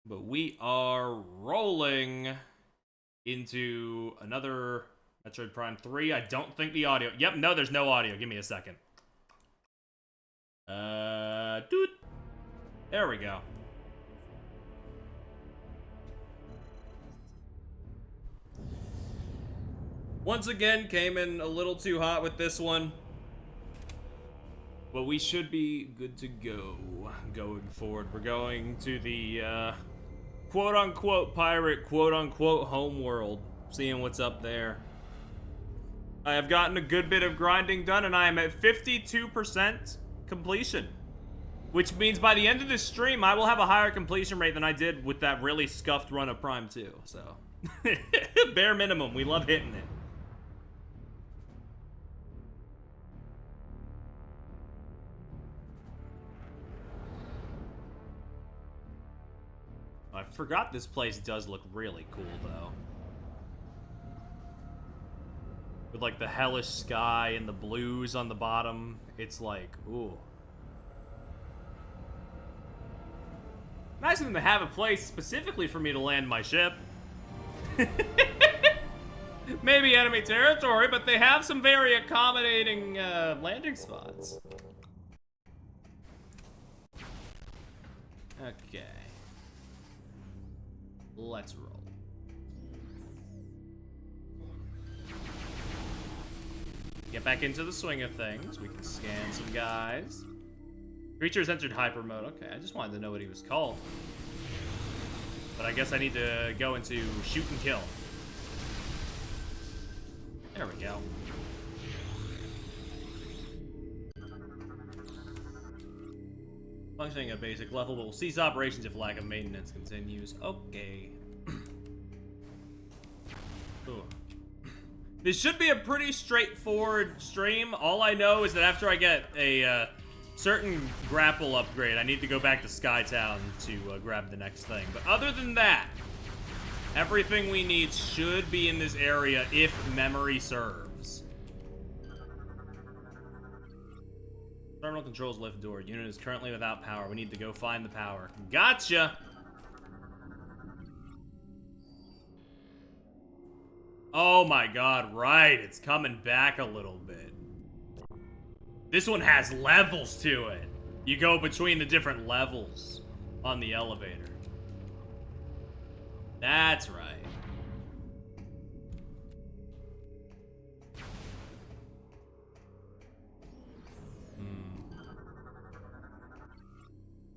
But we are rolling into another Metroid Prime 3. I don't think the audio... Yep, no, there's no audio. Give me a second. Dude. There we go. Once again, came in a little too hot with this one. But we should be good to go going forward. We're going to the quote-unquote pirate, quote-unquote homeworld. Seeing what's up there. I have gotten a good bit of grinding done, and I am at 52% completion. Which means by the end of this stream, I will have a higher completion rate than I did with that really scuffed run of Prime 2. So, bare minimum, we love hitting it. I forgot this place does look really cool, though. With, like, the hellish sky and the blues on the bottom. It's like, ooh. Nice of them to have a place specifically for me to land my ship. Maybe enemy territory, but they have some very accommodating landing spots. Okay. Let's roll. Get back into the swing of things. We can scan some guys. Creatures entered hyper mode. Okay, I just wanted to know what he was called. But I guess I need to go into shoot and kill. There we go. Functioning at basic level, but will cease operations if lack of maintenance continues. Okay. Ooh. This should be a pretty straightforward stream. All I know is that after I get a certain grapple upgrade, I need to go back to Skytown to grab the next thing. But other than that, everything we need should be in this area if memory serves. Terminal controls lift door. Unit is currently without power. We need to go find the power. Gotcha! Oh my god, right. It's coming back a little bit. This one has levels to it. You go between the different levels on the elevator. That's right.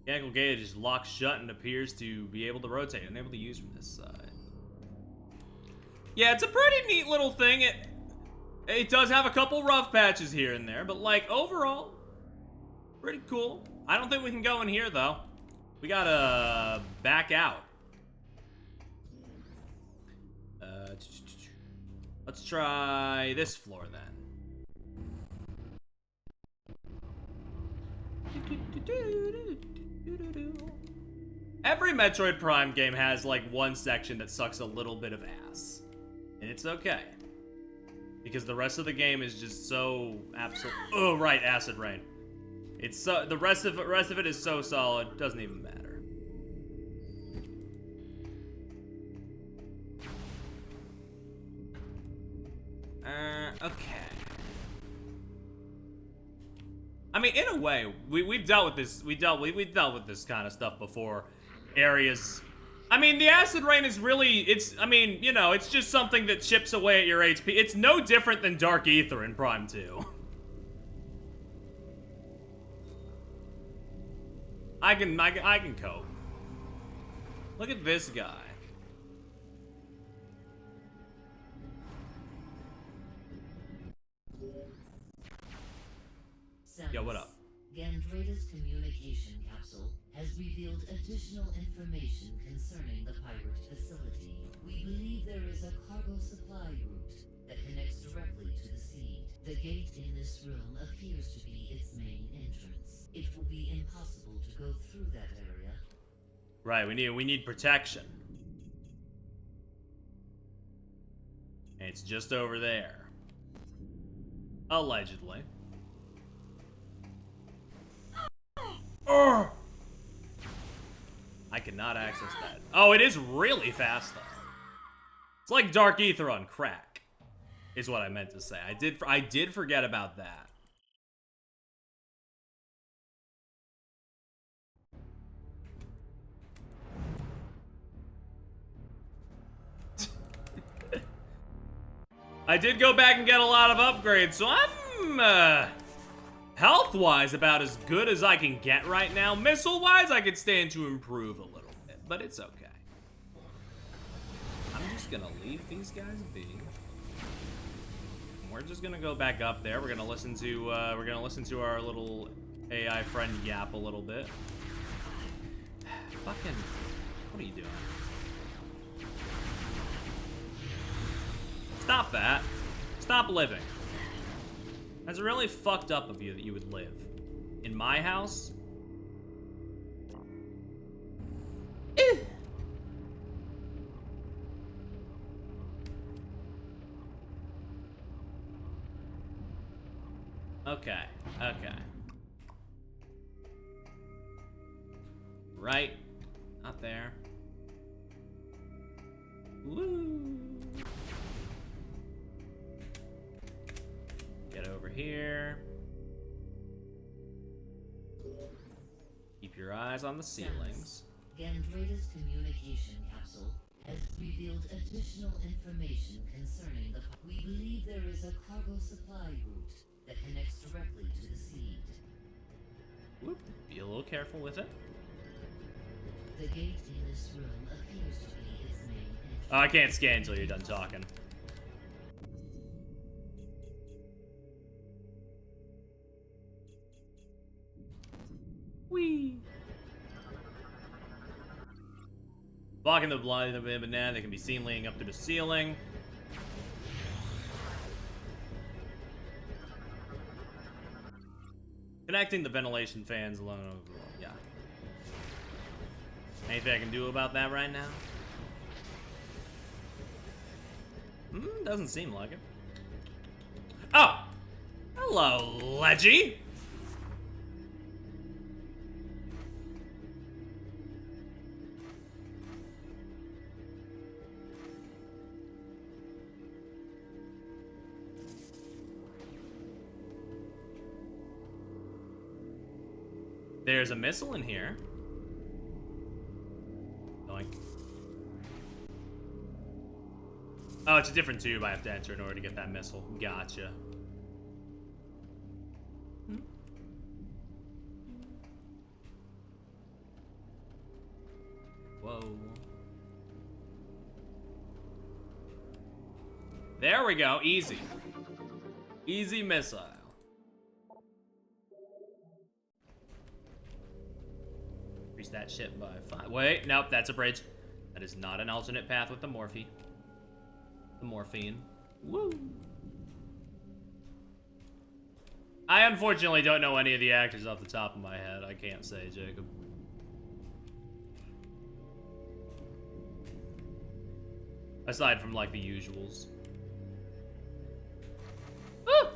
Mechanical gauge is locked shut and appears to be able to rotate. Unable to use from this side. Yeah, it's a pretty neat little thing. It does have a couple rough patches here and there, but like overall, pretty cool. I don't think we can go in here though. We gotta back out. Let's try this floor then. Every Metroid Prime game has like one section that sucks a little bit of ass. And it's okay. Because the rest of the game is just so absolute. Oh, right, Acid Rain. It's so the rest of it is so solid, doesn't even matter. Okay. I mean, in a way, we've dealt with this. We've dealt with this kind of stuff before. Areas. I mean, the acid rain is really, I mean, you know, it's just something that chips away at your HP. It's no different than Dark Ether in Prime 2. I can cope. Look at this guy. Yo, what up? Gandrada's communication capsule has revealed additional information concerning the pirate facility. We believe there is a cargo supply route that connects directly to the seed. The gate in this room appears to be its main entrance. It will be impossible to go through that area. Right, we need protection. And it's just over there. Allegedly. I cannot access that. Oh, it is really fast, though. It's like Dark Ether on crack, is what I meant to say. I did forget about that. I did go back and get a lot of upgrades, so I'm, health-wise about as good as I can get right now. Missile-wise, I could stand to improve a little bit, but it's okay. I'm just gonna leave these guys be. We're just gonna go back up there. We're gonna listen to our little AI friend yap a little bit. Fucking, what are you doing? Stop that. Stop living. That's really fucked up of you that you would live. In my house? Okay, okay. Right. Not there. Woo. Get over here. Keep your eyes on the ceilings. Gandrata's communication capsule has revealed additional information concerning the... We believe there is a cargo supply route that connects directly to the seed. Whoop. Be a little careful with it. The gate in this room appears to be its main entrance. Oh, I can't scan until you're done talking. Whee! Blocking the blind of a banana, they can be seen laying up through the ceiling. Connecting the ventilation fans along. Yeah. Anything I can do about that right now? Doesn't seem like it. Oh! Hello, Leggy! There's a missile in here. Doink. Oh, it's a different tube I have to enter in order to get that missile. Gotcha. Whoa. There we go. Easy. Easy missile. Increase that shit by 5. Wait, nope, that's a bridge. That is not an alternate path with the morphine. The morphine. Woo! I unfortunately don't know any of the actors off the top of my head. I can't say, Jacob. Aside from, like, the usuals. Woo!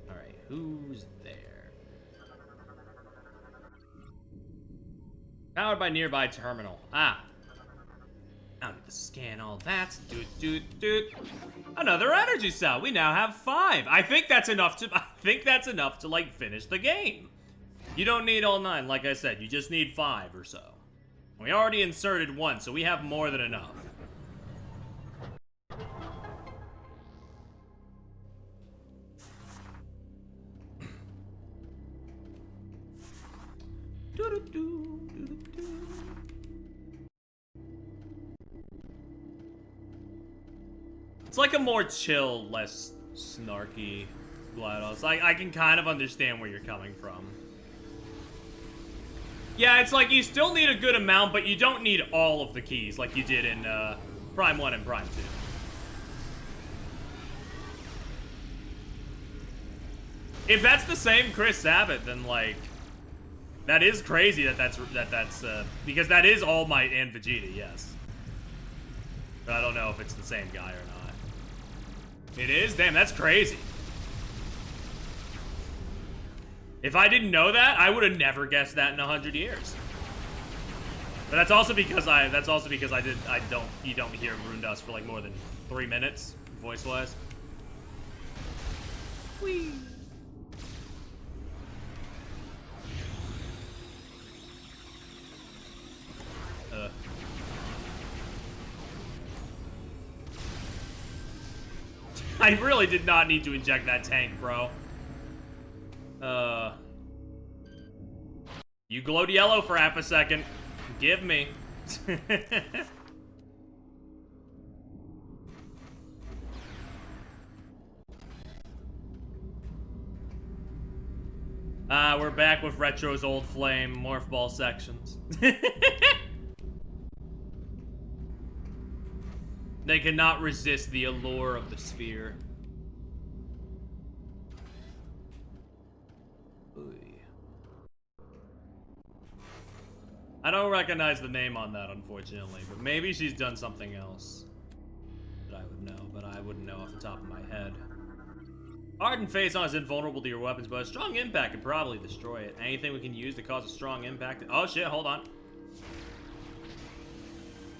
Alright, who's there? Powered by nearby terminal. Ah. I don't need to scan all that. Another energy cell. We now have 5. I think that's enough to like finish the game. You don't need all 9, like I said. You just need 5 or so. We already inserted 1, so we have more than enough. It's like a more chill, less snarky GLaDOS. Like, I can kind of understand where you're coming from. Yeah, it's like you still need a good amount, but you don't need all of the keys like you did in Prime 1 and Prime 2. If that's the same Chris Sabat, then like that is crazy that's because that is All Might and Vegeta, yes. But I don't know if it's the same guy or not. It is? Damn, that's crazy. If I didn't know that, I would have never guessed that in 100 years. But that's also because you don't hear Rundas for like more than 3 minutes, voice-wise. Whee! I really did not need to inject that tank, bro. You glowed yellow for half a second. Give me. We're back with Retro's old flame morph ball sections. They cannot resist the allure of the sphere. I don't recognize the name on that, unfortunately, but maybe she's done something else that I would know, but I wouldn't know off the top of my head. Hardened face on is invulnerable to your weapons, but a strong impact could probably destroy it. Anything we can use to cause a strong impact? Oh shit, hold on.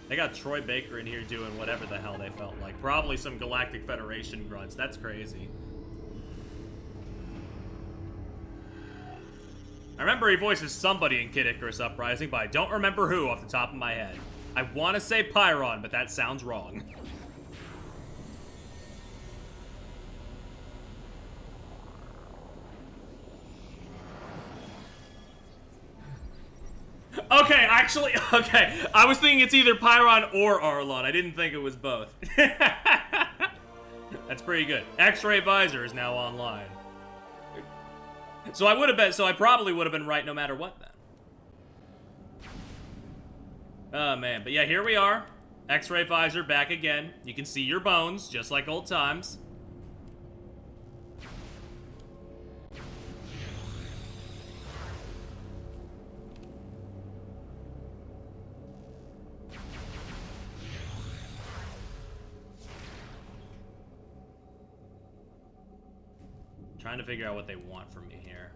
They got Troy Baker in here doing whatever the hell they felt like. Probably some Galactic Federation grunts. That's crazy. I remember he voices somebody in Kid Icarus Uprising, but I don't remember who off the top of my head. I want to say Pyron, but that sounds wrong. Okay, actually, okay. I was thinking it's either Pyron or Arlon. I didn't think it was both. That's pretty good. X-ray visor is now online. So I would have been, so I probably would have been right no matter what then. Oh man, but yeah, here we are. X-ray visor back again. You can see your bones, just like old times. Trying to figure out what they want from me here.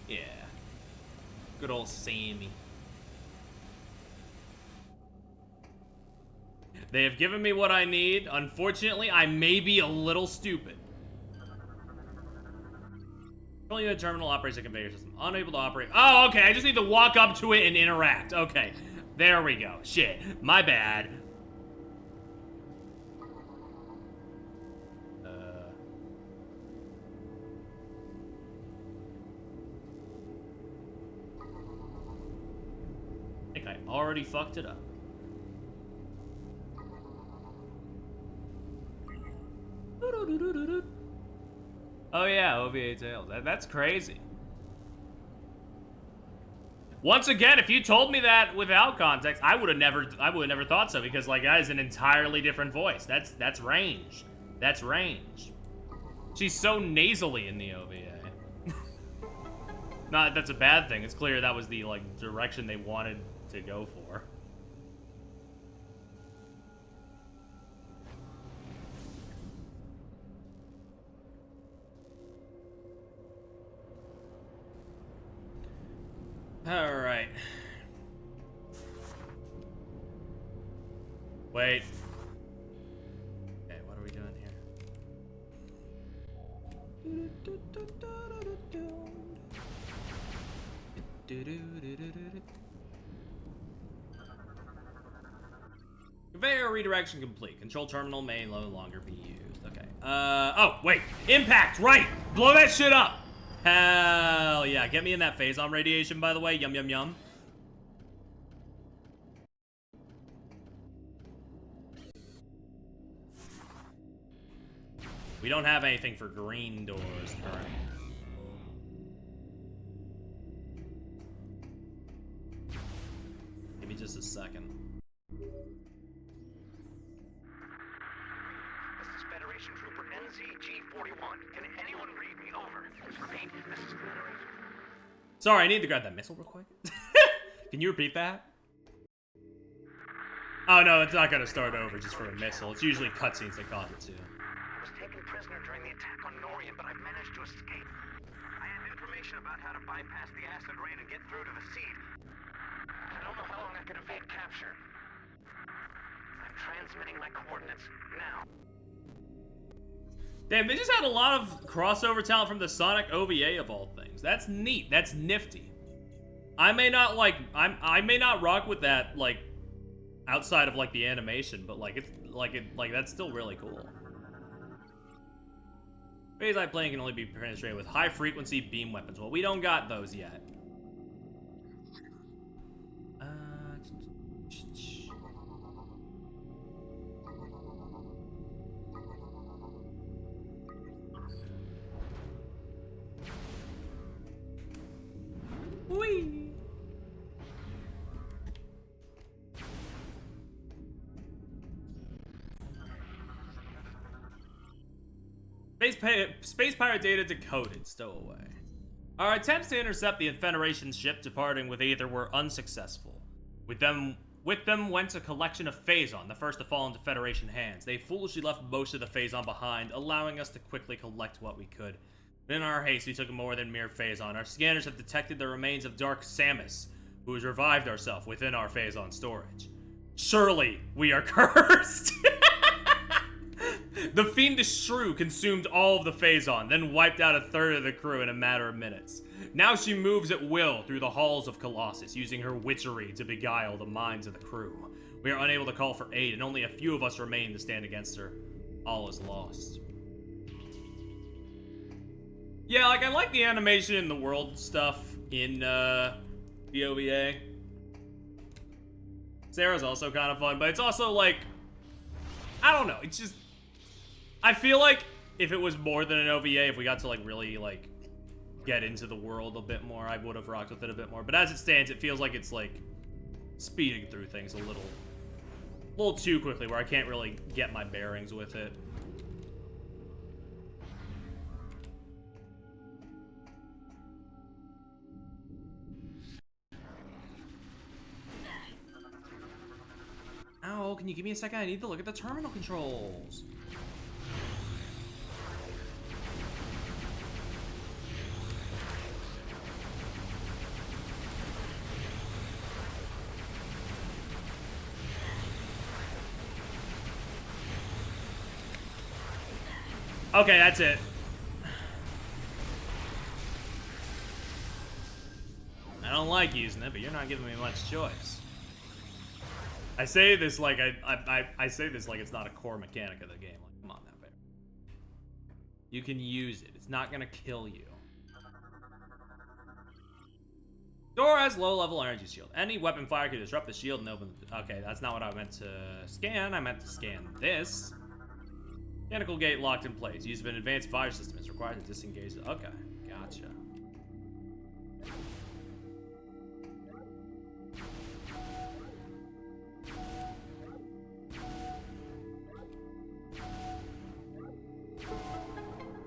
Yeah. Good old Sammy. They have given me what I need. Unfortunately, I may be a little stupid. Only the terminal operates a conveyor system. Unable to operate. Oh, okay. I just need to walk up to it and interact. Okay. There we go. Shit. My bad. I think I already fucked it up. Oh yeah, OVA Tales. That's crazy. Once again, if you told me that without context, I would have never thought so, because like that is an entirely different voice. That's range. That's range. She's so nasally in the OVA. Not that that's a bad thing. It's clear that was the like direction they wanted to go for. All right. Wait. Okay, what are we doing here? Conveyor redirection complete. Control terminal may no longer be used. Okay. Oh, wait. Impact, right. Blow that shit up. Hell yeah. Get me in that phazon radiation, by the way. Yum, yum, yum. We don't have anything for green doors currently. Give me just a second. This is Federation Trooper NZG-41. Can anyone read me over? Repeat, this is Federation. Sorry, I need to grab that missile real quick. Can you repeat that? Oh no, it's not gonna start over just for a missile. It's usually cutscenes that cause it to. I was taken prisoner during the attack on Norian, but I managed to escape. I have information about how to bypass the acid rain and get through to the seed. I don't know how long I can evade capture. I'm transmitting my coordinates now. Damn, they just had a lot of crossover talent from the Sonic OVA of all things. That's neat. That's nifty. I may not rock with that like outside of like the animation, but like that's still really cool. Phase eye playing can only be penetrated with high frequency beam weapons. Well, we don't got those yet. Whee! Space pirate data decoded. Stowaway. Our attempts to intercept the Federation ship departing with Aether were unsuccessful. With them went a collection of Phazon, the first to fall into Federation hands. They foolishly left most of the Phazon behind, allowing us to quickly collect what we could. But in our haste, we took more than mere Phazon. Our scanners have detected the remains of Dark Samus, who has revived herself within our Phazon storage. Surely we are cursed! The fiendish shrew consumed all of the Phazon, then wiped out a third of the crew in a matter of minutes. Now she moves at will through the halls of Colossus, using her witchery to beguile the minds of the crew. We are unable to call for aid, and only a few of us remain to stand against her. All is lost. Yeah, like, I like the animation and the world stuff in, the OVA. Sarah's also kind of fun, but it's also, like, I don't know, it's just, I feel like if it was more than an OVA, if we got to, like, really, like, get into the world a bit more, I would have rocked with it a bit more. But as it stands, it feels like it's, like, speeding through things a little too quickly, where I can't really get my bearings with it. Ow, can you give me a second? I need to look at the terminal controls. Okay, that's it. I don't like using it, but you're not giving me much choice. I say this like I say this like it's not a core mechanic of the game. Like, come on now, baby. You can use it. It's not gonna kill you. Door has low-level energy shield. Any weapon fire can disrupt the shield and open. Okay, that's not what I meant to scan. I meant to scan this. Mechanical gate locked in place. Use of an advanced fire system is required to disengage. Okay, gotcha.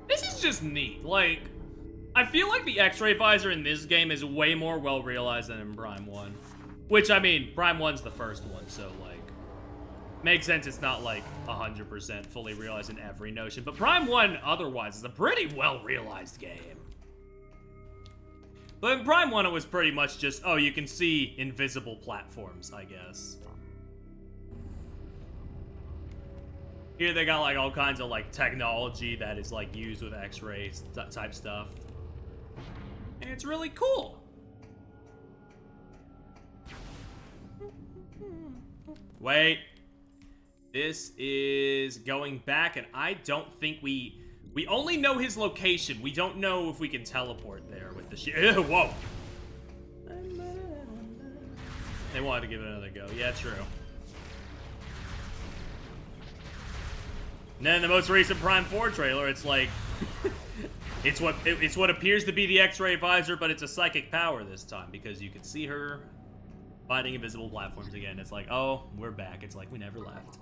This is just neat. Like, I feel like the X-ray visor in this game is way more well realized than in Prime 1. Which, I mean, Prime 1's the first one, so like, makes sense it's not like 100% fully realized in every notion, but Prime 1 otherwise is a pretty well realized game. But in Prime 1 it was pretty much just, oh, you can see invisible platforms, I guess. Here they got like all kinds of like technology that is like used with X-ray type stuff. And it's really cool. Wait. This is going back, and I don't think we only know his location. We don't know if we can teleport there with the shit. Whoa. They wanted to give it another go. Yeah, true. And then the most recent Prime 4 trailer, it's like, it's what appears to be the X-ray visor, but it's a psychic power this time because you can see her finding invisible platforms again. It's like, oh, we're back. It's like we never left.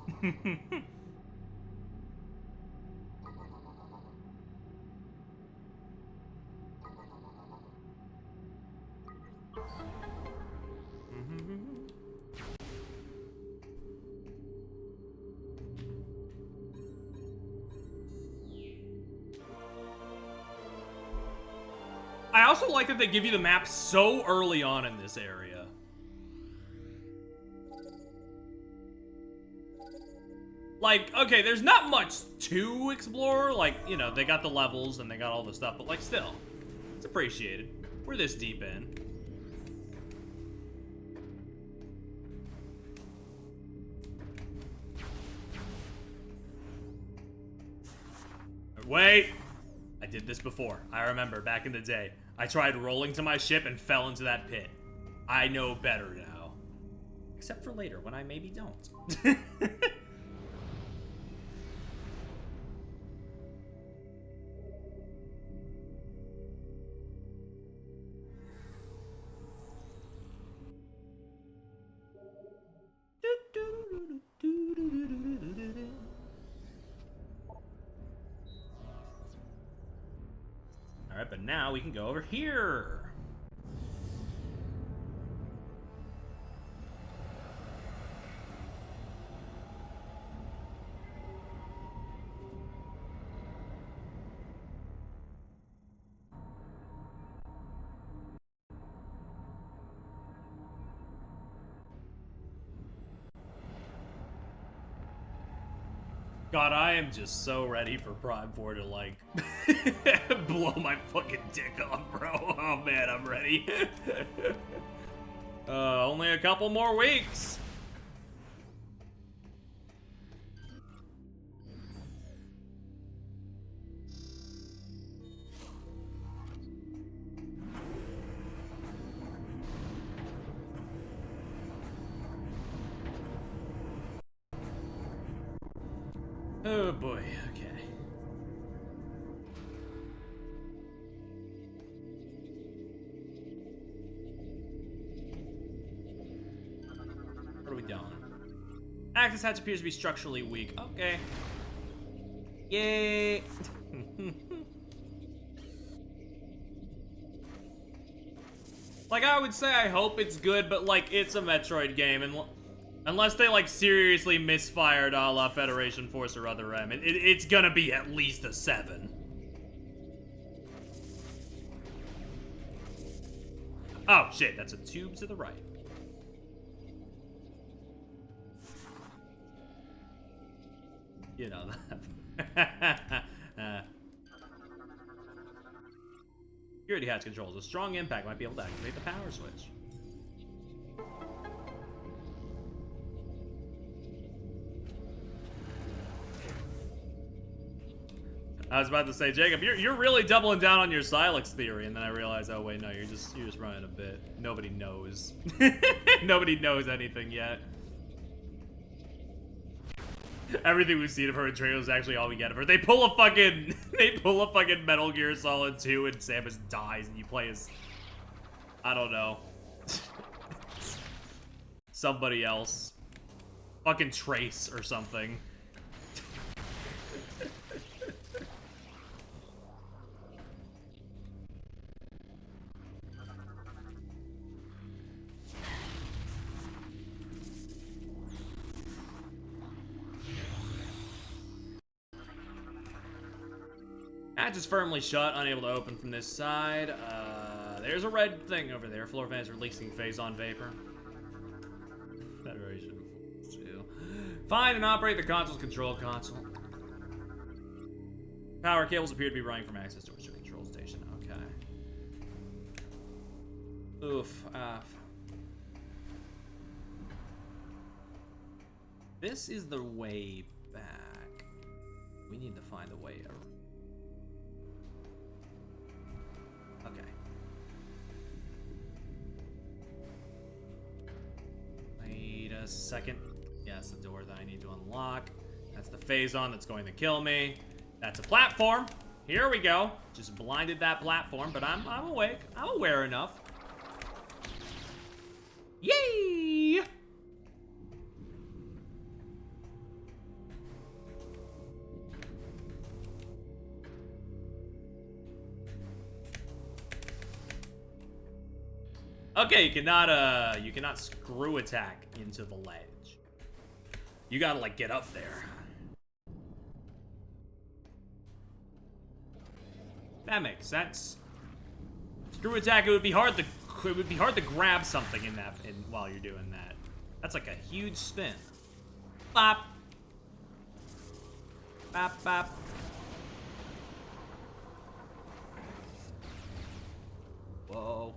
also like that they give you the map so early on in this area. Like, okay, there's not much to explore. Like, you know, they got the levels and they got all the stuff, but like, still, it's appreciated. We're this deep in. Wait! I did this before. I remember back in the day. I tried rolling to my ship and fell into that pit. I know better now. Except for later, when I maybe don't. Alright, but now we can go over here. God, I am just so ready for Prime 4 to, like, blow my fucking dick off, bro. Oh, man, I'm ready. Only a couple more weeks. Oh boy, okay. What are we doing? Access hatch appears to be structurally weak. Okay. Yay! Like, I would say I hope it's good, but like, it's a Metroid game, and unless they, like, seriously misfired a la Federation Force or Other M, it's gonna be at least a 7. Oh, shit, that's a tube to the right. You know that. Security hatch controls. A strong impact might be able to activate the power switch. I was about to say, Jacob, you're really doubling down on your Silex theory, and then I realized, oh wait, no, you're just running a bit. Nobody knows. Nobody knows anything yet. Everything we've seen of her in trailers is actually all we get of her. They pull a fucking Metal Gear Solid 2 and Samus dies, and you play as, I don't know, somebody else, fucking Trace or something. Hatch is firmly shut, unable to open from this side. There's a red thing over there. Floor fans releasing phase-on vapor. Federation. Find and operate the console's control console. Power cables appear to be running from access to a control station. Okay. Oof. This is the way back. We need to find a way around. Okay. Wait a second. Yes, the door that I need to unlock. That's the phase-on that's going to kill me. That's a platform. Here we go. Just blinded that platform, but I'm awake. I'm aware enough. Yay! Okay, you cannot screw attack into the ledge. You gotta, like, get up there. That makes sense. Screw attack. It would be hard to grab something in that while you're doing that. That's like a huge spin. Bop. Bop bop. Whoa.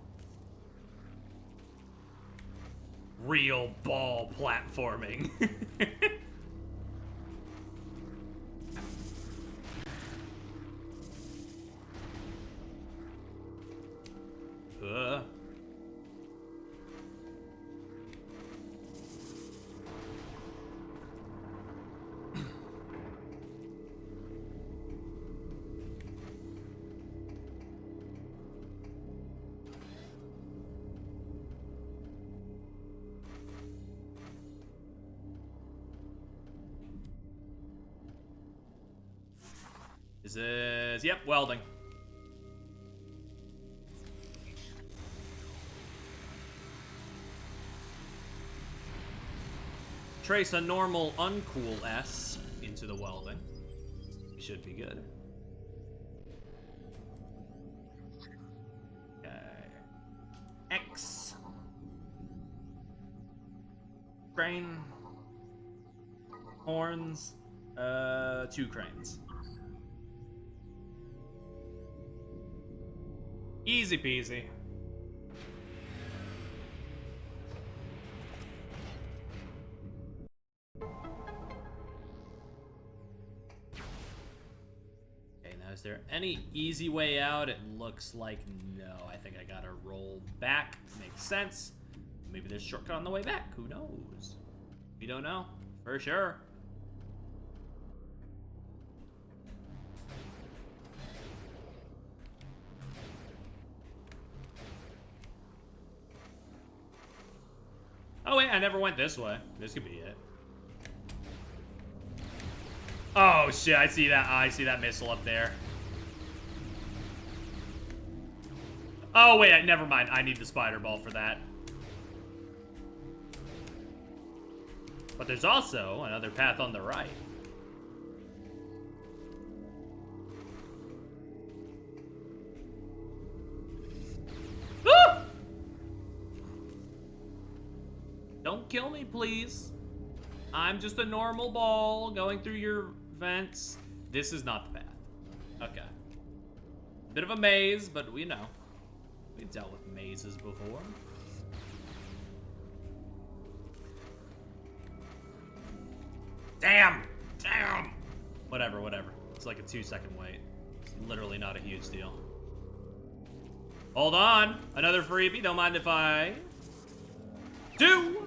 Real ball platforming. This is, yep, welding. Trace a normal uncool S into the welding. Should be good. Okay. X. Crane. Horns. 2 cranes. Easy peasy. Okay, now is there any easy way out? It looks like no. I think I gotta roll back. Makes sense. Maybe there's a shortcut on the way back. Who knows? We don't know. For sure. Oh wait, I never went this way. This could be it. Oh shit, I see that missile up there. Oh wait, never mind. I need the spider ball for that. But there's also another path on the right. Woo! Don't kill me, please. I'm just a normal ball going through your vents. This is not the path. Okay. Bit of a maze, but we know. We've dealt with mazes before. Damn! Damn! Whatever, whatever. It's like a 2-second wait. It's literally not a huge deal. Hold on! Another freebie. Don't mind if I do!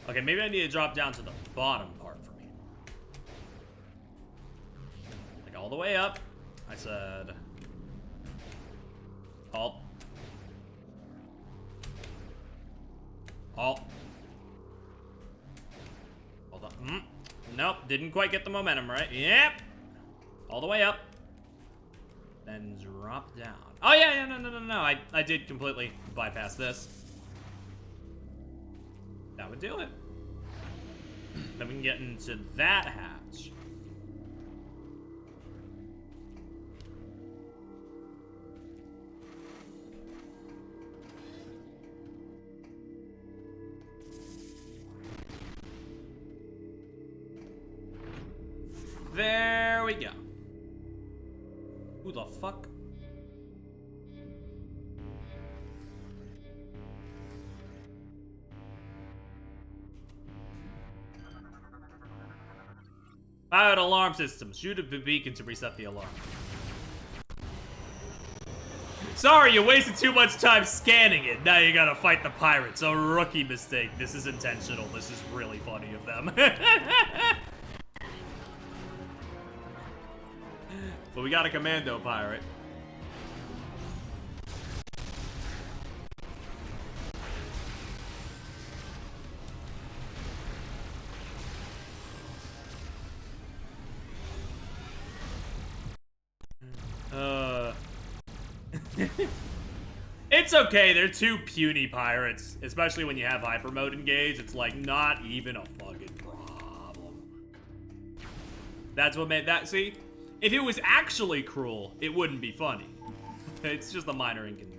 Okay, maybe I need to drop down to the bottom part from here. Like all the way up. I said... Halt. Halt. Hold on. Nope, didn't quite get the momentum right. Yep. All the way up. Then drop down. Oh yeah, no. I did completely bypass this. That would do it. Then we can get into that hatch. There we go. Who the fuck? Fired alarm system. Shoot a beacon to reset the alarm. Sorry, you wasted too much time scanning it. Now you gotta fight the pirates. A rookie mistake. This is intentional. This is really funny of them. But we got a commando pirate. It's okay, they're two puny pirates, especially when you have hyper mode engaged. It's like not even a fucking problem. That's what made that, see? If it was actually cruel, it wouldn't be funny. It's just a minor inconvenience.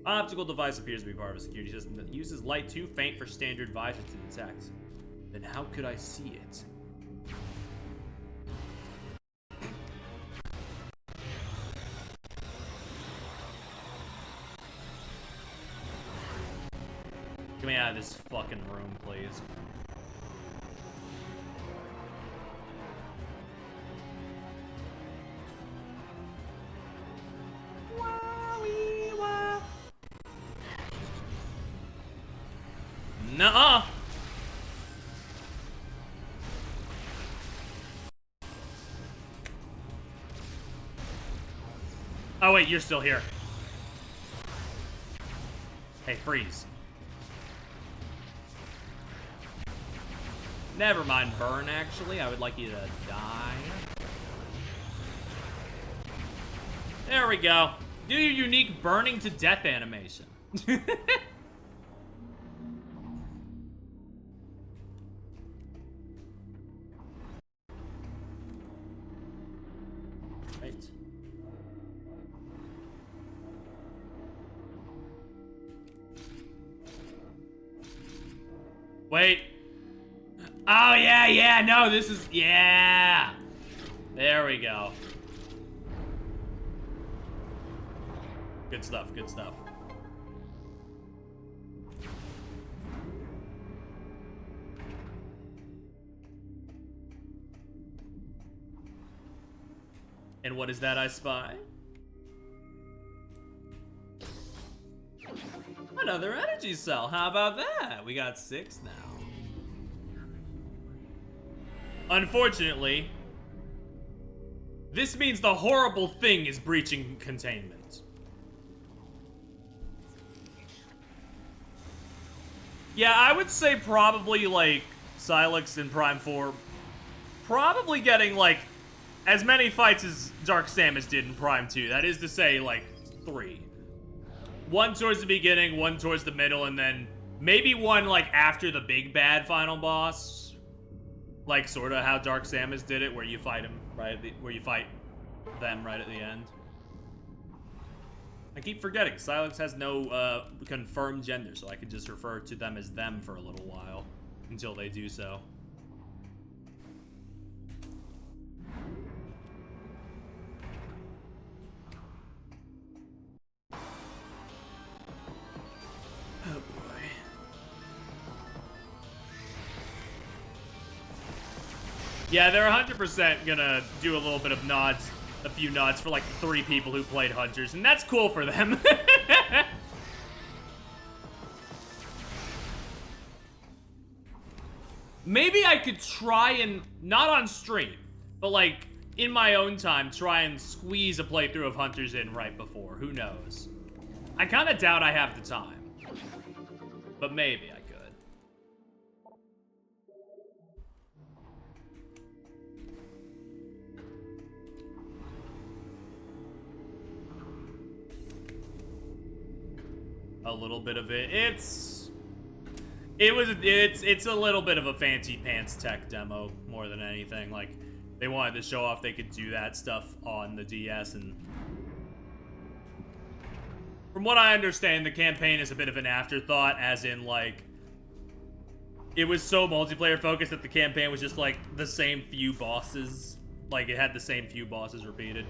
Optical device appears to be part of a security system that uses light too faint for standard visors to detect. Then how could I see it? Get me out of this fucking room, please. Nuh-uh. Oh wait, you're still here. Hey, freeze. Never mind, burn, actually. I would like you to die. There we go. Do your unique burning to death animation. Right. Wait. Oh, yeah, no, this is, yeah. There we go. Good stuff, good stuff. And what is that I spy? Another energy cell, how about that? We got 6 now. Unfortunately, this means the horrible thing is breaching containment. Yeah, I would say probably, like, Silex in Prime 4, probably getting, like, as many fights as Dark Samus did in Prime 2. That is to say, like, 3. One towards the beginning, one towards the middle, and then maybe one, like, after the big bad final boss. Like, sort of how Dark Samus did it, where you fight him right at the, where you fight them right at the end. I keep forgetting, Silex has no confirmed gender, so I could just refer to them as them for a little while until they do so. Oh boy. Yeah, they're 100% gonna do a little bit of nods, a few nods for like 3 people who played Hunters, and that's cool for them. Maybe I could try and, not on stream, but like in my own time, try and squeeze a playthrough of Hunters in right before. Who knows? I kind of doubt I have the time, but maybe I could. A little bit of it. It's a little bit of a fancy pants tech demo more than anything. Like, they wanted to show off they could do that stuff on the DS, and from what I understand, the campaign is a bit of an afterthought, as in, like, it was so multiplayer focused that the campaign was just like the same few bosses. Like, it had the same few bosses repeated.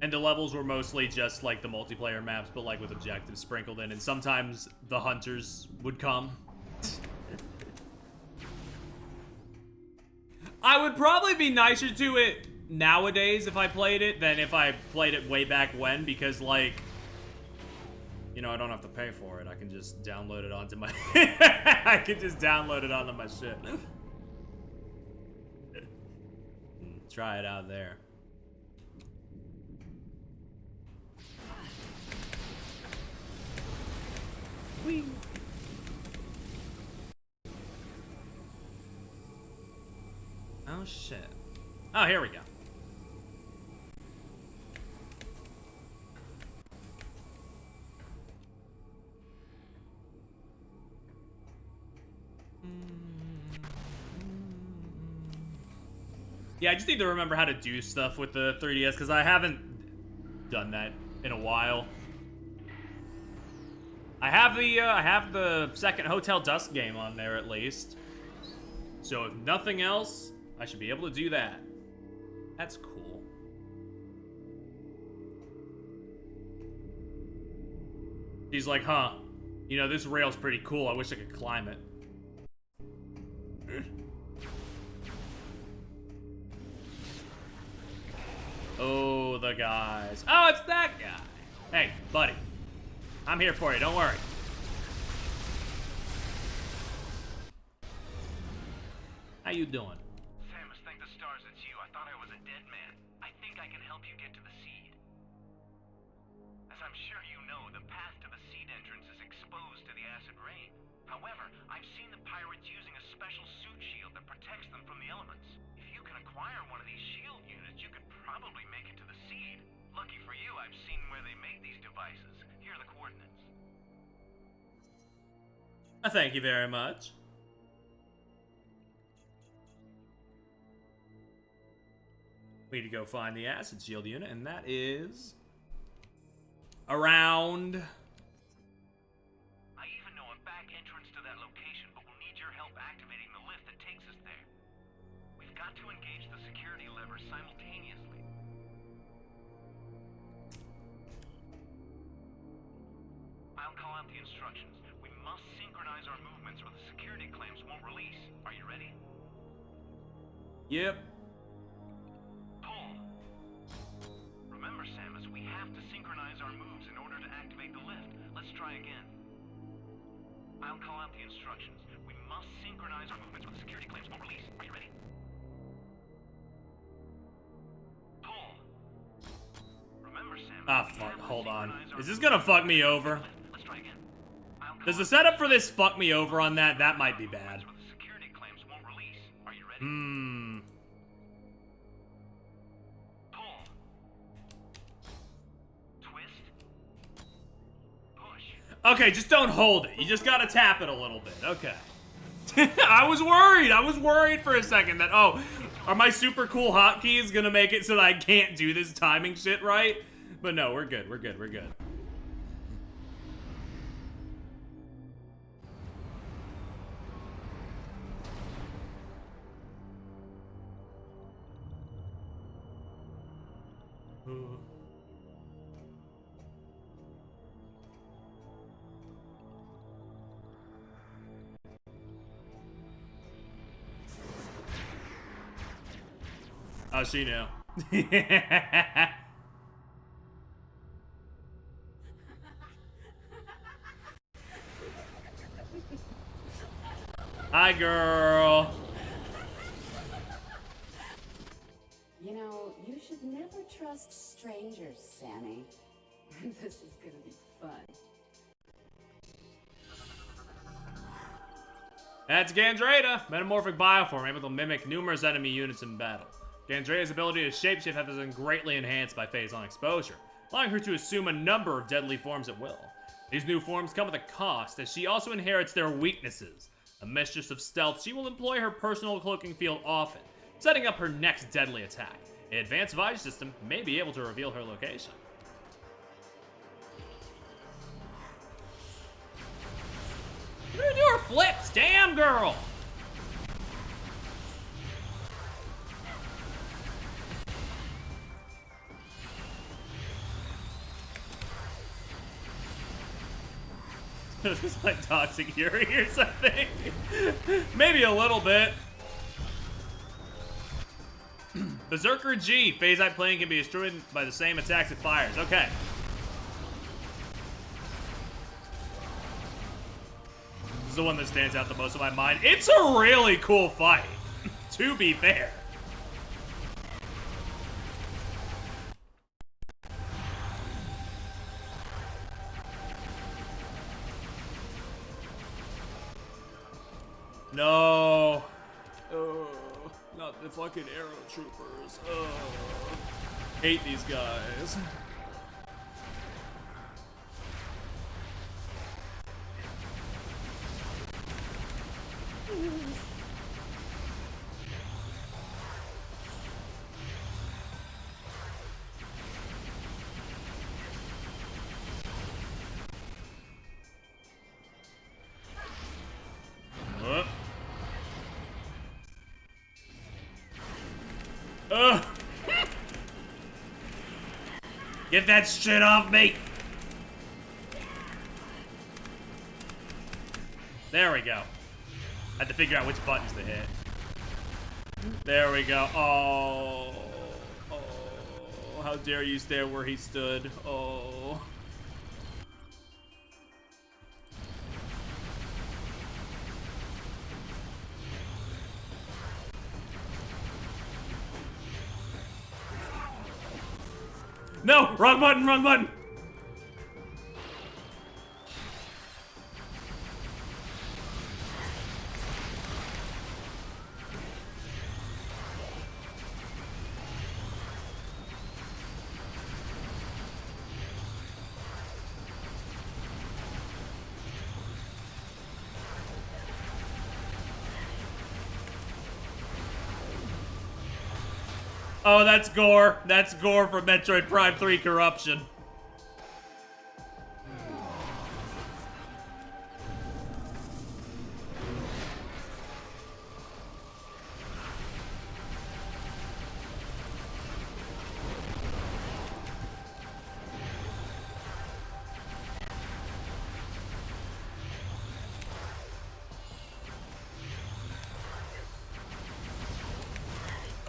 And the levels were mostly just like the multiplayer maps, but like with objectives sprinkled in, and sometimes the hunters would come. I would probably be nicer to it nowadays if I played it than if I played it way back when, because, like, you know, I don't have to pay for it. I can just download it onto my I can just download it onto my shit. Try it out there. Whee. Oh, shit. Oh, here we go. Yeah, I just need to remember how to do stuff with the 3DS, because I haven't done that in a while. I have the second Hotel Dusk game on there, at least. So if nothing else, I should be able to do that. That's cool. He's like, huh, you know, this rail's pretty cool. I wish I could climb it. Oh, the guys. Oh, it's that guy. Hey, buddy. I'm here for you, don't worry. How you doing? Samus, thank the stars it's you. I thought I was a dead man. I think I can help you get to the seed. As I'm sure you know, the path to the seed entrance is exposed to the acid rain. However, I've seen the pirates using a special suit shield that protects them from the elements. If you can acquire one of these shield units, you could probably make it to the seed. Lucky for you, I've seen where they make these devices. Here are the coordinates. Thank you very much. We need to go find the acid shield unit, and that is around. I even know a back entrance to that location, but we'll need your help activating the lift that takes us there. We've got to engage the security lever simultaneously. I'll call out the instructions. We must synchronize our movements or the security clamps won't release. Are you ready? Yep. Pull. Remember, Samus, we have to synchronize our moves in order to activate the lift. Let's try again. I'll call out the instructions. We must synchronize our movements or the security clamps won't release. Are you ready? Pull. Remember, Samus. Ah, fuck. Hold on. Is this gonna fuck me over? Let's try again. Does the setup for this fuck me over on that? That might be bad. The security clamps won't release. Are you ready? Hmm. Pull. Twist. Push. Okay, just don't hold it. You just gotta tap it a little bit. Okay. I was worried. I was worried for a second that, oh, are my super cool hotkeys gonna make it so that I can't do this timing shit right? But no, we're good. We're good. We're good. Oh, she knew. Hi, girl. You know, you should never trust strangers, Sammy. This is gonna be fun. That's Gandreda, metamorphic bioform able to mimic numerous enemy units in battle. Gandreda's ability to shapeshift has been greatly enhanced by phase-on exposure, allowing her to assume a number of deadly forms at will. These new forms come with a cost, as she also inherits their weaknesses. A mistress of stealth, she will employ her personal cloaking field often, setting up her next deadly attack. An advanced Visor system may be able to reveal her location. What do you do her flips? Damn, girl! This is like Toxic Fury or something. Maybe a little bit. Berserker G. Phase-Eye plane can be destroyed by the same attacks it fires. Okay. This is the one that stands out the most in my mind. It's a really cool fight, to be fair. No. Oh, not god, the fucking arrow troopers. Ugh. Hate these guys. Ugh. Get that shit off me! There we go. Had to figure out which buttons to hit. There we go. Oh. Oh. How dare you stand where he stood. Oh. No! Wrong button, wrong button! Oh, that's gore. That's gore from Metroid Prime 3 Corruption.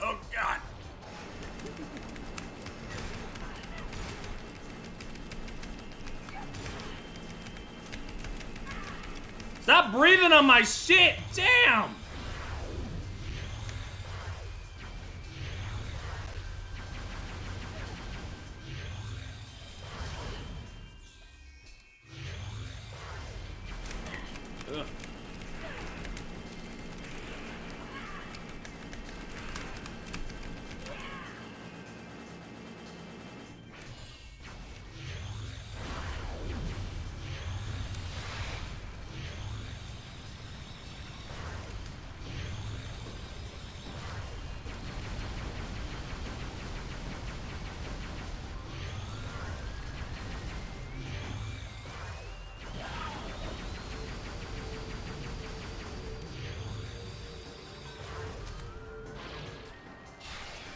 Oh, God. Stop breathing on my shit! Damn! Ugh.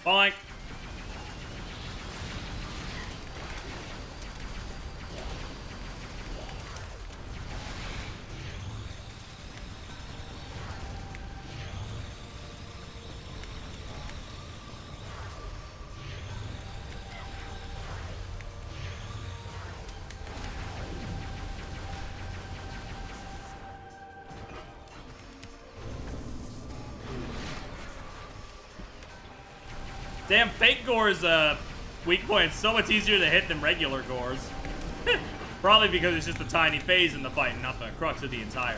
Boink. Damn, fake gore's weak point is so much easier to hit than regular gore's. Probably because it's just a tiny phase in the fight and not the crux of the entire.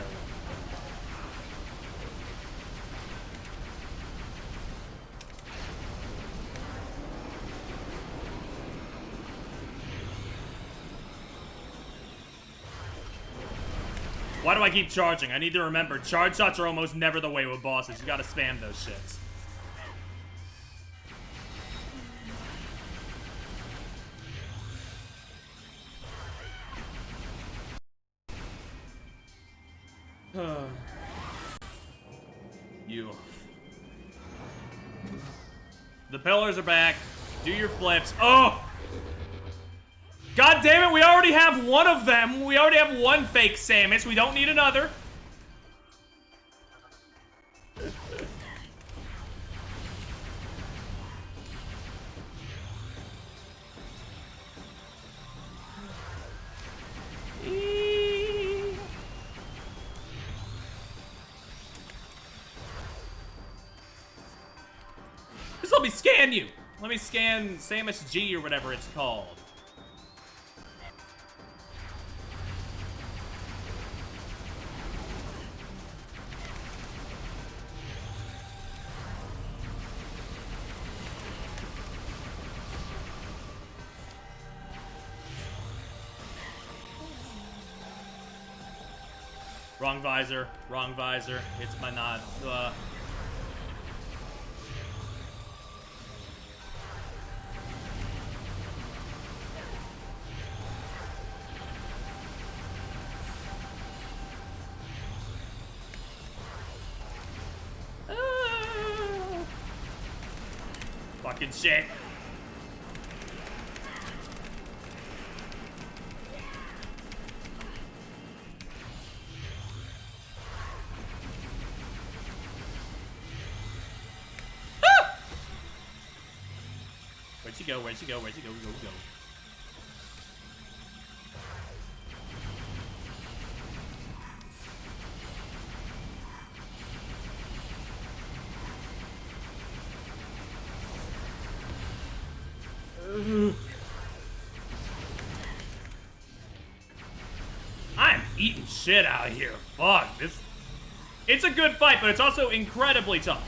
Why do I keep charging? I need to remember, charge shots are almost never the way with bosses. You gotta spam those shits. You. The pillars are back. Do your flips. Oh! God damn it, we already have one of them. We already have one fake Samus. We don't need another. Just let me scan you. Let me scan Samus G or whatever it's called. Wrong visor. Wrong visor. It's my nod. Fucking shit. Where'd she go? Where'd she go? Where'd she go? Go. I'm eating shit out here. Fuck, this... It's a good fight, but it's also incredibly tough.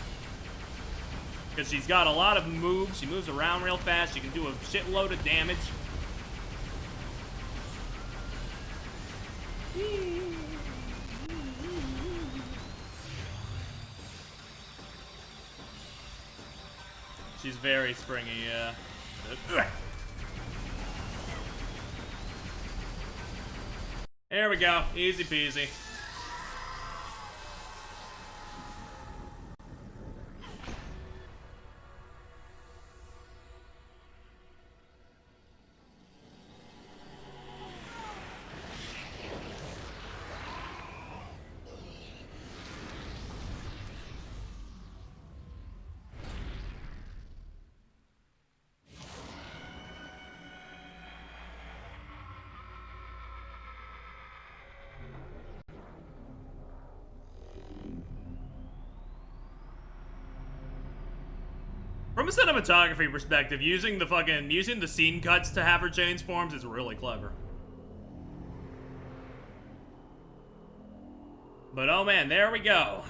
Because she's got a lot of moves. She moves around real fast. She can do a shitload of damage. She's very springy, yeah. There we go. Easy peasy. From a cinematography perspective, using the scene cuts to have her change forms is really clever. But oh man, there we go.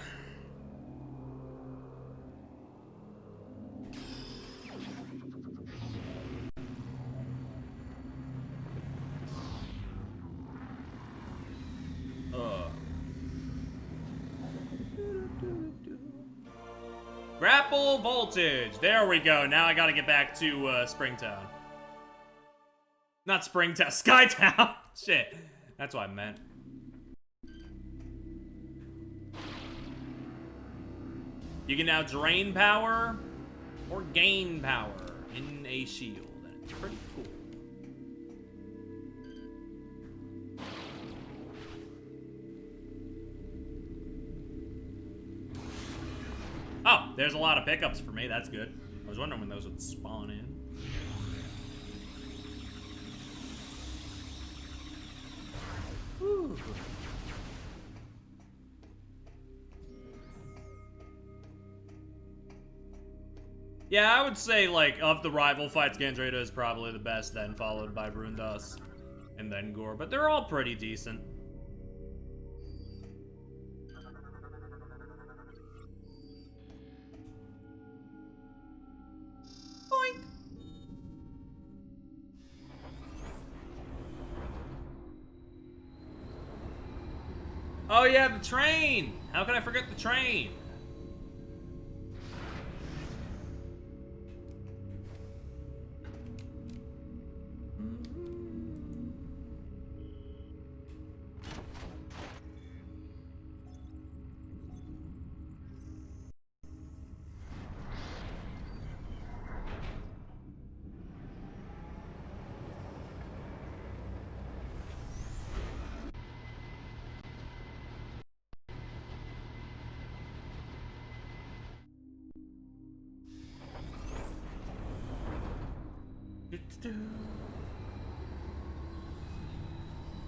Grapple voltage. There we go. Now I gotta get back to Springtown. Not Springtown, Skytown. Shit. That's what I meant. You can now drain power or gain power in a shield. And it's pretty cool. Oh, there's a lot of pickups for me. That's good. I was wondering when those would spawn in. Whew. Yeah, I would say, like, of the rival fights, Gandreda is probably the best, then followed by Brundas, and then Gore. But they're all pretty decent. Boink. Oh yeah, the train! How can I forget the train?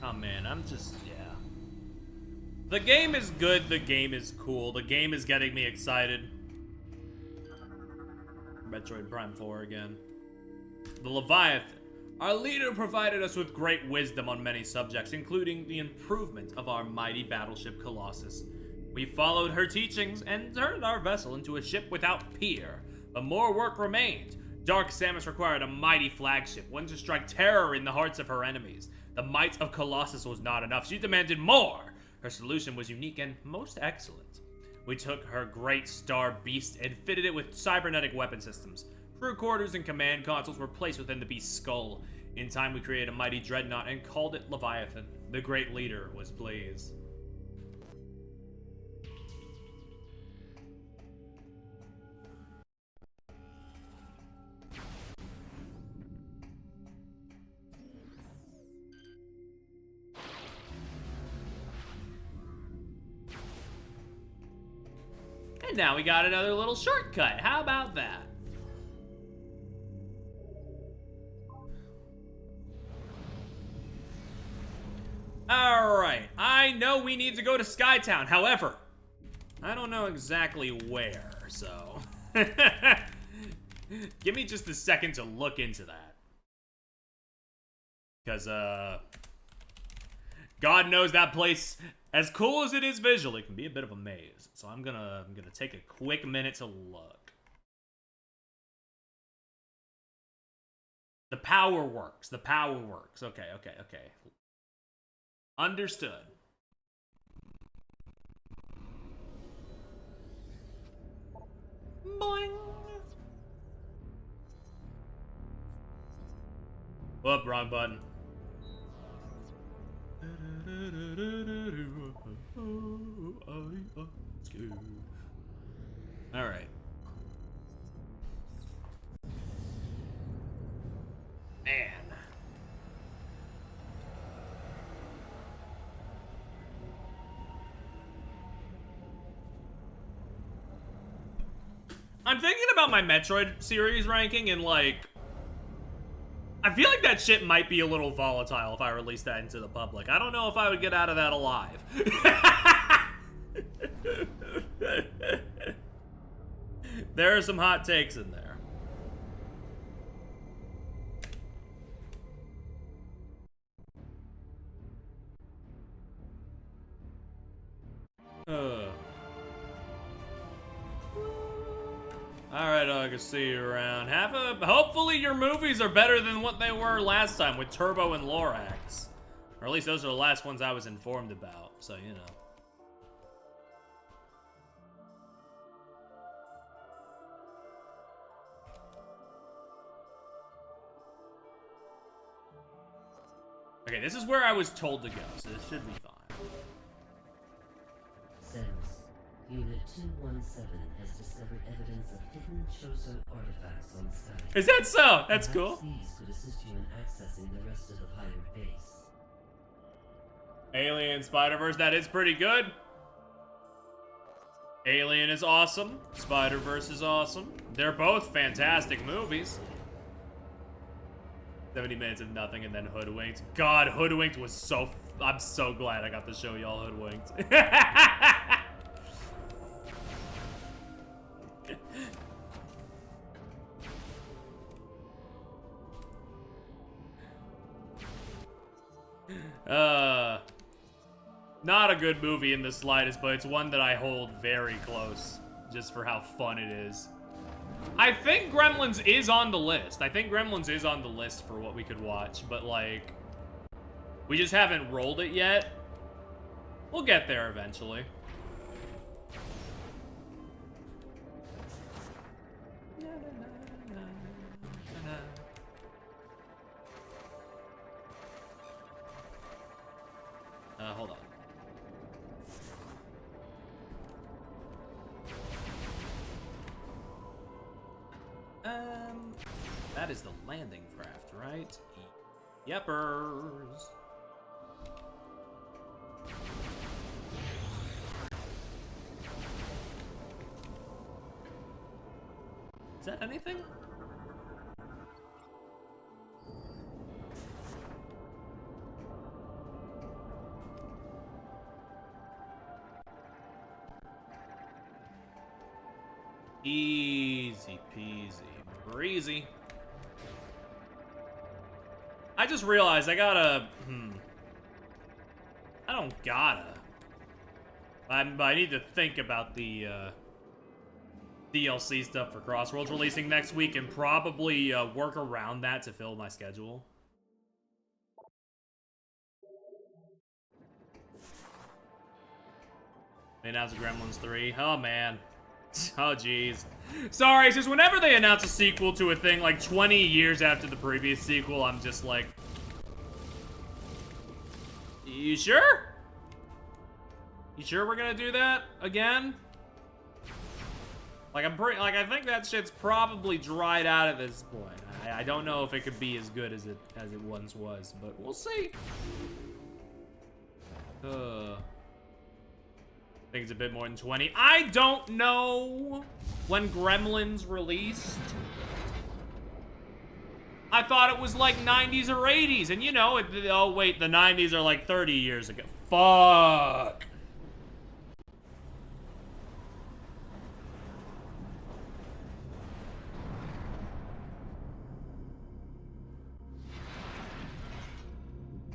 Oh man, I'm just, yeah. The game is good, the game is cool, the game is getting me excited. Metroid Prime 4 again. The Leviathan. Our leader provided us with great wisdom on many subjects, including the improvement of our mighty battleship Colossus. We followed her teachings and turned our vessel into a ship without peer, but more work remained. Dark Samus required a mighty flagship, one to strike terror in the hearts of her enemies. The might of Colossus was not enough. She demanded more. Her solution was unique and most excellent. We took her great star beast and fitted it with cybernetic weapon systems. Crew quarters and command consoles were placed within the beast's skull. In time, we created a mighty dreadnought and called it Leviathan. The great leader was pleased. And now we got another little shortcut. How about that? Alright, I know we need to go to Skytown. However, I don't know exactly where, so... Give me just a second to look into that. Because, God knows that place, as cool as it is visually, can be a bit of a maze. So I'm gonna take a quick minute to look. The power works. The power works. Okay. Understood. Boing. Whoop, wrong button. All right. Man. I'm thinking about my Metroid series ranking and like I feel like that shit might be a little volatile if I release that into the public. I don't know if I would get out of that alive. There are some hot takes in there. Alright, I can see you around. Hopefully your movies are better than what they were last time with Turbo and Lorax. Or at least those are the last ones I was informed about, so you know. Okay, this is where I was told to go, so this should be fine. Unit 217 has discovered evidence of hidden Chozo artifacts on Sky. Is that so? That's cool. These could assist you in accessing the rest of the pirate base. Alien Spider-Verse, that is pretty good. Alien is awesome. Spider-Verse is awesome. They're both fantastic movies. 70 minutes of nothing and then Hoodwinked. God, Hoodwinked was so... I'm so glad I got to show y'all Hoodwinked. Not a good movie in the slightest, but it's one that I hold very close, just for how fun it is. I think Gremlins is on the list. I think Gremlins is on the list for what we could watch, but like, we just haven't rolled it yet. We'll get there eventually. Hold on. That is the landing craft, right? Yepers. Is that anything? Easy peasy breezy. I just realized I gotta... I don't gotta. I need to think about the DLC stuff for Crossworlds releasing next week and probably work around that to fill my schedule. They announced Gremlins 3. Oh, man. Oh, jeez. Sorry, it's just whenever they announce a sequel to a thing like 20 years after the previous sequel, I'm just like... You sure? You sure we're gonna do that again? Like, I think that shit's probably dried out at this point. I don't know if it could be as good as it once was, but we'll see. I think it's a bit more than 20. I don't know when Gremlins released. I thought it was like 90s or 80s, and you know, oh wait, the 90s are like 30 years ago. Fuck.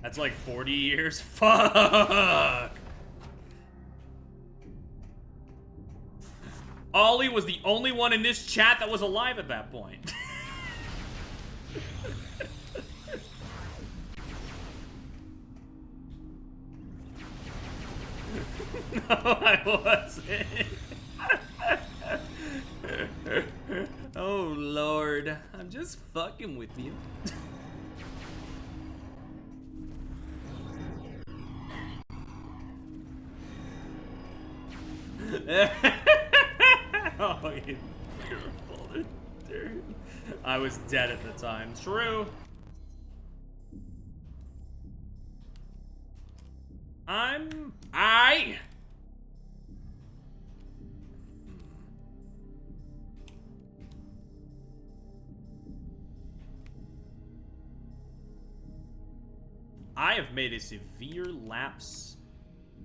That's like 40 years? Fuck! Ollie was the only one in this chat that was alive at that point. No, I wasn't. Oh, Lord. I'm just fucking with you. Oh, you beautiful, dude. I was dead at the time. True. I have made a severe lapse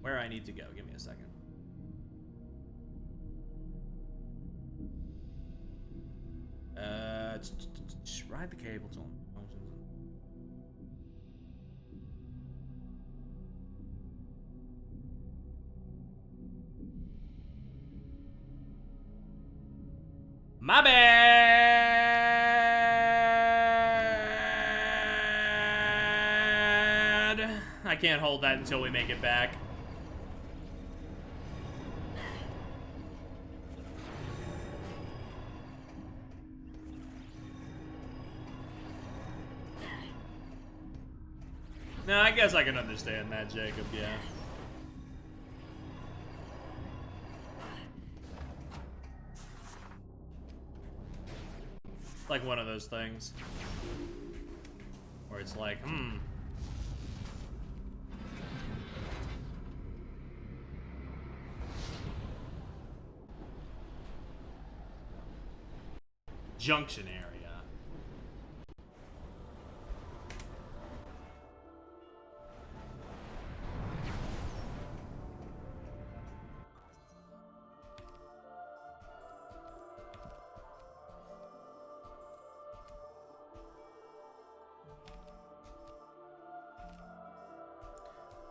where I need to go. Give me a second. Ride the cable till my bad. I can't hold that until we make it back. No, I guess I can understand that, Jacob, yeah. It's like one of those things. Where it's like, Junction area.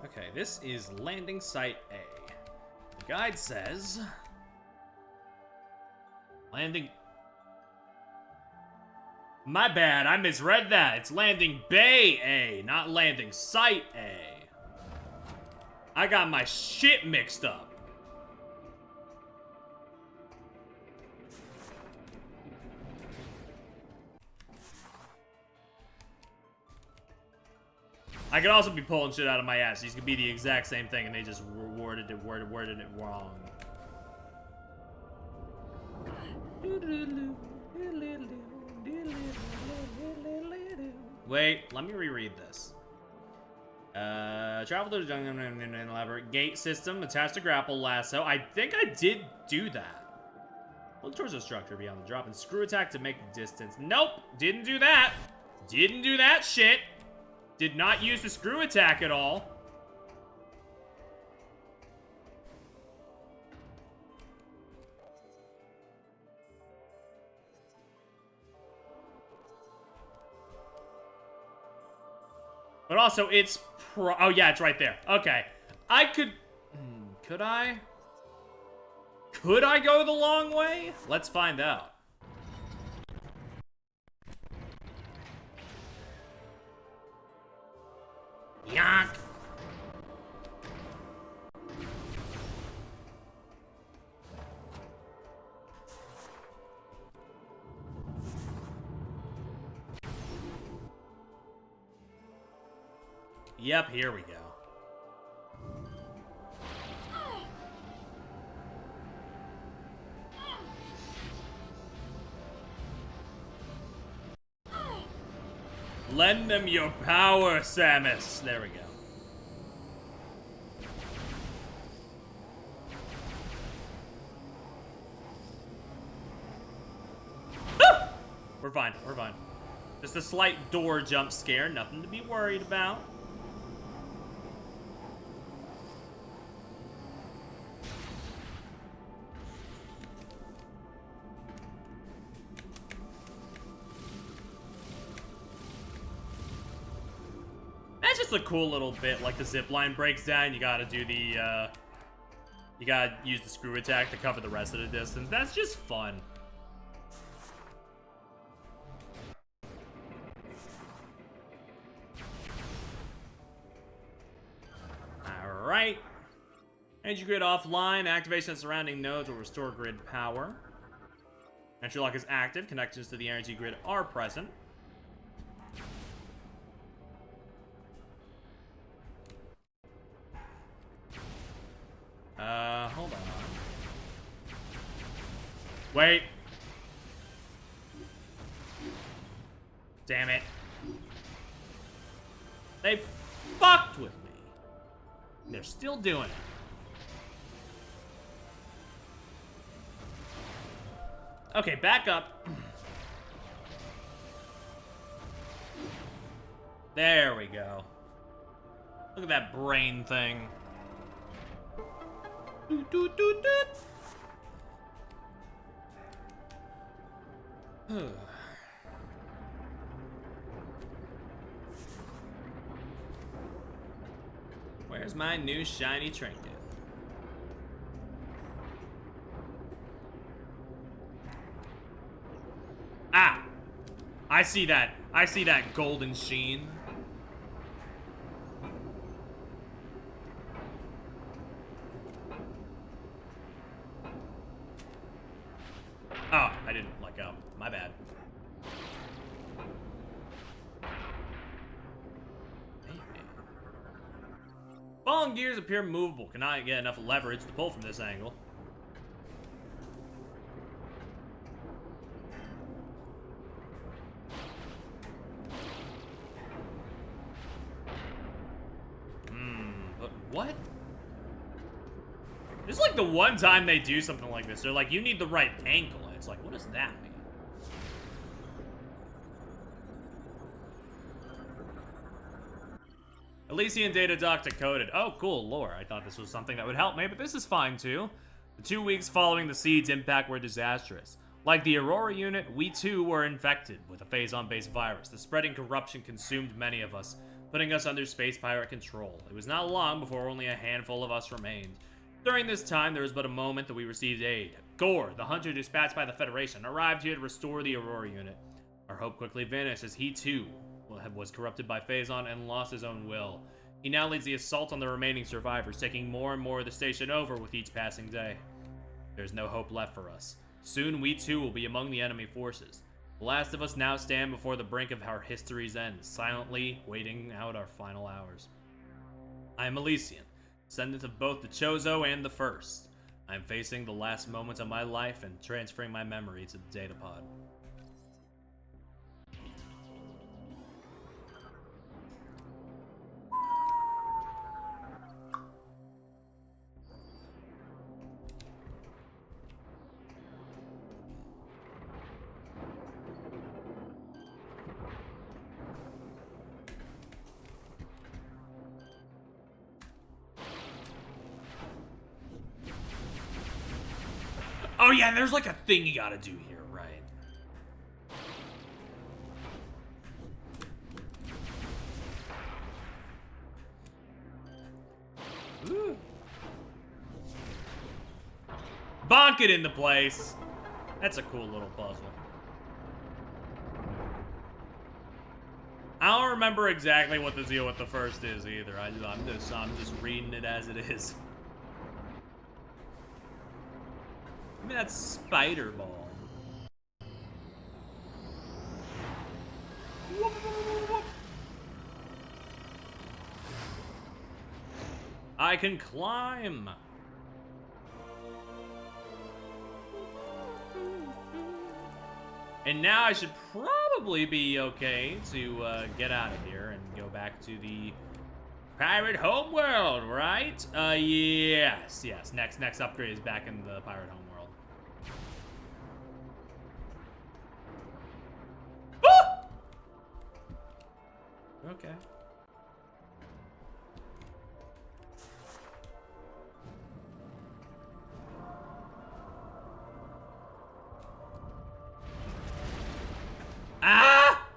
Okay, this is landing site A. The guide says... Landing... My bad, I misread that. It's landing bay A, not landing site A. I got my shit mixed up. I could also be pulling shit out of my ass. These could be the exact same thing, and they just worded it wrong. Wait, let me reread this. Travel to the jungle in an elaborate gate system attached to grapple lasso. I think I did do that. Look towards the structure beyond the drop and screw attack to make the distance. Nope, didn't do that. Didn't do that shit. Did not use the screw attack at all. But also, it's oh yeah, it's right there. Okay. I could... could I? Could I go the long way? Let's find out. Yonk. Yep, here we go. Lend them your power, Samus. There we go. Ah! We're fine. We're fine. Just a slight door jump scare. Nothing to be worried about. That's just a cool little bit, like the zip line breaks down, you gotta do the, you gotta use the screw attack to cover the rest of the distance. That's just fun. Alright. Energy grid offline, activation of surrounding nodes will restore grid power. Entry lock is active, connections to the energy grid are present. Hold on. Wait. Damn it. They fucked with me. They're still doing it. Okay, back up. There we go. Look at that brain thing. Doot, doot, doot, doot. Where's my new shiny trinket? Ah! I see that. I see that golden sheen. Oh, I didn't let go. My bad. Fallen gears appear movable. Cannot get enough leverage to pull from this angle. But what? This is like the one time they do something like this. They're like, you need the right angle. And it's like, what does that mean? Elysian data doc decoded. Oh, cool, lore. I thought this was something that would help me, but this is fine too. The 2 weeks following the siege impact were disastrous. Like the Aurora unit, we too were infected with a Phazon-based virus. The spreading corruption consumed many of us, putting us under space pirate control. It was not long before only a handful of us remained. During this time, there was but a moment that we received aid. Gore, the hunter dispatched by the Federation, arrived here to restore the Aurora unit. Our hope quickly vanished as he too was corrupted by Phazon and lost his own will. He now leads the assault on the remaining survivors, taking more and more of the station over with each passing day. There's no hope left for us. Soon we too will be among the enemy forces. The last of us now stand before the brink of our history's end, silently waiting out our final hours. I am Elysian, descendant of both the Chozo and the First. I am facing the last moments of my life and transferring my memory to the datapod. Oh yeah, there's like a thing you gotta do here, right? Ooh. Bonk it into place. That's a cool little puzzle. I don't remember exactly what the deal with the First is either. I'm just reading it as it is. Give me that spider ball. I can climb. And now I should probably be okay to get out of here and go back to the pirate homeworld, right? Yes. Next upgrade is back in the pirate homeworld. Okay. Ah!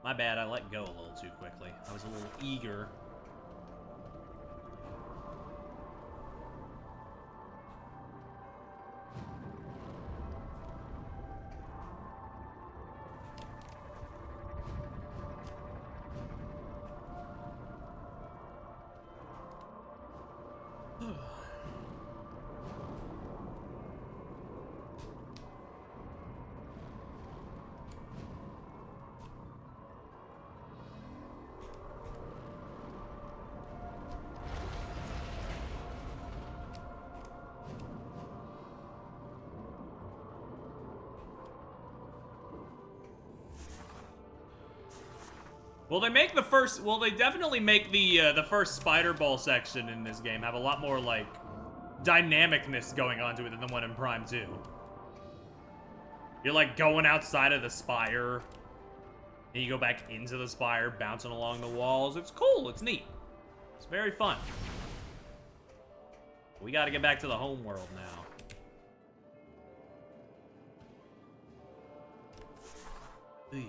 My bad, I let go a little too quickly. I was a little eager. Well, they make the first. Well, they definitely make the first spider ball section in this game have a lot more like dynamicness going on to it than the one in Prime 2. You're like going outside of the spire, and you go back into the spire, bouncing along the walls. It's cool. It's neat. It's very fun. We got to get back to the home world now. Eey.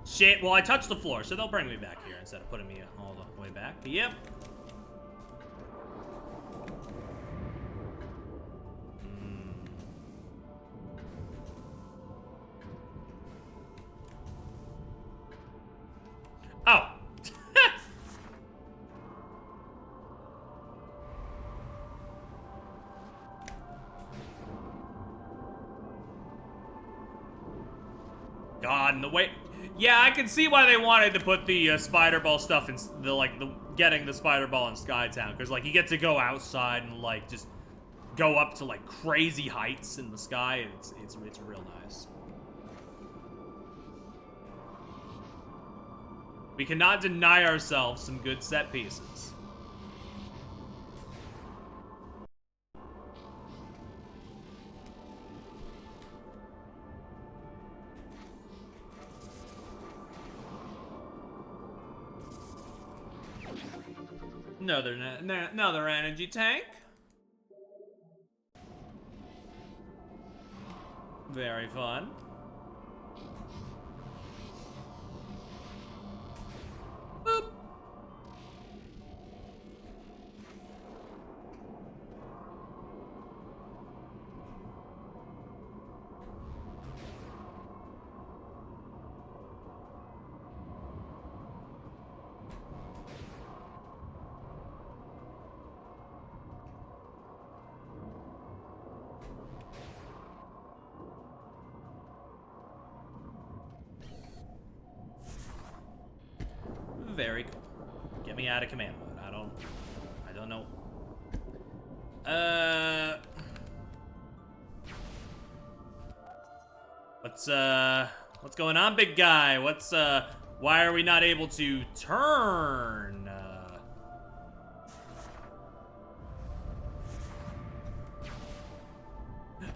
Shit, well, I touched the floor, so they'll bring me back here instead of putting me all the way back. Yep. Oh. God, and the way... Yeah, I can see why they wanted to put the spider ball stuff in getting the spider ball in Skytown, because like you get to go outside and like just go up to like crazy heights in the sky. It's real nice. We cannot deny ourselves some good set pieces. Another energy tank. Very fun. Boop. Very cool. Get me out of command mode. I don't know. What's going on, big guy? Why are we not able to turn?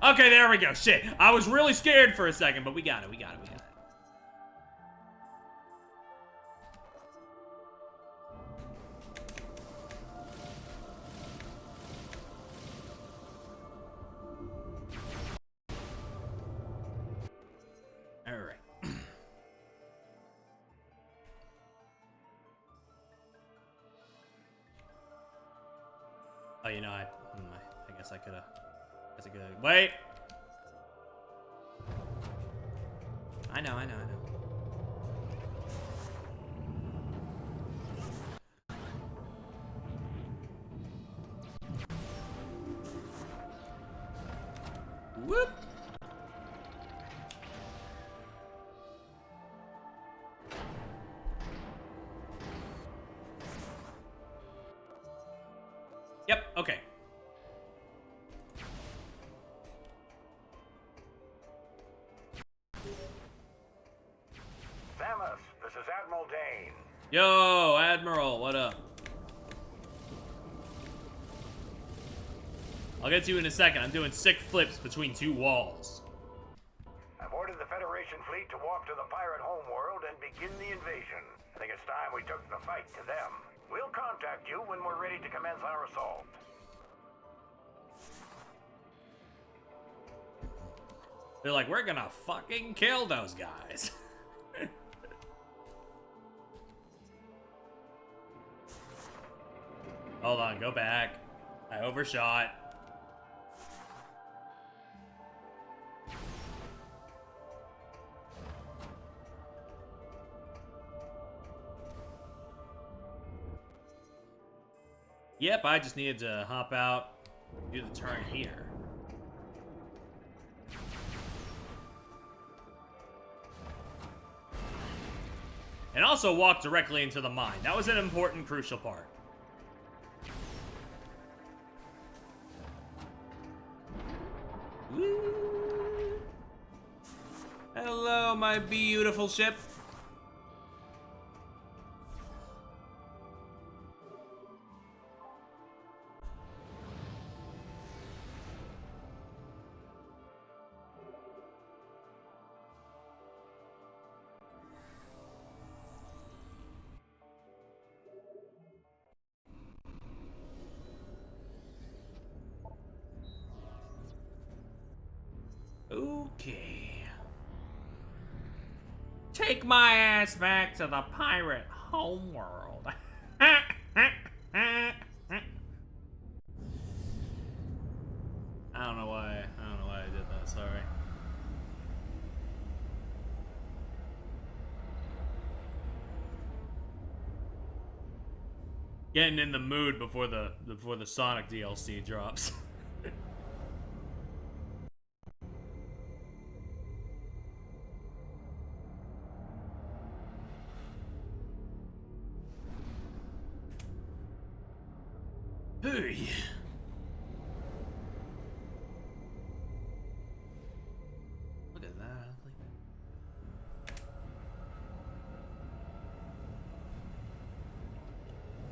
Okay, there we go. Shit. I was really scared for a second, but we got it. Oh, you know, I guess I could've. Wait! I know. Yep, okay. Samus, this is Admiral Dane. Yo, Admiral, what up? I'll get to you in a second. I'm doing sick flips between two walls. I've ordered the Federation fleet to walk to the pirate homeworld and begin the invasion. I think it's time we took the fight to them. We'll contact you when we're ready to commence our assault. They're like, we're gonna fucking kill those guys. Hold on, go back. I overshot. Yep, I just needed to hop out, do the turn here. And also walk directly into the mine. That was an important, crucial part. Woo. Hello, my beautiful ship. Okay. Take my ass back to the pirate homeworld. I don't know why I did that, sorry. Getting in the mood before the Sonic DLC drops. Hey. Look at that.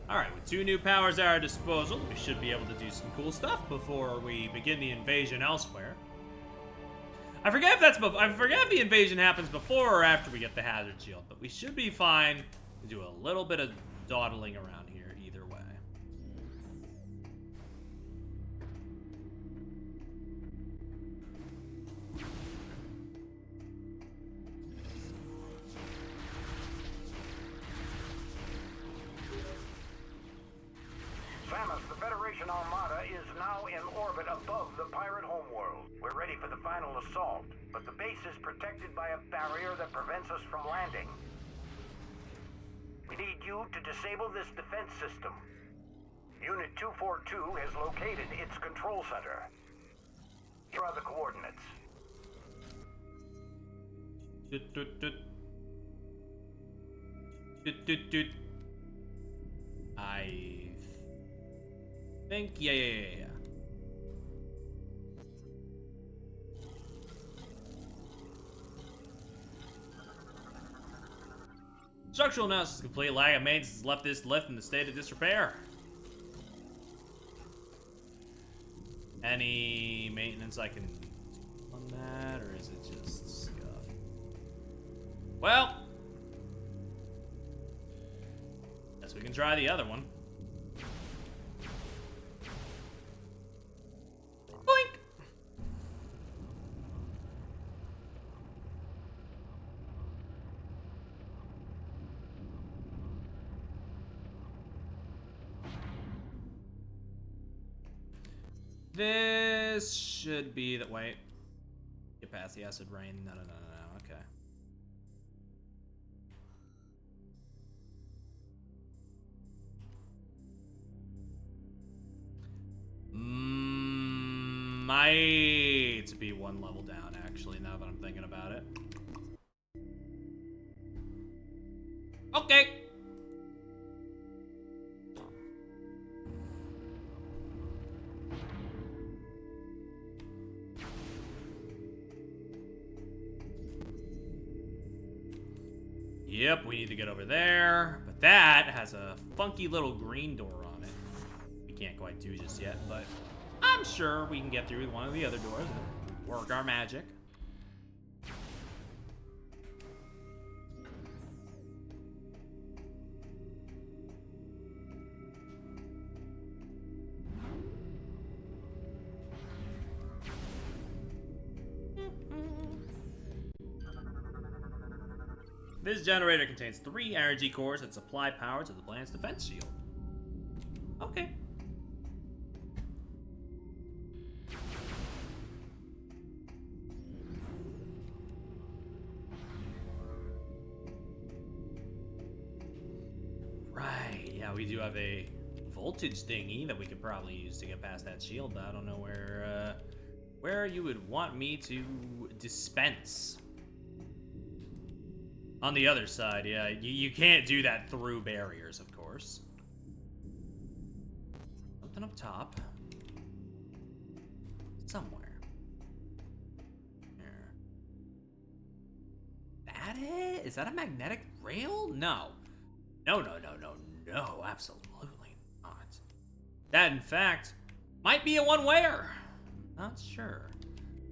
Alright, with 2 new powers at our disposal, we should be able to do some cool stuff before we begin the invasion elsewhere. I forget if the invasion happens before or after we get the hazard shield, but we should be fine to do a little bit of dawdling around here either way. Samus, the Federation Armada is now in orbit above the pirate homeworld. We're ready for the final assault, but the base is protected by a barrier that prevents us from landing. We need you to disable this defense system. Unit 242 has located its control center. Here are the coordinates. Doot, doot, doot. Doot, doot, doot. I think, yeah. Structural analysis is complete. Lag of maintenance has left this lift in the state of disrepair. Any maintenance I can do on that, or is it just scuff? Well, guess we can try the other one. Boink! This should be the wait. Get past the acid rain. No. Okay. Might be one level down, actually, now that I'm thinking about it. Okay. Yep, we need to get over there. But that has a funky little green door on it. We can't quite do just yet, but I'm sure we can get through one of the other doors and work our magic. This generator contains 3 energy cores that supply power to the planet's defense shield. Okay. Right, yeah, we do have a voltage thingy that we could probably use to get past that shield, but I don't know where you would want me to dispense. On the other side, yeah, you can't do that through barriers, of course. Something up top. Somewhere. There. That it? Is that a magnetic rail? No. No, absolutely not. That, in fact, might be a one-wayer. Not sure.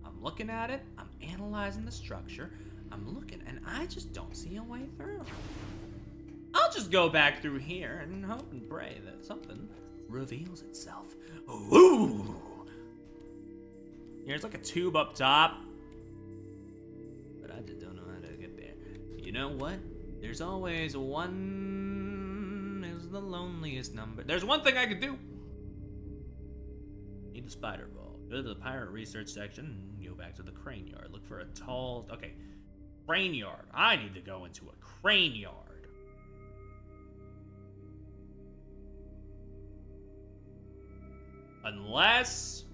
I'm looking at it, I'm analyzing the structure, I'm looking, and I just don't see a way through. I'll just go back through here and hope and pray that something reveals itself. Ooh! Here's like a tube up top. But I just don't know how to get there. You know what? There's always one is the loneliest number. There's one thing I could do. Need the spider ball. Go to the pirate research section and go back to the crane yard. Look for a tall... Okay. Crane yard. I need to go into a crane yard. Unless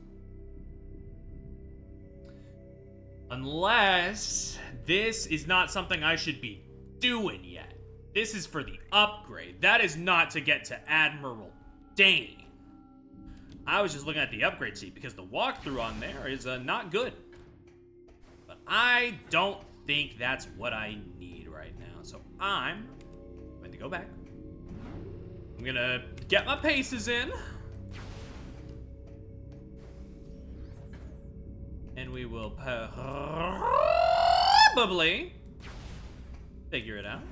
this is not something I should be doing yet. This is for the upgrade. That is not to get to Admiral Dane. I was just looking at the upgrade sheet because the walkthrough on there is not good. But I don't think that's what I need right now. So I'm going to go back. I'm going to get my paces in. And we will probably figure it out.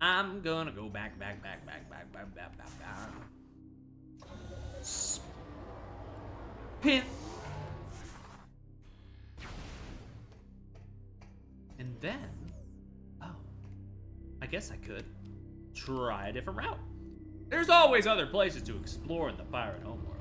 I'm gonna go back. Spin. And then, oh, I guess I could try a different route. There's always other places to explore in the pirate homeworld.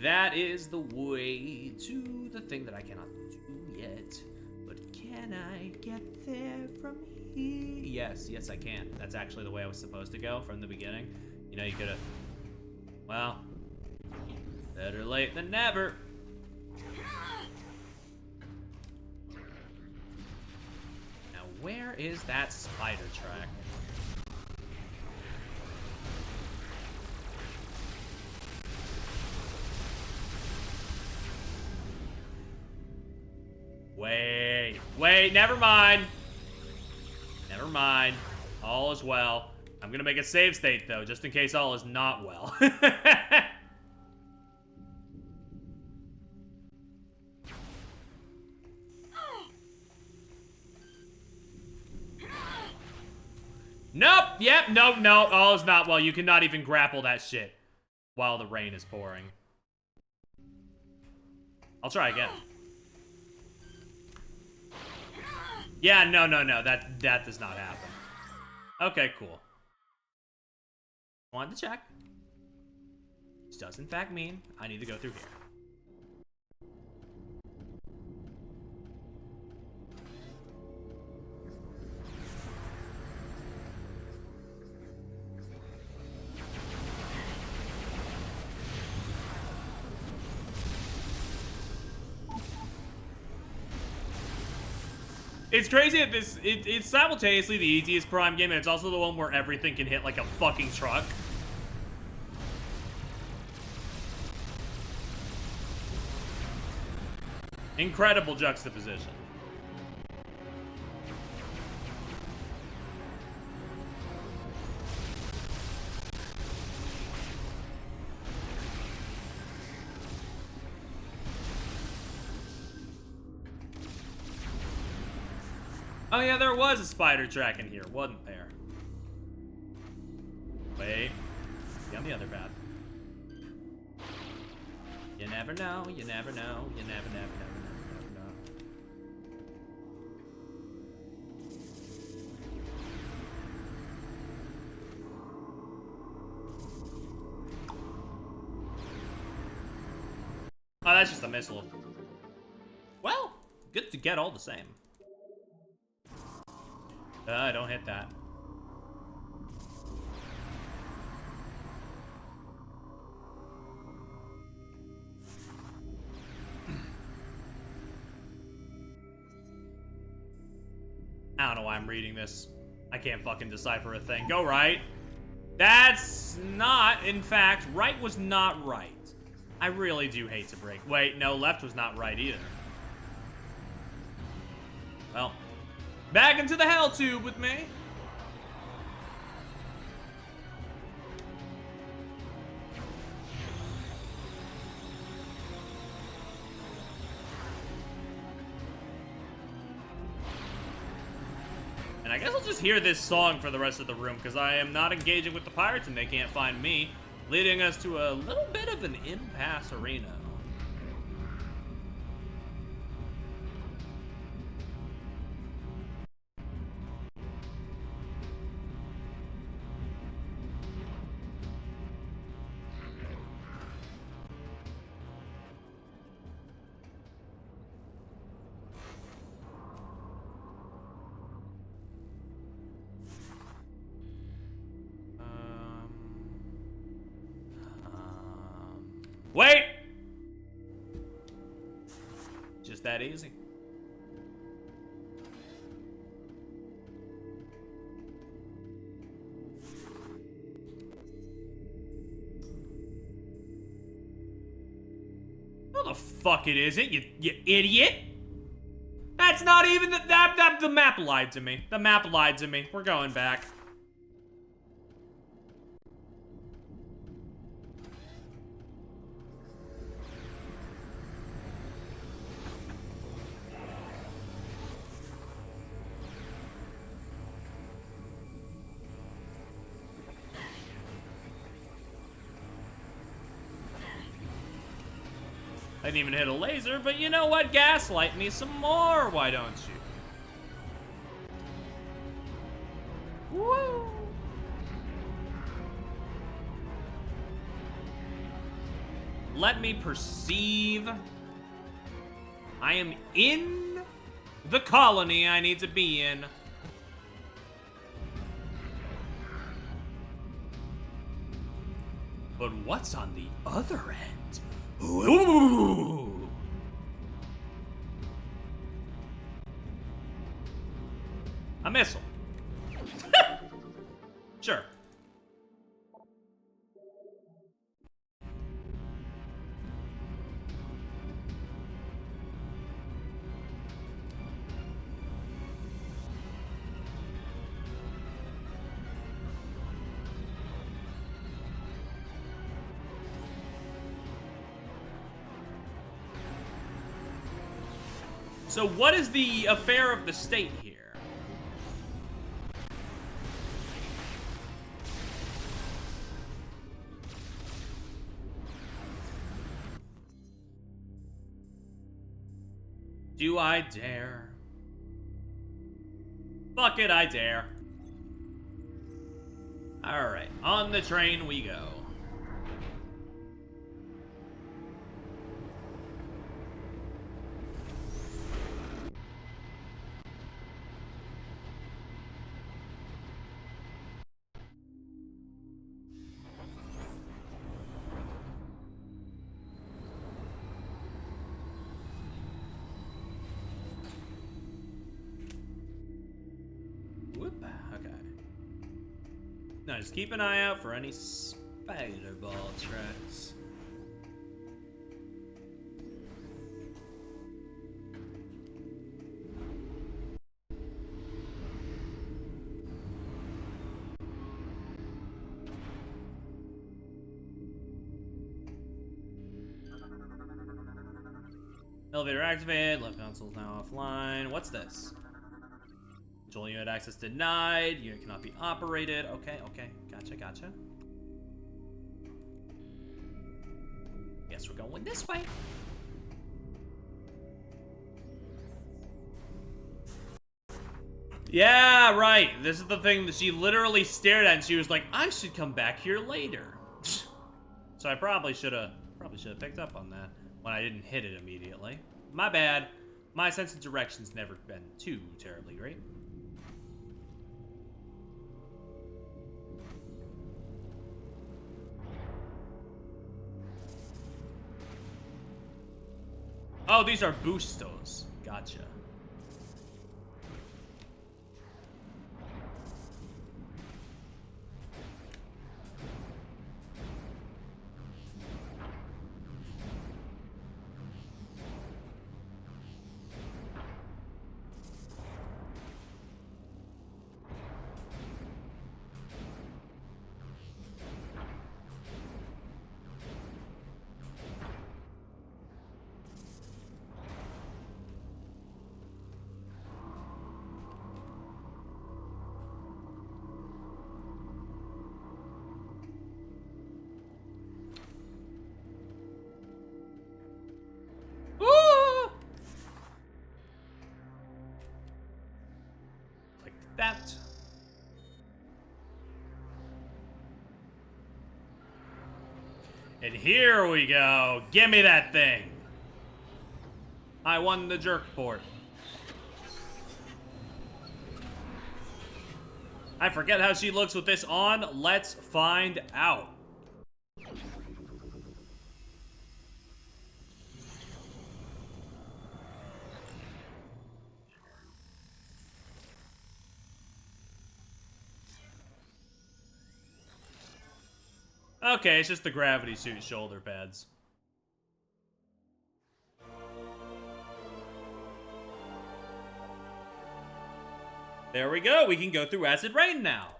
That is the way to the thing that I cannot do yet. But can I get there from here? Yes, I can. That's actually the way I was supposed to go from the beginning. You know, you could have... Well... Better late than never. Now, where is that spider track? Wait, never mind. Never mind. All is well. I'm gonna make a save state, though, just in case all is not well. Nope, yep, nope, all is not well. You cannot even grapple that shit while the rain is pouring. I'll try again. Yeah, no, that does not happen. Okay, cool. Wanted to check. This does in fact mean I need to go through here. It's crazy that it's simultaneously the easiest Prime game, and it's also the one where everything can hit like a fucking truck. Incredible juxtaposition. Oh yeah, there was a spider track in here, wasn't there? Wait. Be on the other path. You never know, you never know, you never know. Oh, that's just a missile. Well, good to get all the same. Don't hit that. I don't know why I'm reading this. I can't fucking decipher a thing. Go right. That's not, in fact, right was not right. I really do hate to break. Wait, no, left was not right either. Well, back into the hell tube with me. And I guess I'll just hear this song for the rest of the room, because I am not engaging with the pirates and they can't find me, leading us to a little bit of an impasse arena. Wait! Just that easy. No, the fuck it isn't, you idiot! That's not even the map lied to me. The map lied to me. We're going back. I didn't even hit a laser, but you know what? Gaslight me some more, why don't you? Woo! Let me perceive. I am in the colony I need to be in. But what's on the other end? Ooh. A missile. Sure. So what is the affair of the state here? Do I dare? Fuck it, I dare. Alright, on the train we go. Now just keep an eye out for any spider ball tracks. Elevator activated, left console's now offline. What's this? Control unit access denied, unit cannot be operated. Okay, gotcha. Guess we're going this way. Yeah, right. This is the thing that she literally stared at and she was like, I should come back here later. So I probably should have picked up on that when I didn't hit it immediately. My bad. My sense of direction's never been too terribly great. Oh, these are boostos. Gotcha. That. And here we go. Give me that thing. I won the jerk port. I forget how she looks with this on. Let's find out. Okay, it's just the gravity suit shoulder pads. There we go. We can go through Acid Rain now.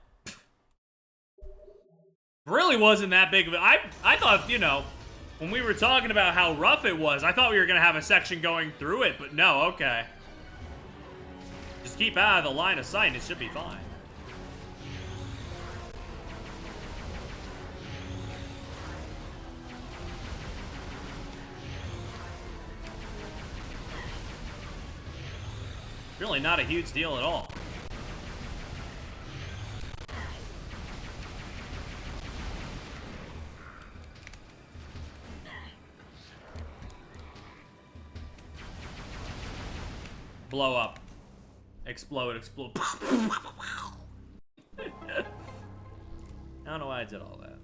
Really wasn't that big of a... I thought, you know, when we were talking about how rough it was, I thought we were going to have a section going through it, but no, okay. Just keep out of the line of sight and it should be fine. Really not a huge deal at all. Blow up. Explode, explode. I don't know why I did all that.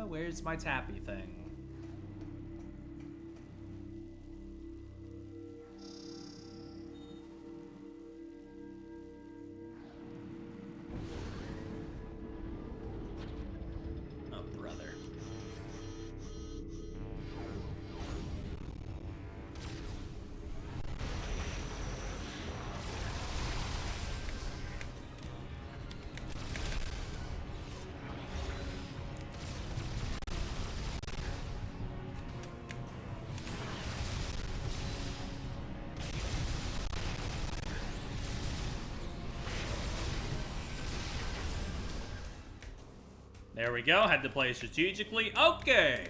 Where's my tappy thing? There we go. Had to play strategically. Okay.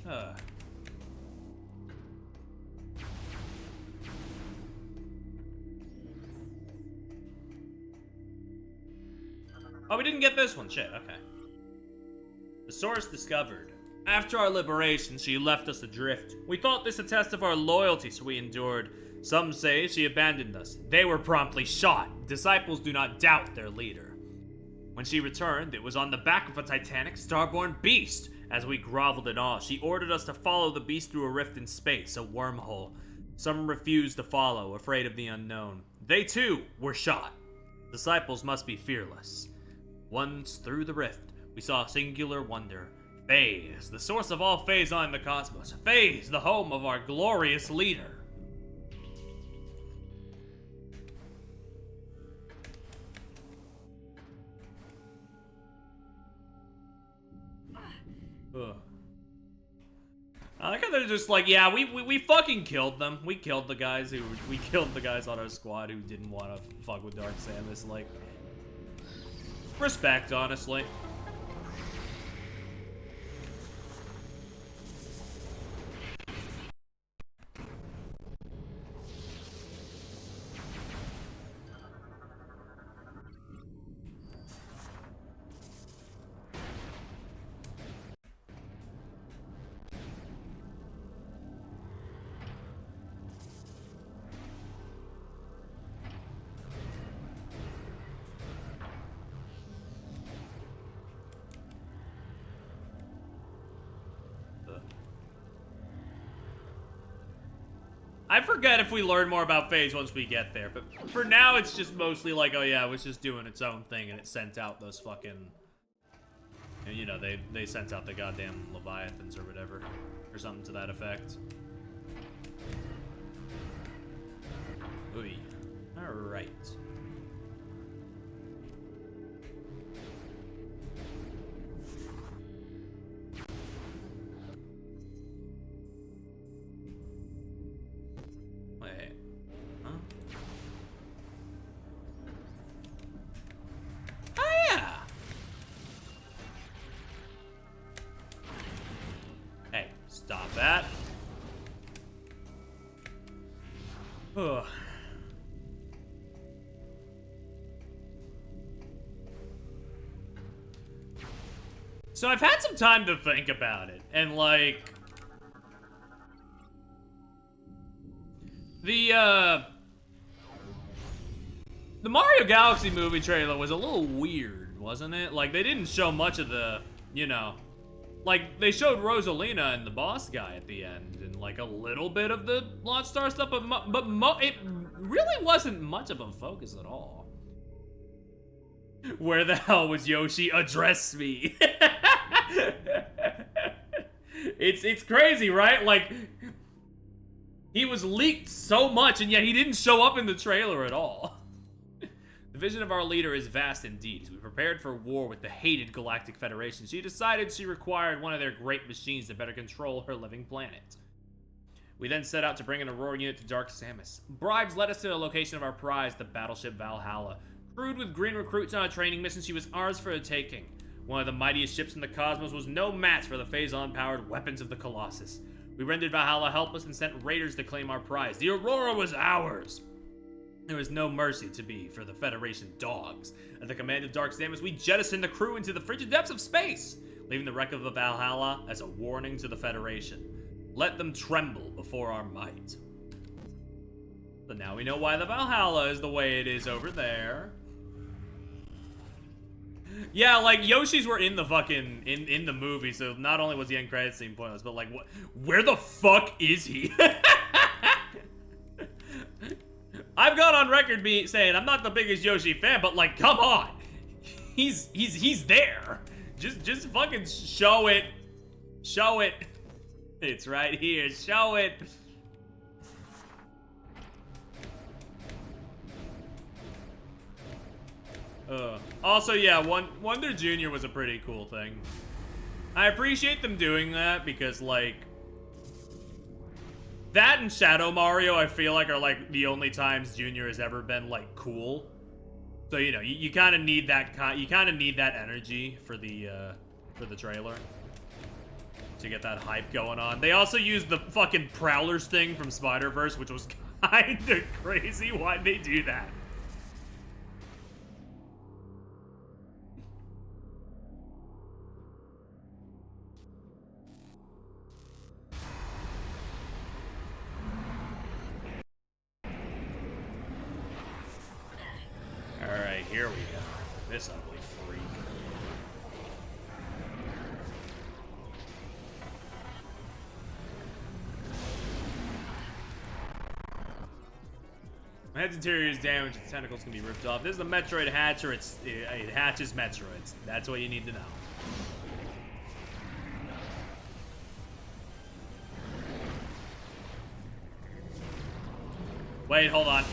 Oh, we didn't get this one. Shit, okay. The source discovered. After our liberation, she left us adrift. We thought this a test of our loyalty, so we endured. Some say she abandoned us. They were promptly shot. Disciples do not doubt their leader. When she returned, it was on the back of a titanic starborn beast. As we groveled in awe, she ordered us to follow the beast through a rift in space, a wormhole. Some refused to follow, afraid of the unknown. They too were shot. Disciples must be fearless. Once through the rift, we saw a singular wonder. Phase, the source of all Phazon in the cosmos. Phase, the home of our glorious leader. Ugh. I like how they're just like, yeah, we fucking killed them. We killed the guys on our squad who didn't want to fuck with Dark Samus. Like, respect, honestly. I forget if we learn more about Phase once we get there, but for now it's just mostly like, oh yeah, it was just doing its own thing and it sent out those fucking, you know, they sent out the goddamn Leviathans or whatever, or something to that effect. Ooh. Alright. Wait. Huh? Oh yeah! Hey, stop that. Ugh. So I've had some time to think about it, and like, the Mario Galaxy movie trailer was a little weird, wasn't it? Like, they didn't show much of the, you know, like, they showed Rosalina and the boss guy at the end, and like a little bit of the Launch Star stuff, but it really wasn't much of a focus at all. Where the hell was Yoshi? Address me. It's crazy, right? Like, he was leaked so much, and yet he didn't show up in the trailer at all. The vision of our leader is vast indeed. As we prepared for war with the hated Galactic Federation, she decided she required one of their great machines to better control her living planet. We then set out to bring an Aurora unit to Dark Samus. Bribes led us to the location of our prize, the battleship Valhalla. Crewed with green recruits on a training mission, she was ours for the taking. One of the mightiest ships in the cosmos was no match for the Phazon-powered weapons of the Colossus. We rendered Valhalla helpless and sent raiders to claim our prize. The Aurora was ours! There was no mercy to be for the Federation dogs. At the command of Dark Samus, we jettisoned the crew into the frigid depths of space, leaving the wreck of the Valhalla as a warning to the Federation. Let them tremble before our might. So now we know why the Valhalla is the way it is over there. Yeah, like, Yoshi's were in the fucking, in the movie, so not only was the end credits scene pointless, but like, what, where the fuck is he? I've gone on record saying I'm not the biggest Yoshi fan, but like, come on. He's there. Just fucking show it. Show it. It's right here, show it. Also, yeah, Wonder Jr. was a pretty cool thing. I appreciate them doing that because, like, that and Shadow Mario, I feel like, are, like, the only times Jr. has ever been, like, cool. So, you know, you kind of need that, energy for the trailer to get that hype going on. They also used the fucking Prowlers thing from Spider-Verse, which was kind of crazy. Why'd they do that? Alright, here we go. This ugly freak. My head's interior is damaged. The tentacles can be ripped off. This is the Metroid hatcher. It hatches Metroids. That's what you need to know. Wait, hold on.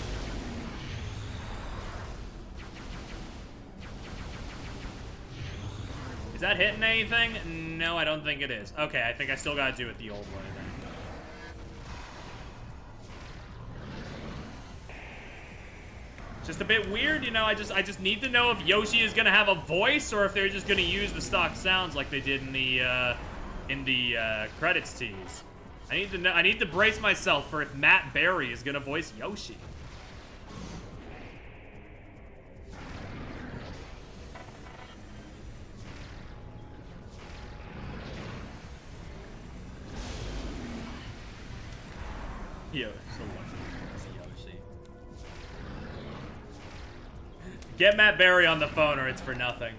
Is that hitting anything? No, I don't think it is. Okay, I think I still gotta do it the old way then. Just a bit weird, you know. I just need to know if Yoshi is gonna have a voice or if they're just gonna use the stock sounds like they did in the credits tease. I need to know. I need to brace myself for if Matt Berry is gonna voice Yoshi. Yo, so what? It's Yoshi. Get Matt Berry on the phone or it's for nothing.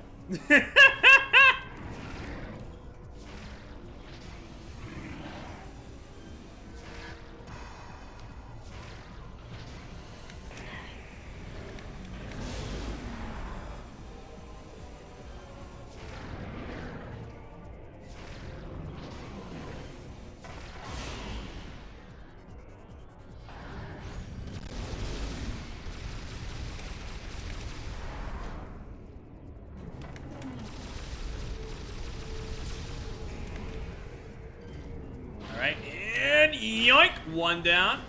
Alright, and yoink! One down.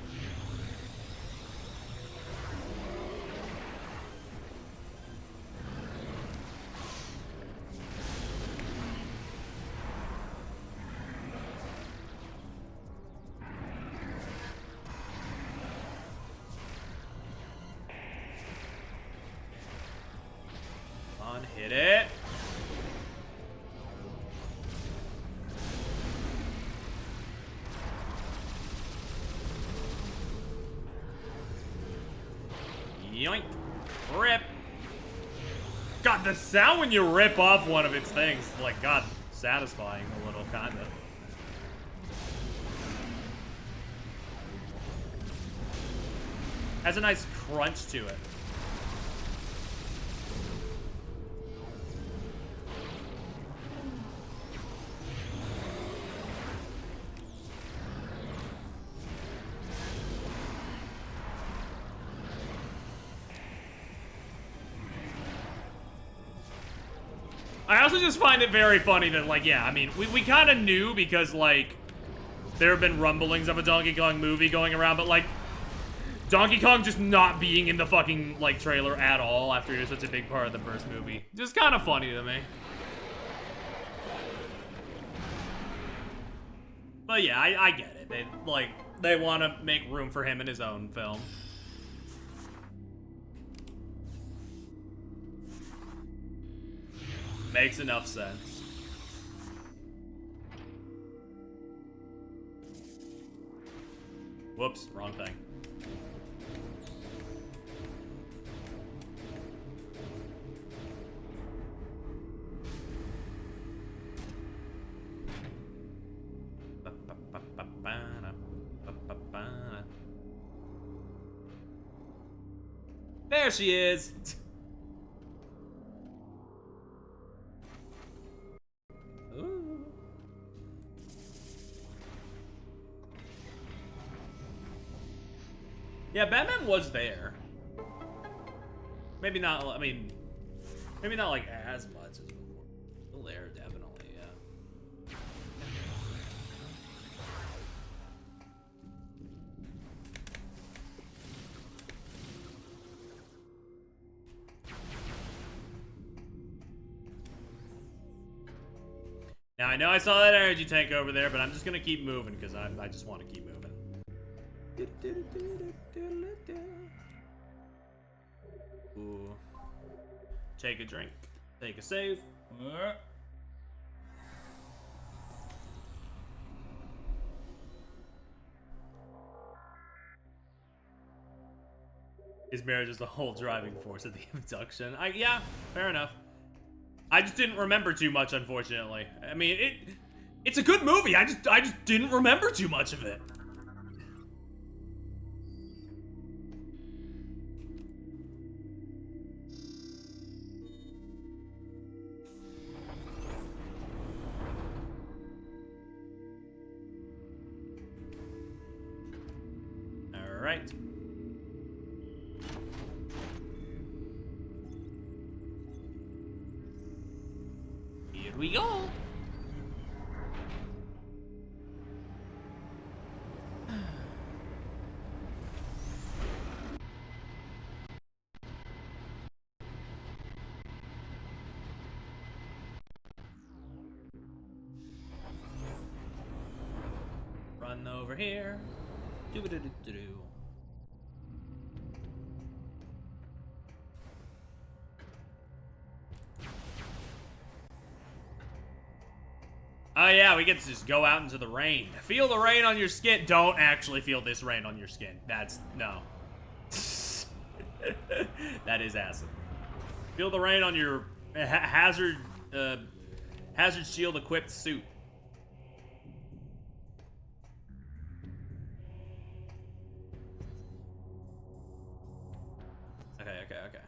On, hit it. Yoink. Rip. God, the sound when you rip off one of its things, like, God, satisfying a little, kinda. Has a nice crunch to it. I also just find it very funny that, like, yeah, I mean, we kind of knew because, like, there have been rumblings of a Donkey Kong movie going around, but, like, Donkey Kong just not being in the fucking, like, trailer at all after he was such a big part of the first movie. Just kind of funny to me. But yeah, I get it. They want to make room for him in his own film. Makes enough sense. Whoops, wrong thing. There she is. Ooh. Yeah, Batman was there. Maybe not, I mean, maybe not like as much as before. Still there, definitely, yeah. Now, I know I saw that energy tank over there, but I'm just gonna keep moving because I just want to keep moving. Ooh. Take a drink. Take a save. His marriage is the whole driving force of the abduction. Yeah, fair enough. I just didn't remember too much, unfortunately. I mean, it's a good movie. I just didn't remember too much of it. right. Here we go. Run over here. Do-ba-do-do-do-do. Oh yeah, we get to just go out into the rain. Feel the rain on your skin. Don't actually feel this rain on your skin. That's, no. That is acid. Feel the rain on your hazard shield equipped suit. Okay.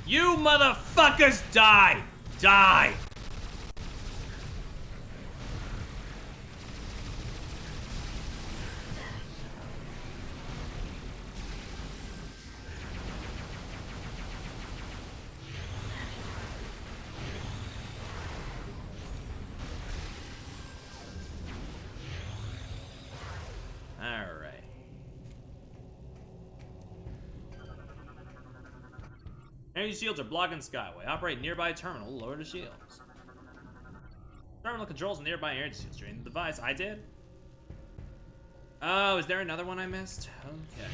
You motherfuckers die! Die! Alright. Energy shields are blocking Skyway. Operate nearby terminal, lower the shields. Terminal controls nearby energy shields. Drain the device. I did? Oh, is there another one I missed? Okay.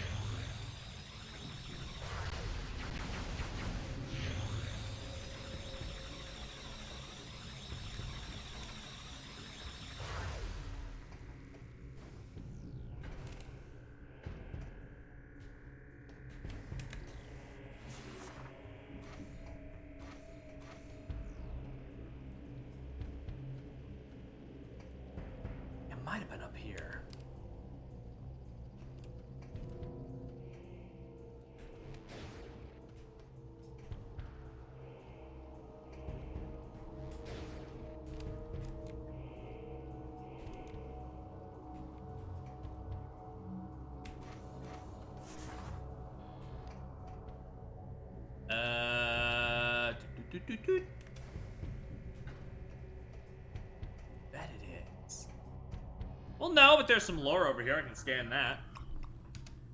Might have been up here. Doot. Bet it is. Well, no, but there's some lore over here. I can scan that.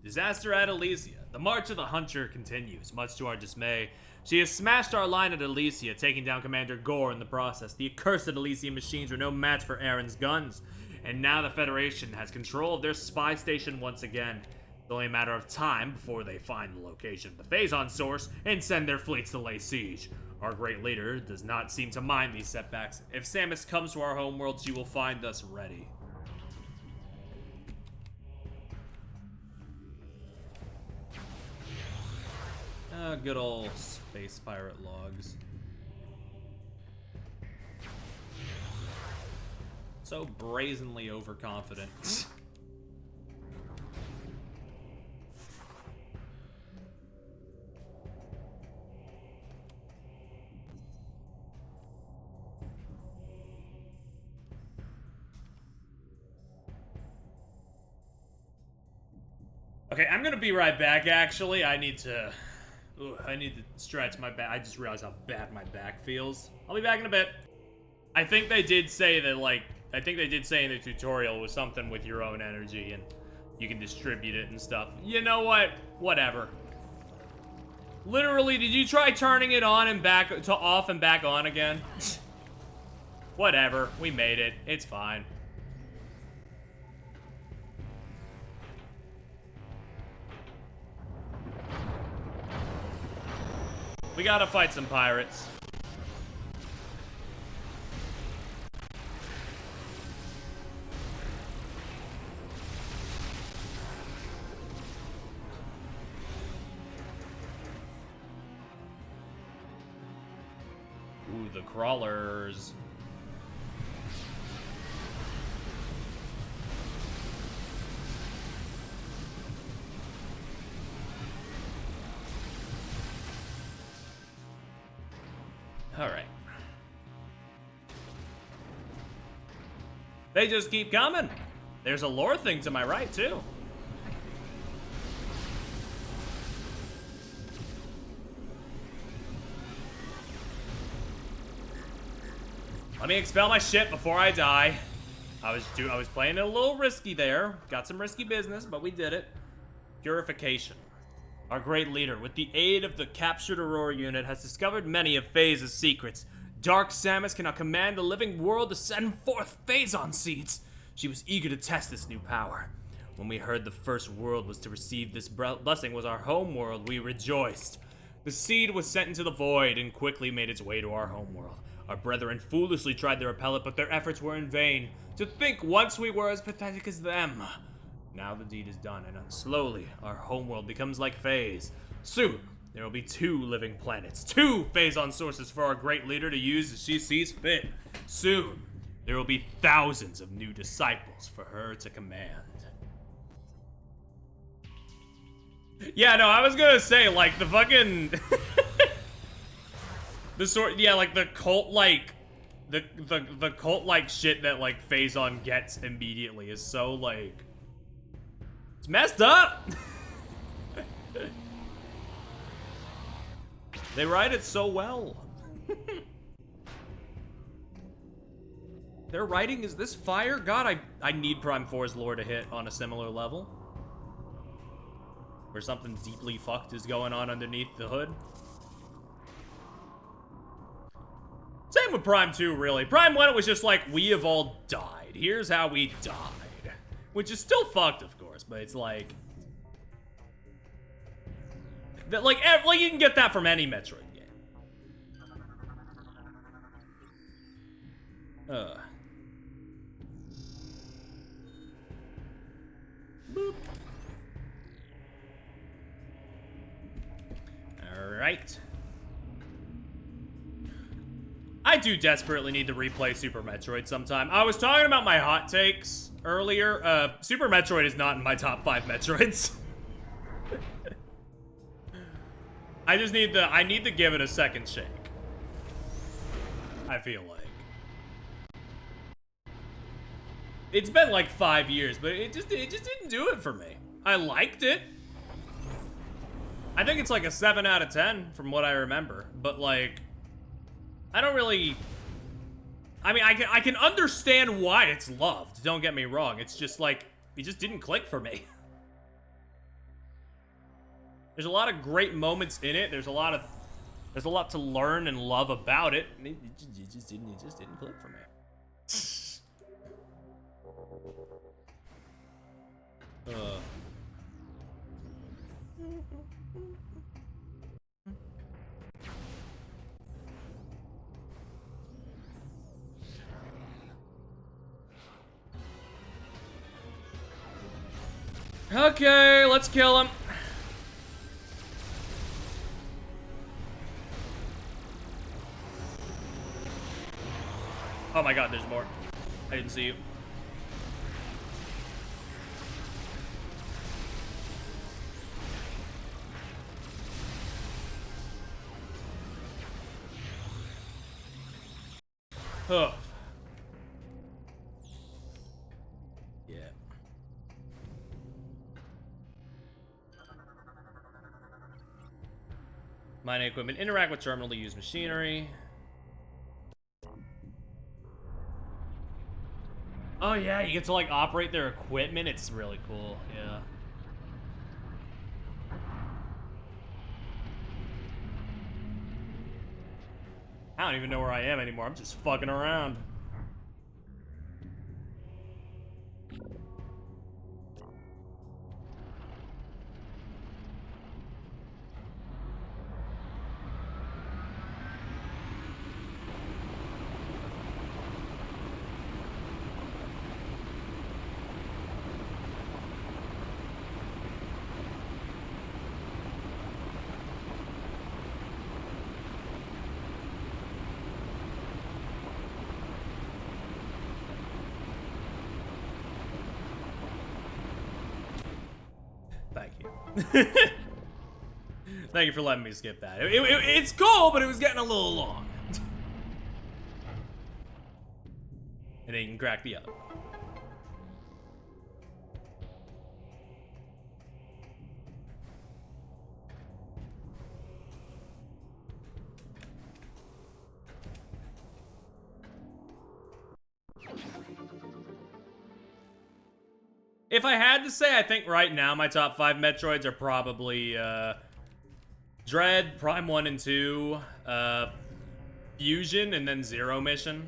Disaster at Elysia. The march of the Hunter continues. Much to our dismay, she has smashed our line at Elysia, taking down Commander Gore in the process. The accursed Elysian machines were no match for Aaron's guns, and now the Federation has control of their spy station once again. It's only a matter of time before they find the location of the Phazon source and send their fleets to lay siege. Our great leader does not seem to mind these setbacks. If Samus comes to our homeworld, she will find us ready. Good old space pirate logs. So brazenly overconfident. Okay, I'm gonna be right back, actually. I need to stretch my back. I just realized how bad my back feels. I'll be back in a bit. I think they did say that, like, I think they did say in the tutorial was something with your own energy and you can distribute it and stuff. You know what? Whatever. Literally, did you try turning it on and back to off and back on again? Whatever. We made it. It's fine. We gotta fight some pirates. Ooh, the crawlers. Alright. They just keep coming. There's a lore thing to my right, too. Let me expel my shit before I die. I was playing it a little risky there. Got some risky business, but we did it. Purification. Our great leader, with the aid of the captured Aurora unit, has discovered many of Phase's secrets. Dark Samus can now command the living world to send forth Phazon seeds. She was eager to test this new power. When we heard the first world was to receive this blessing was our home world, we rejoiced. The seed was sent into the void and quickly made its way to our home world. Our brethren foolishly tried to repel it, but their efforts were in vain. To think once we were as pathetic as them. Now the deed is done, and slowly our homeworld becomes like Phase. Soon, there will be 2 living planets, 2 Phazon sources for our great leader to use as she sees fit. Soon, there will be thousands of new disciples for her to command. Yeah, no, I was gonna say, like, the fucking... like, the cult-like... The cult-like shit that, like, Phazon gets immediately is so, like... It's messed up! They write it so well. Their writing is this fire? God, I need Prime 4's lore to hit on a similar level. Where something deeply fucked is going on underneath the hood. Same with Prime 2, really. Prime 1 was just like, we have all died. Here's how we died. Which is still fucked, of course, but it's like... Like you can get that from any Metroid game. Boop. Alright. I do desperately need to replay Super Metroid sometime. I was talking about my hot takes earlier. Super Metroid is not in my top 5 Metroids. I need to give it a second shake. I feel like. It's been like 5 years, but it just didn't do it for me. I liked it. I think it's like a 7 out of 10 from what I remember, but like, I don't really... I mean, I can understand why it's loved, don't get me wrong. It's just like, it just didn't click for me. There's a lot of great moments in it. There's a lot to learn and love about it. And it just didn't click for me. Okay, let's kill him. Oh my god, there's more. I didn't see you. Huh. Yeah. Mining equipment. Interact with terminal to use machinery. Oh yeah, you get to like operate their equipment. It's really cool. Yeah. I don't even know where I am anymore. I'm just fucking around. Thank you. Thank you for letting me skip that. It's cool, but it was getting a little long. then you can crack the other. If I had to say, I think right now my top 5 Metroids are probably Dread, Prime 1 and 2, Fusion, and then Zero Mission.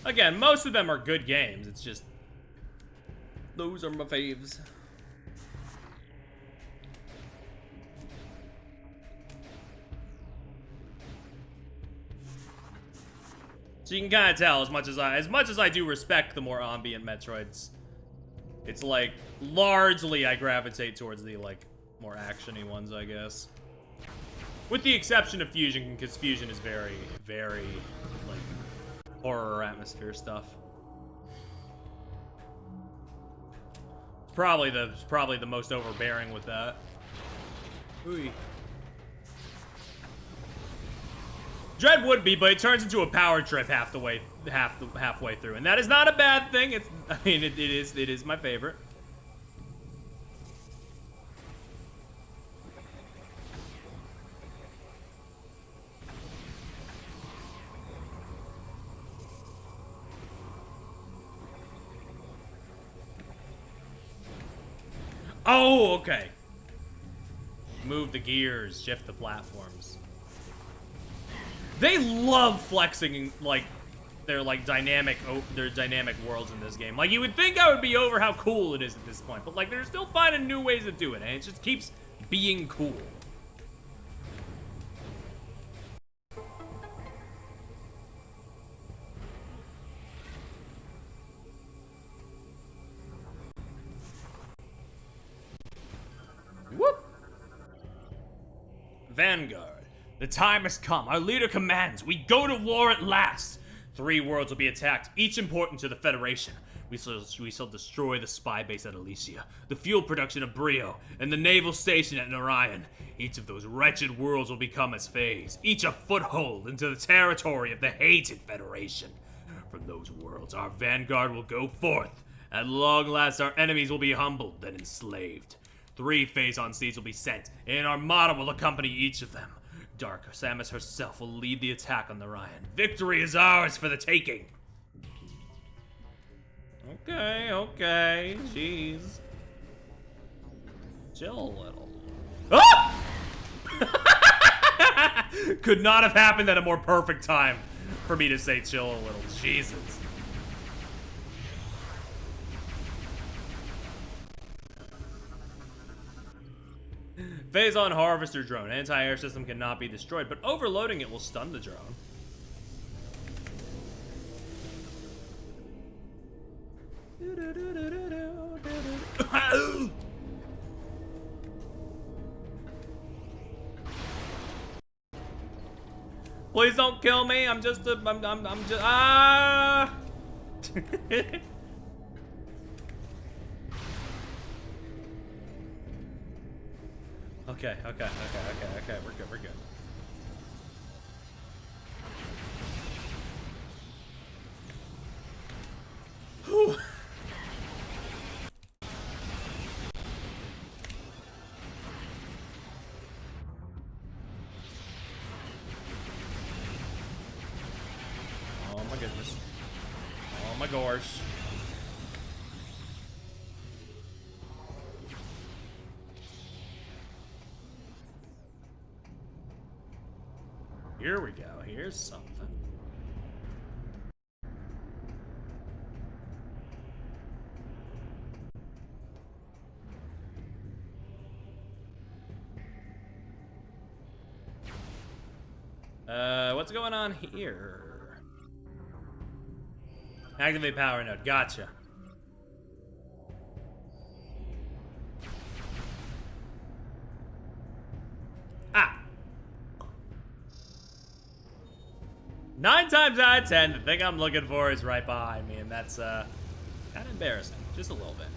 Again, most of them are good games. It's just those are my faves. So you can kind of tell, as much as I do respect the more ambient Metroids, it's like largely I gravitate towards the like more actiony ones, I guess. With the exception of Fusion, because Fusion is very, very like horror atmosphere stuff. Probably the most overbearing with that. Ooh. Dread would be, but it turns into a power trip halfway through, and that is not a bad thing. It's, I mean, it is my favorite. Oh, okay. Move the gears, shift the platforms. They love flexing like their dynamic worlds in this game. Like you would think I would be over how cool it is at this point, but like they're still finding new ways to do it, and it just keeps being cool. Whoop! Vanguard. The time has come. Our leader commands. We go to war at last. 3 worlds will be attacked, each important to the Federation. We shall destroy the spy base at Elysia, the fuel production of Brio, and the naval station at Narayan. Each of those wretched worlds will become as phase, each a foothold into the territory of the hated Federation. From those worlds, our vanguard will go forth. At long last, our enemies will be humbled, then enslaved. 3 Phazon seeds will be sent, and an armada will accompany each of them. Dark Samus herself will lead the attack on Narayan. Victory is ours for the taking. Okay, jeez. Chill a little. Ah! Could not have happened at a more perfect time for me to say chill a little. Jesus. Phazon Harvester Drone. Anti-air system cannot be destroyed, but overloading it will stun the drone. Please don't kill me. I'm just ah. Okay. We're good. Whew. Oh my goodness. Oh my gosh. Here we go. Here's something. What's going on here? Activate power node. Gotcha. Ah! 9 times out of 10, the thing I'm looking for is right behind me, and that's, kind of embarrassing. Just a little bit.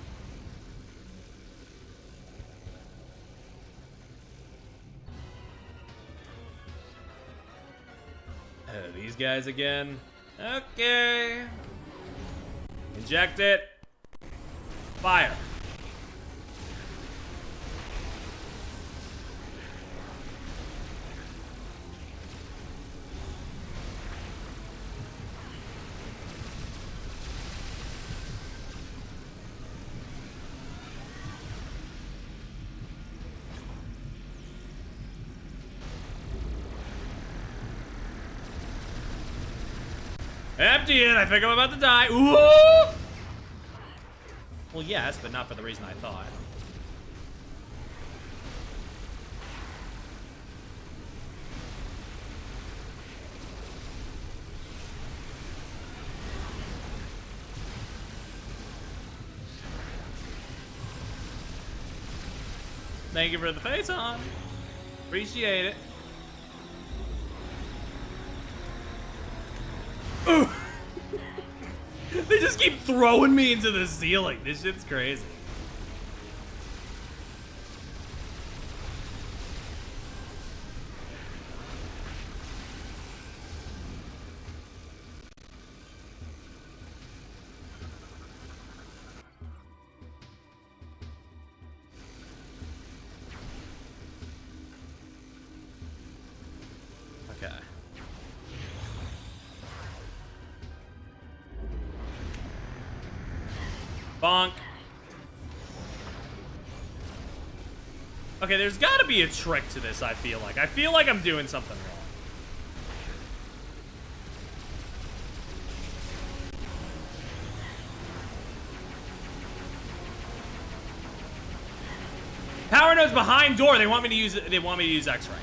These guys again. Okay. Inject it. Fire. Empty it! I think I'm about to die. Ooh! Well, yes, but not for the reason I thought. Thank you for the face on. Appreciate it. Ooh. They just keep throwing me into the ceiling. This shit's crazy. Okay. Bonk. Okay, there's gotta be a trick to this, I feel like. I feel like I'm doing something wrong. Power node's behind door. They want me to use X-ray.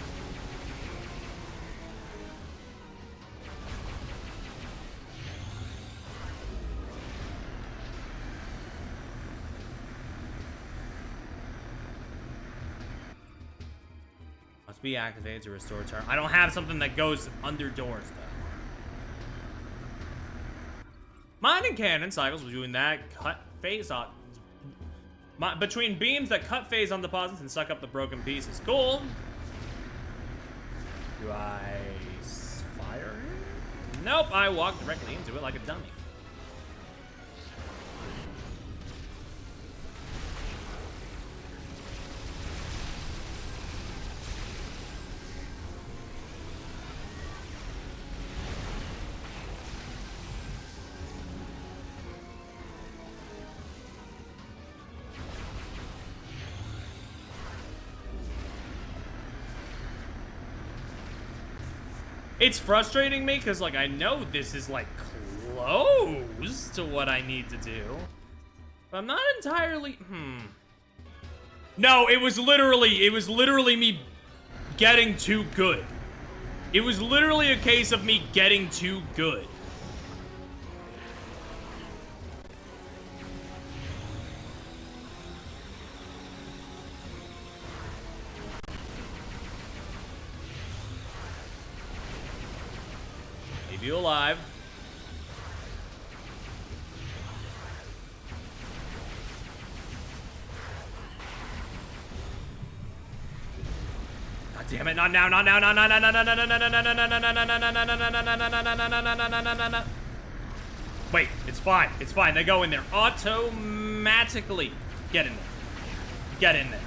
Must be activated to restore turn. I don't have something that goes under doors though. Mining cannon cycles between that cut phase on between beams that cut phase on deposits and suck up the broken pieces. Cool. Do I fire it? Nope, I walk directly into it like a dummy. It's frustrating me because, like, I know this is, like, close to what I need to do. But I'm not entirely... No, it was literally me getting too good. It was literally a case of me getting too good. You alive. God damn it, not now, not now, not now, not now, not now, not now, not now, not now. Wait, it's fine. It's fine. They go in there automatically. Get in there. Get in there.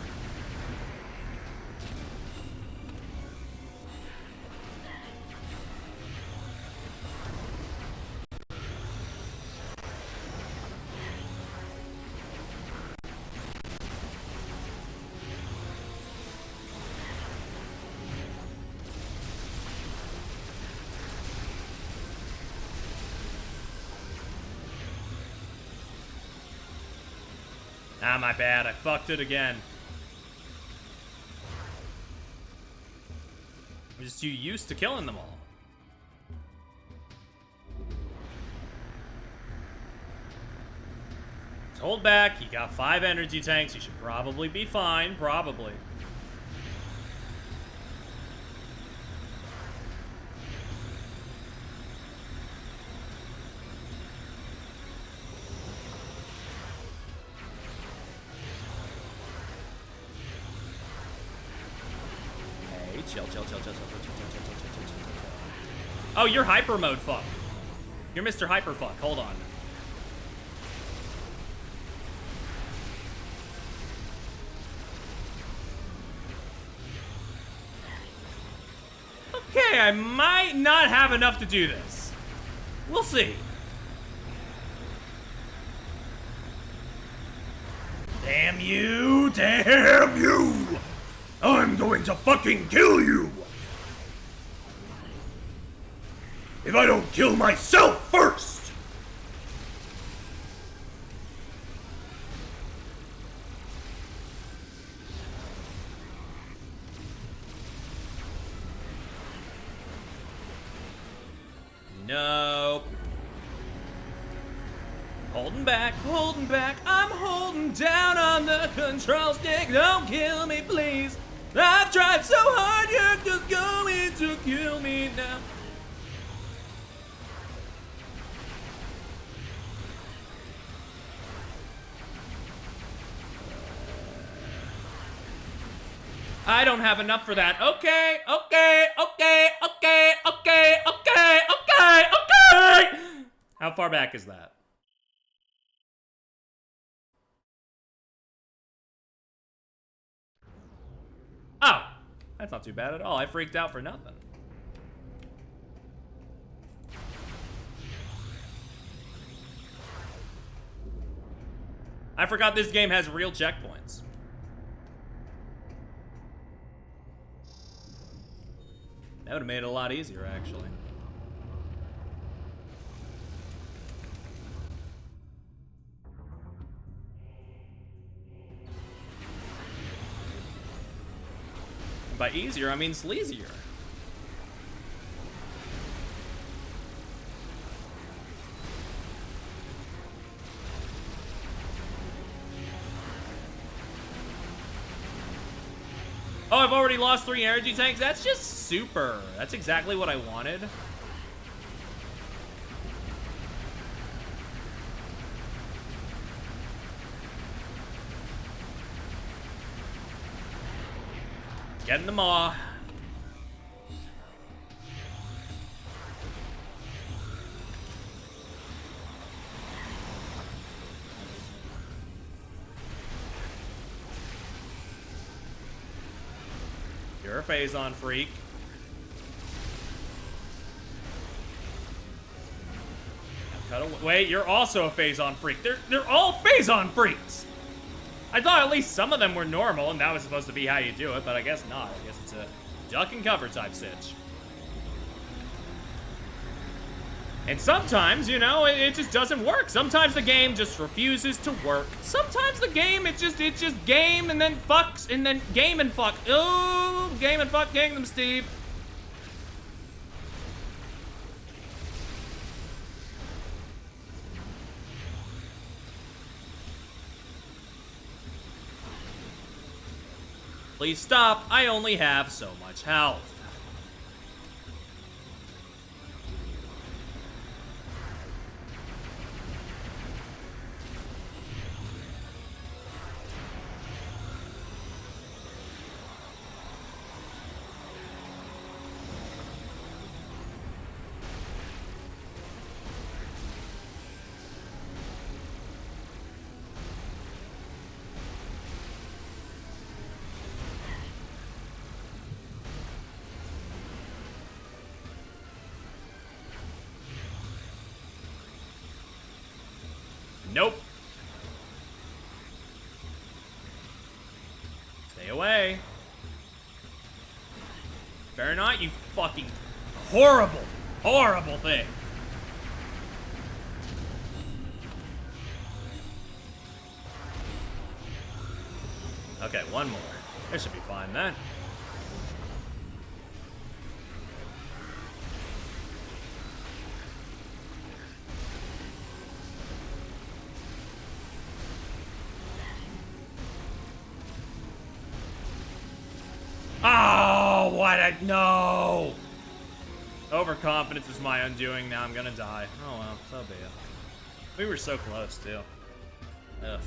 Ah, my bad. I fucked it again. I'm just too used to killing them all. Just hold back. You got 5 energy tanks. You should probably be fine. Probably. Chill. Oh, you're hyper mode fuck. You're Mr. Hyper fuck. Hold on. Okay, I might not have enough to do this. We'll see. Damn you! Damn you! I'm going to fucking kill you! If I don't kill myself first! Nope. Holding back, I'm holding down on the control stick. Don't kill me, please. I've tried so hard, you're just going to kill me now. I don't have enough for that. Okay. How far back is that? Oh, that's not too bad at all. I freaked out for nothing. I forgot this game has real checkpoints. That would have made it a lot easier, actually. And by easier, I mean sleazier. Oh, I've already lost 3 energy tanks? That's just super. That's exactly what I wanted. Getting them all. You're a Phazon freak. Wait, you're also a Phazon freak. They're all Phazon freaks. I thought at least some of them were normal, and that was supposed to be how you do it, but I guess not. I guess it's a duck and cover type sitch. And sometimes, you know, it just doesn't work. Sometimes the game just refuses to work. Sometimes the game, it's just game and then fucks and then game and fuck. Oh, game and fuck Kingdom, Steve. Please stop. I only have so much health. Nope. Stay away. Better not, you fucking horrible, horrible thing. Okay, one more. This should be fine then. Oh, what a no! Overconfidence is my undoing. Now I'm gonna die. Oh well, so be it. We were so close too. Ugh.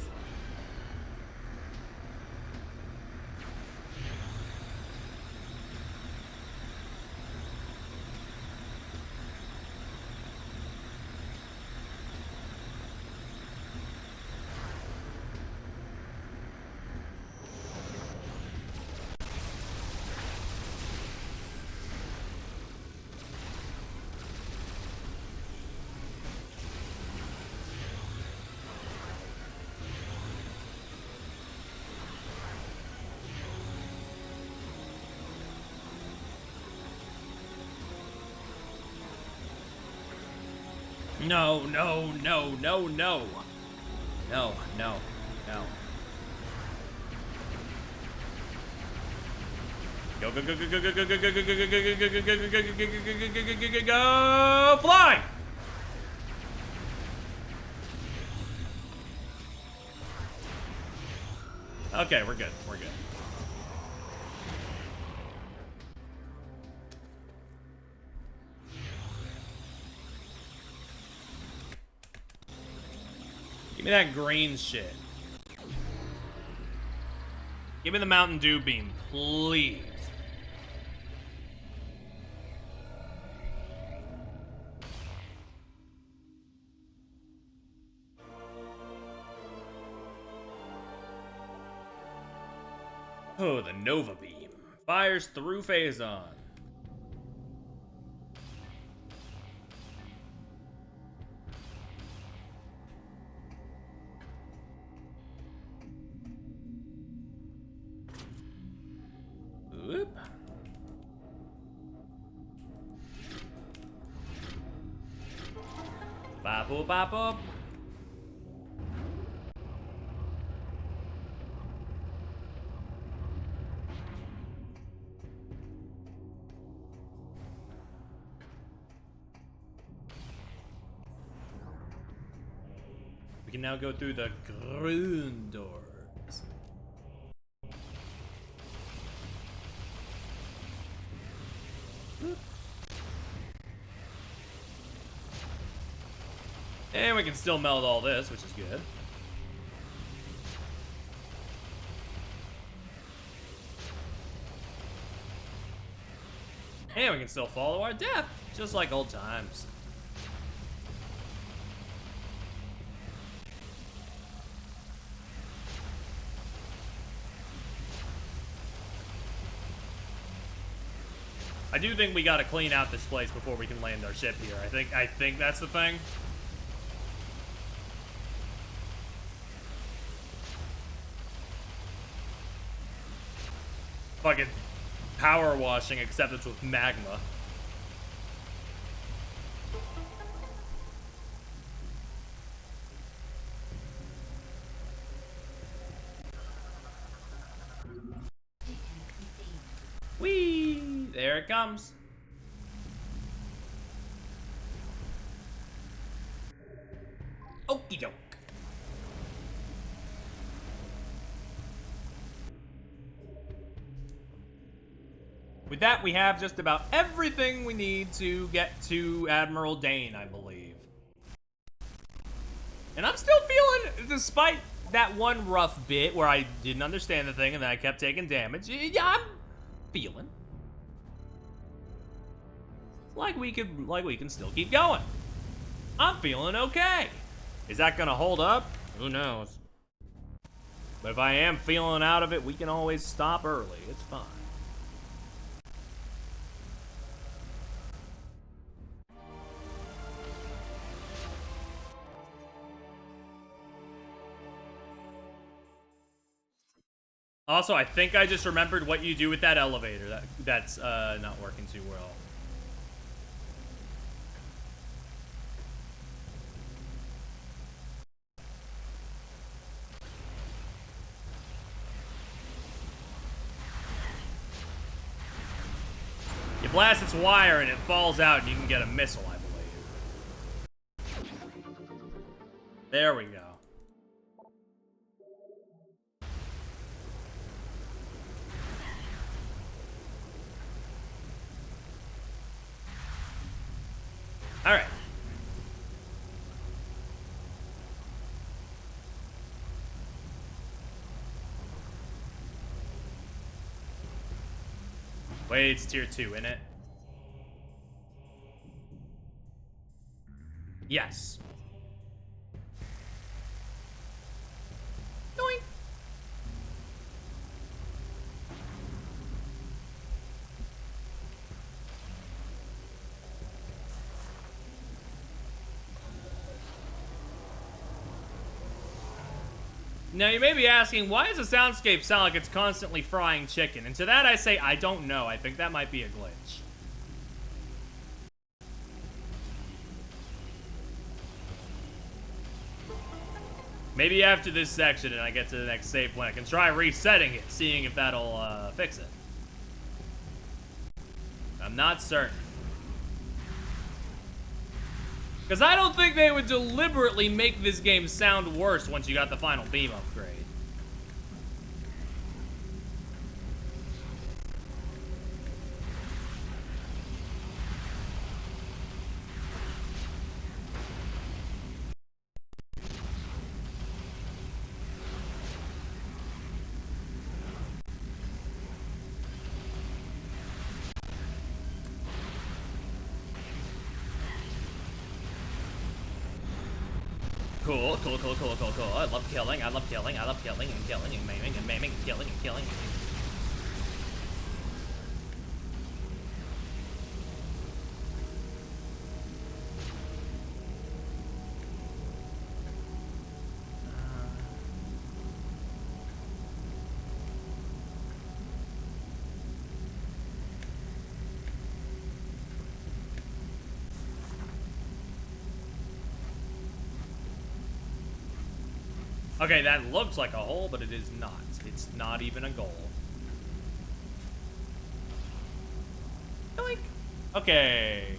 No, no, no, no, no. No, no, no. Go, go, go, go, go, go, go, go, go, go, go, go, go, go, fly! Okay, we're good. We're good. Give me that green shit. Give me the Mountain Dew beam, please. Oh, the Nova beam. Fires through Phazon. Whoop. Bop, boop, bop, boop. We can now go through the green doors. And we can still meld all this, which is good. And we can still follow our death, just like old times. I do think we gotta clean out this place before we can land our ship here. I think that's the thing. Fucking power washing, except it's with magma. Whee! There it comes. Okie doke. With that, we have just about everything we need to get to Admiral Dane, I believe. And I'm still feeling, despite that one rough bit where I didn't understand the thing and then I kept taking damage, yeah, I'm feeling like we can still keep going. I'm feeling okay. Is that gonna hold up? Who knows? But if I am feeling out of it, we can always stop early. It's fine. Also, I think I just remembered what you do with that elevator. That's not working too well. You blast its wire and it falls out and you can get a missile, I believe. There we go. All right. Wait, it's tier 2, isn't it? Yes. Doink. Now, you may be asking, why does the soundscape sound like it's constantly frying chicken? And to that I say, I don't know. I think that might be a glitch. Maybe after this section and I get to the next save point, I can try resetting it, seeing if that'll fix it. I'm not certain. Because I don't think they would deliberately make this game sound worse once you got the final beam upgrade. Cool. I love killing and killing and maiming and maiming and killing and killing. Okay, that looks like a hole, but it is not. It's not even a goal. Yoink. Okay.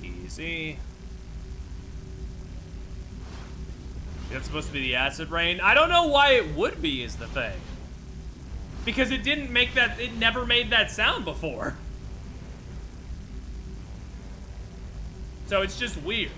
Easy. That's supposed to be the acid rain. I don't know why it would be, is the thing. Because it didn't make that, it never made that sound before. So it's just weird.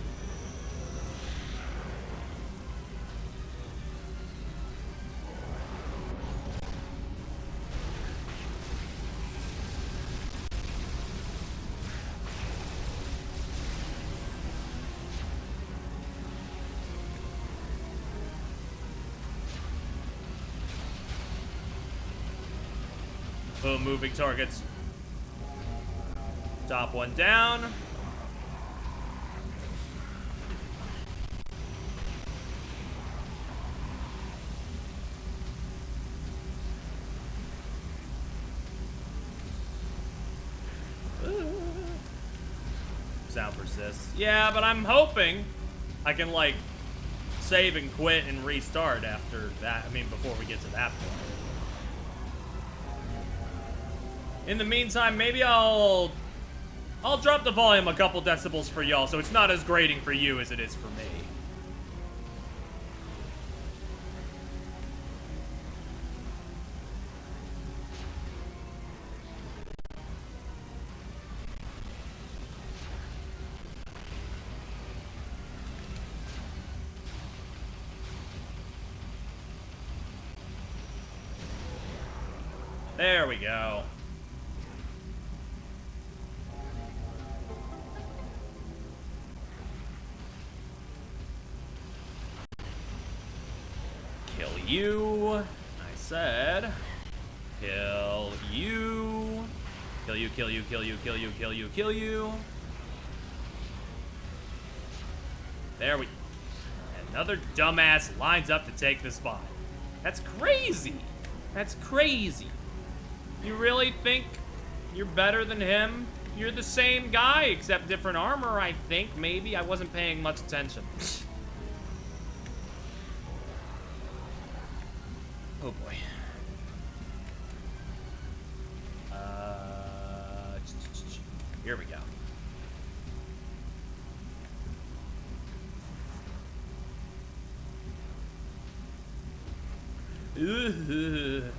Boom, moving targets. Top one down. Sound persists. Yeah, but I'm hoping I can, like, save and quit and restart after that. I mean, before we get to that point. In the meantime, maybe I'll drop the volume a couple decibels for y'all, so it's not as grating for you as it is for me. There we go. Kill you. I said. Kill you. Kill you, kill you, kill you, kill you, kill you, kill you. There we... Another dumbass lines up to take the spot. That's crazy. That's crazy. You really think you're better than him? You're the same guy, except different armor, I think. Maybe. I wasn't paying much attention. Oh, boy. Here we go. Ugh.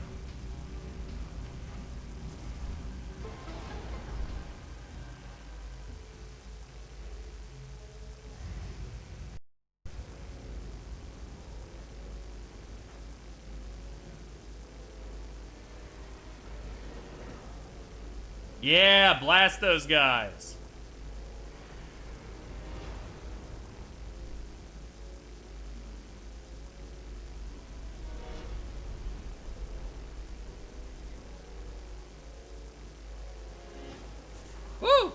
Yeah, blast those guys. Woo!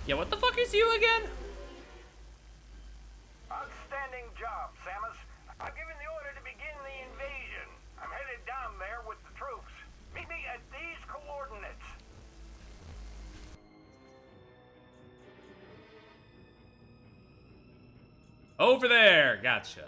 Yeah, what the fuck is you again? I've given the order to begin the invasion. I'm headed down there with the troops. Meet me at these coordinates. Over there. Gotcha.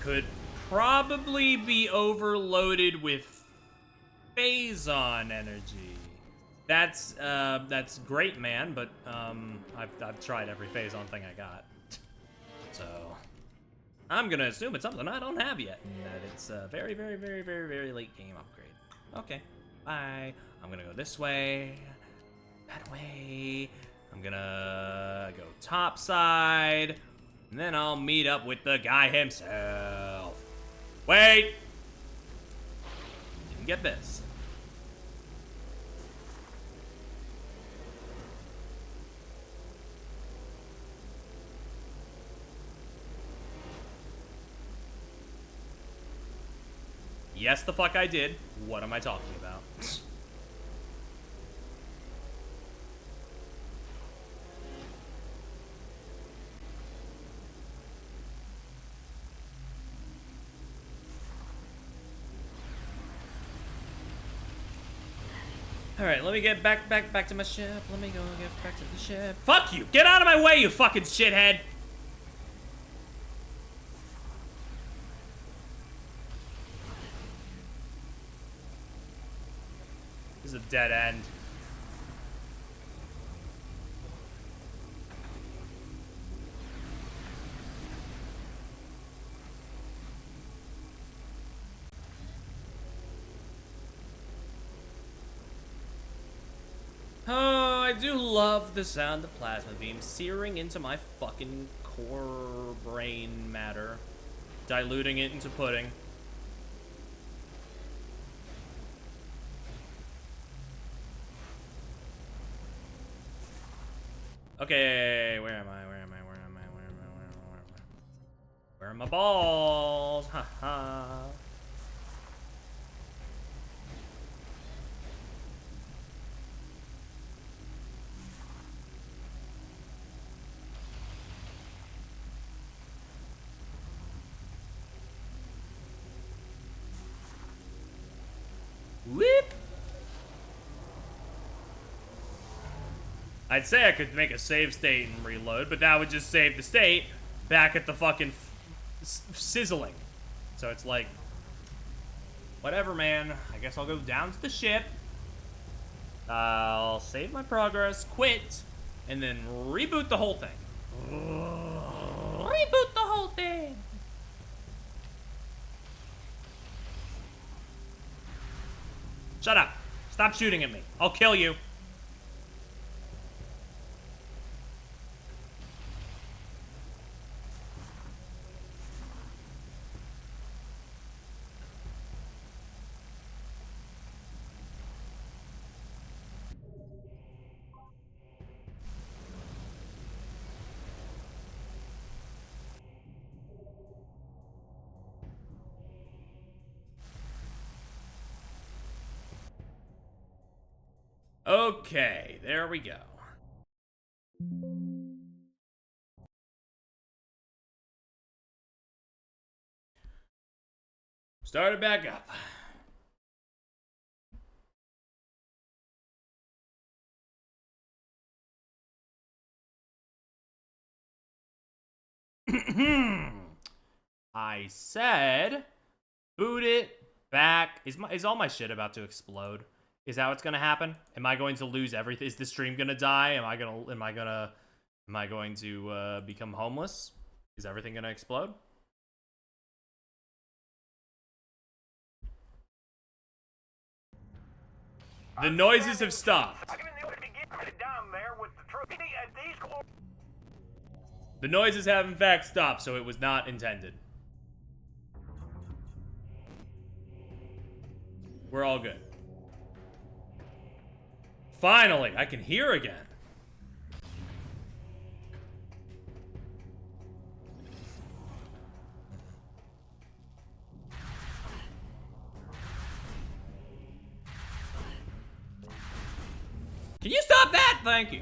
Could probably be overloaded with Phazon energy. That's great, man, but I've tried every Phazon thing I got. So I'm gonna assume it's something I don't have yet, and that it's a very, very, very, very, very late game upgrade. Okay, bye. I'm gonna go this way, that way. I'm gonna go top side, and then I'll meet up with the guy himself. Wait! Didn't get this. Yes, the fuck I did. What am I talking about? Alright, let me get back to my ship. Let me go get back to the ship. Fuck you! Get out of my way, you fucking shithead! This is a dead end. Oh, I do love the sound of plasma beams searing into my fucking core brain matter, diluting it into pudding. Okay, where am I? Where are my balls? Haha. Whip. I'd say I could make a save state and reload, but that would just save the state back at the fucking sizzling. So it's like, whatever, man. I guess I'll go down to the ship. I'll save my progress, quit, and then reboot the whole thing. Reboot the whole thing. Shut up. Stop shooting at me. I'll kill you. Okay, there we go. Start it back up. I said, boot it back. Is all my shit about to explode? Is that what's gonna happen? Am I going to lose everything? Is the stream gonna die? Am I going to become homeless? Is everything gonna explode? The noises have stopped. The noises have in fact stopped, so it was not intended. We're all good. Finally, I can hear again. Can you stop that? Thank you.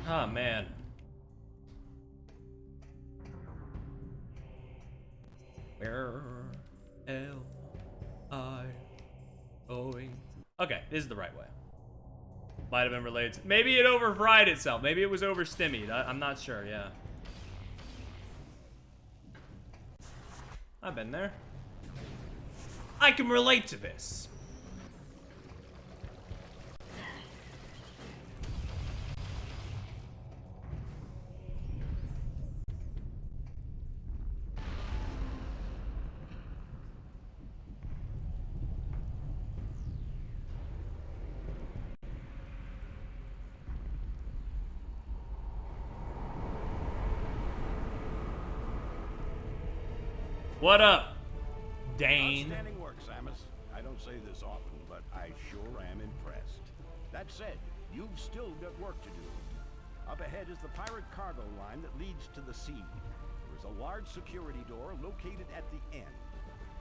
Oh, man. Where am I going? Okay, this is the right way. Might have been related to, maybe it overfried itself. Maybe it was overstimmied. I'm not sure, yeah. I've been there. I can relate to this. What up, Dane? Outstanding work, Samus. I don't say this often, but I sure am impressed. That said, you've still got work to do. Up ahead is the pirate cargo line that leads to the sea. There is a large security door located at the end.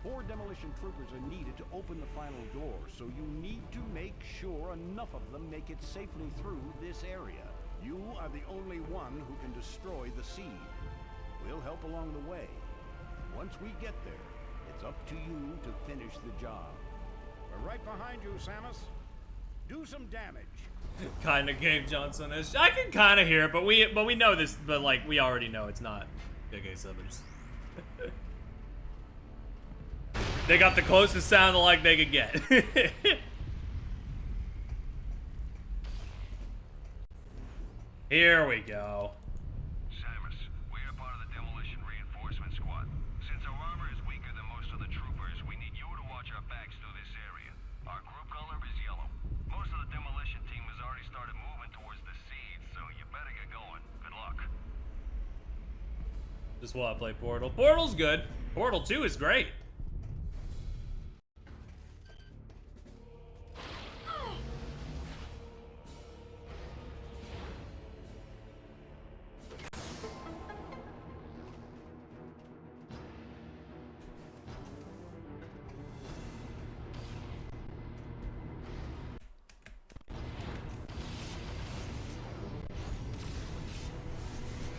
4 demolition troopers are needed to open the final door, so you need to make sure enough of them make it safely through this area. You are the only one who can destroy the seed. We'll help along the way. Once we get there, it's up to you to finish the job. We're right behind you, Samus. Do some damage. Kind of gave Johnson this. I can kind of hear it, but we know this. But like we already know it's not Big A7s. They got the closest sound like they could get. Here we go. Samus, we are part of the demolition reinforcement squad. Since our armor is weaker than most of the troopers, we need you to watch our backs through this area. Our group color is yellow. Most of the demolition team has already started moving towards the seed, so you better get going. Good luck. Just while I play Portal. Portal's good. Portal 2 is great.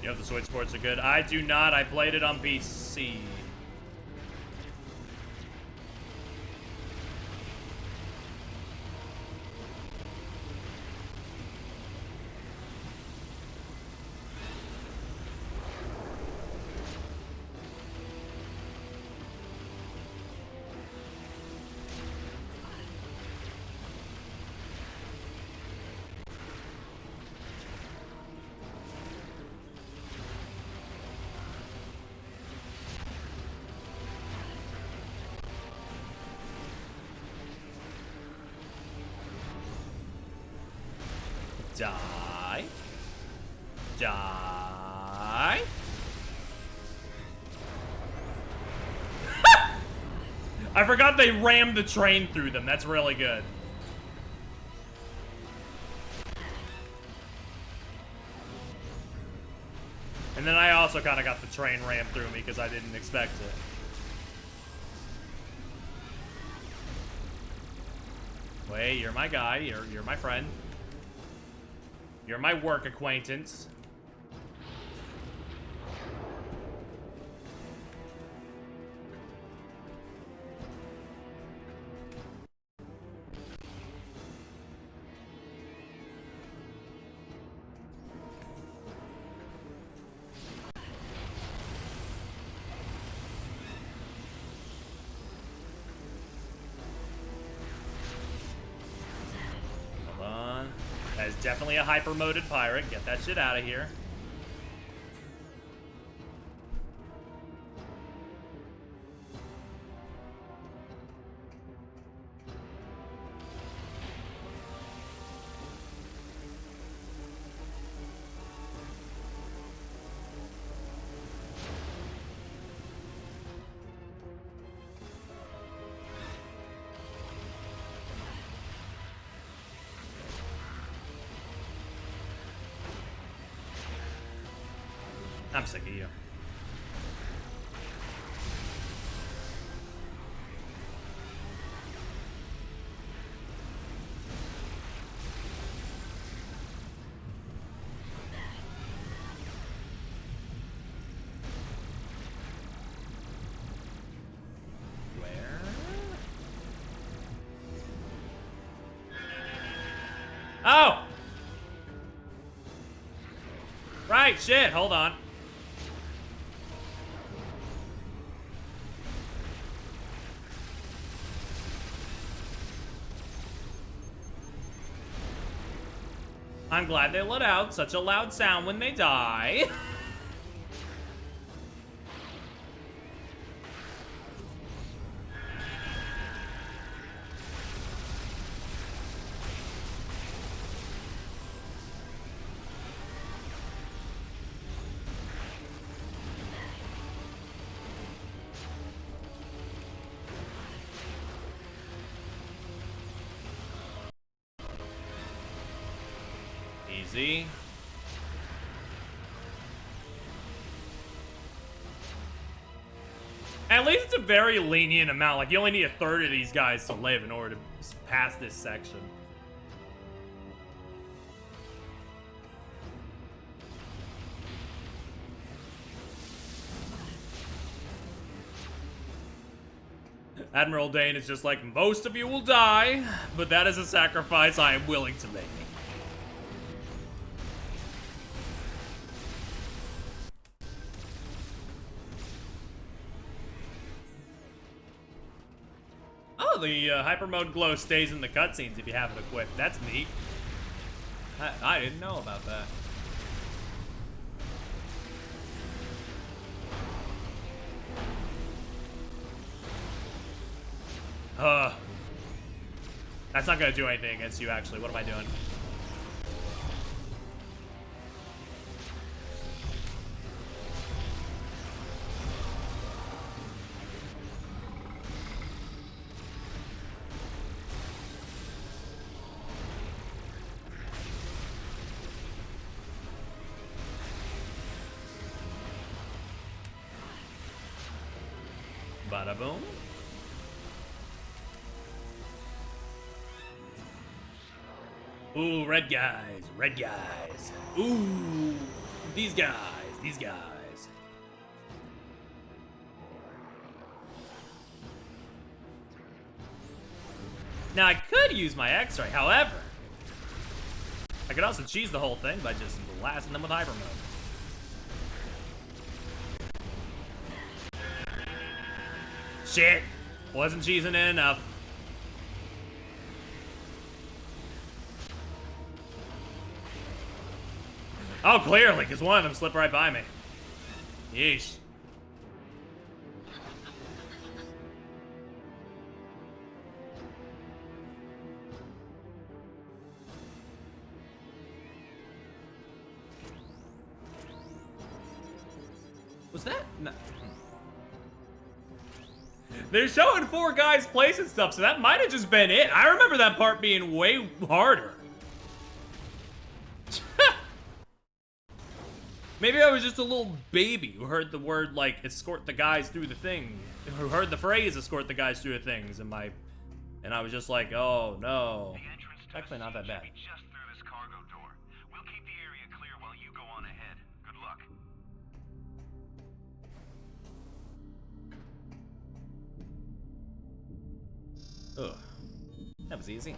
You know the Switch ports are good. I do not. I played it on PC. Die. Die. I forgot they rammed the train through them. That's really good. And then I also kind of got the train rammed through me because I didn't expect it. Wait, you're my guy. You're my friend. You're my work acquaintance. That is definitely a hyper-moded pirate. Get that shit out of here. I'm sick of you. Oh! Right, shit, hold on. I'm glad they let out such a loud sound when they die. Easy. At least it's a very lenient amount. Like, you only need a third of these guys to live in order to pass this section. Admiral Dane is just like, most of you will die, but that is a sacrifice I am willing to make. Oh, the hyper mode glow stays in the cutscenes if you have it equipped. That's neat. I didn't know about that. That's not gonna do anything against you, actually. What am I doing? Bada boom. Ooh, red guys, red guys. Ooh, these guys, these guys. Now, I could use my X-ray, however, I could also cheese the whole thing by just blasting them with hyper mode. Shit, wasn't cheesing it enough. Oh, clearly, because one of them slipped right by me. Yeesh. Was that? No. They're showing 4 guys placing stuff, so that might have just been it. I remember that part being way harder. Maybe I was just a little baby who heard the word, like, escort the guys through the thing. Who heard the phrase, escort the guys through the things, and I was just like, oh, no. It's actually not that bad. Just through this cargo door. We'll keep the area clear while you go on ahead. Good luck. Ugh. That was easy.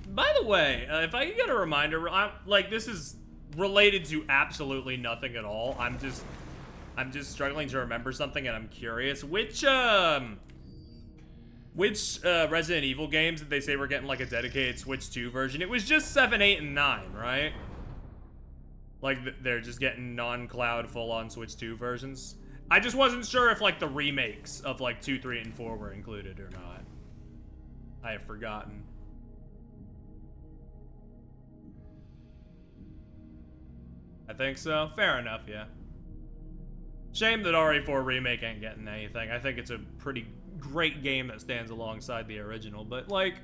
By the way, if I could get a reminder, like, this is related to absolutely nothing at all. I'm just struggling to remember something, and I'm curious. Which Resident Evil games did they say were getting, like, a dedicated Switch 2 version? It was just 7, 8, and 9, right? Like, they're just getting non-cloud full-on Switch 2 versions. I just wasn't sure if, like, the remakes of, like, 2, 3, and 4 were included or not. I have forgotten. I think so. Fair enough, yeah. Shame that RE4 Remake ain't getting anything. I think it's a pretty great game that stands alongside the original, but like,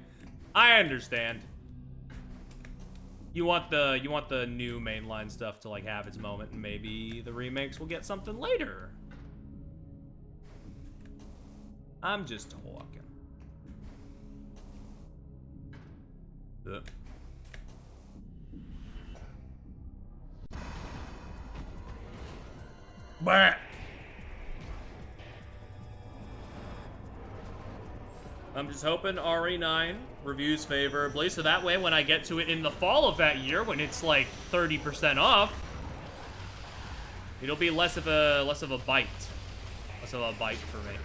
I understand. You want the new mainline stuff to like have its moment, and maybe the remakes will get something later. I'm just talking. Ugh. Bah. I'm just hoping RE9 reviews favorably, so that way when I get to it in the fall of that year, when it's like 30% off, it'll be less of a bite. Less of a bite for me.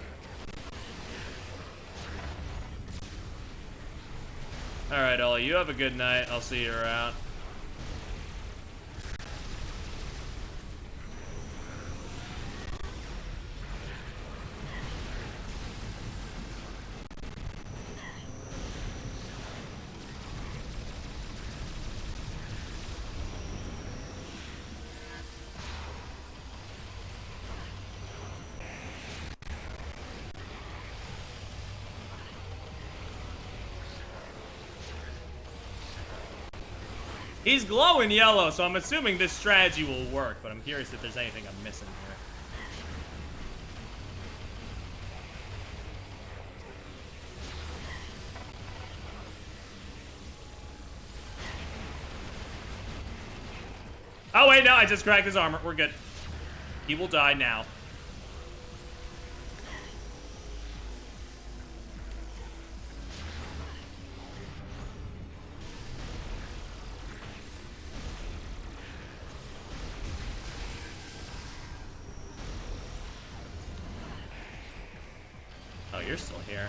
Alright, Ollie, you have a good night. I'll see you around. He's glowing yellow, so I'm assuming this strategy will work, but I'm curious if there's anything I'm missing here. Oh wait, no, I just cracked his armor. We're good. He will die now. Oh, you're still here.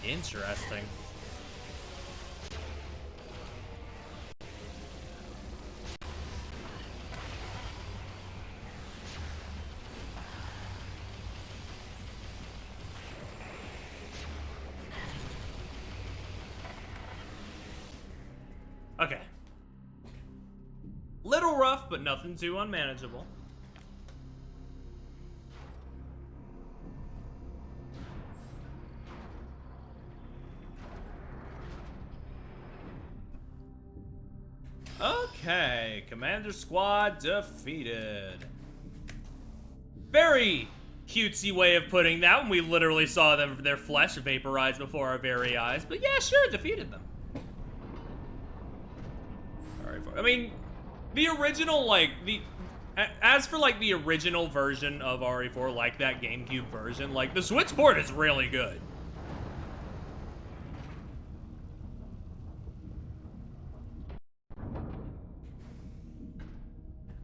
Interesting. Okay. Little rough, but nothing too unmanageable. Okay, Commander Squad defeated. Very cutesy way of putting that when we literally saw their flesh vaporize before our very eyes. But yeah, sure, defeated them. Alright, I mean, the original, like, as for, like, the original version of RE4, like that GameCube version, like, the Switch port is really good.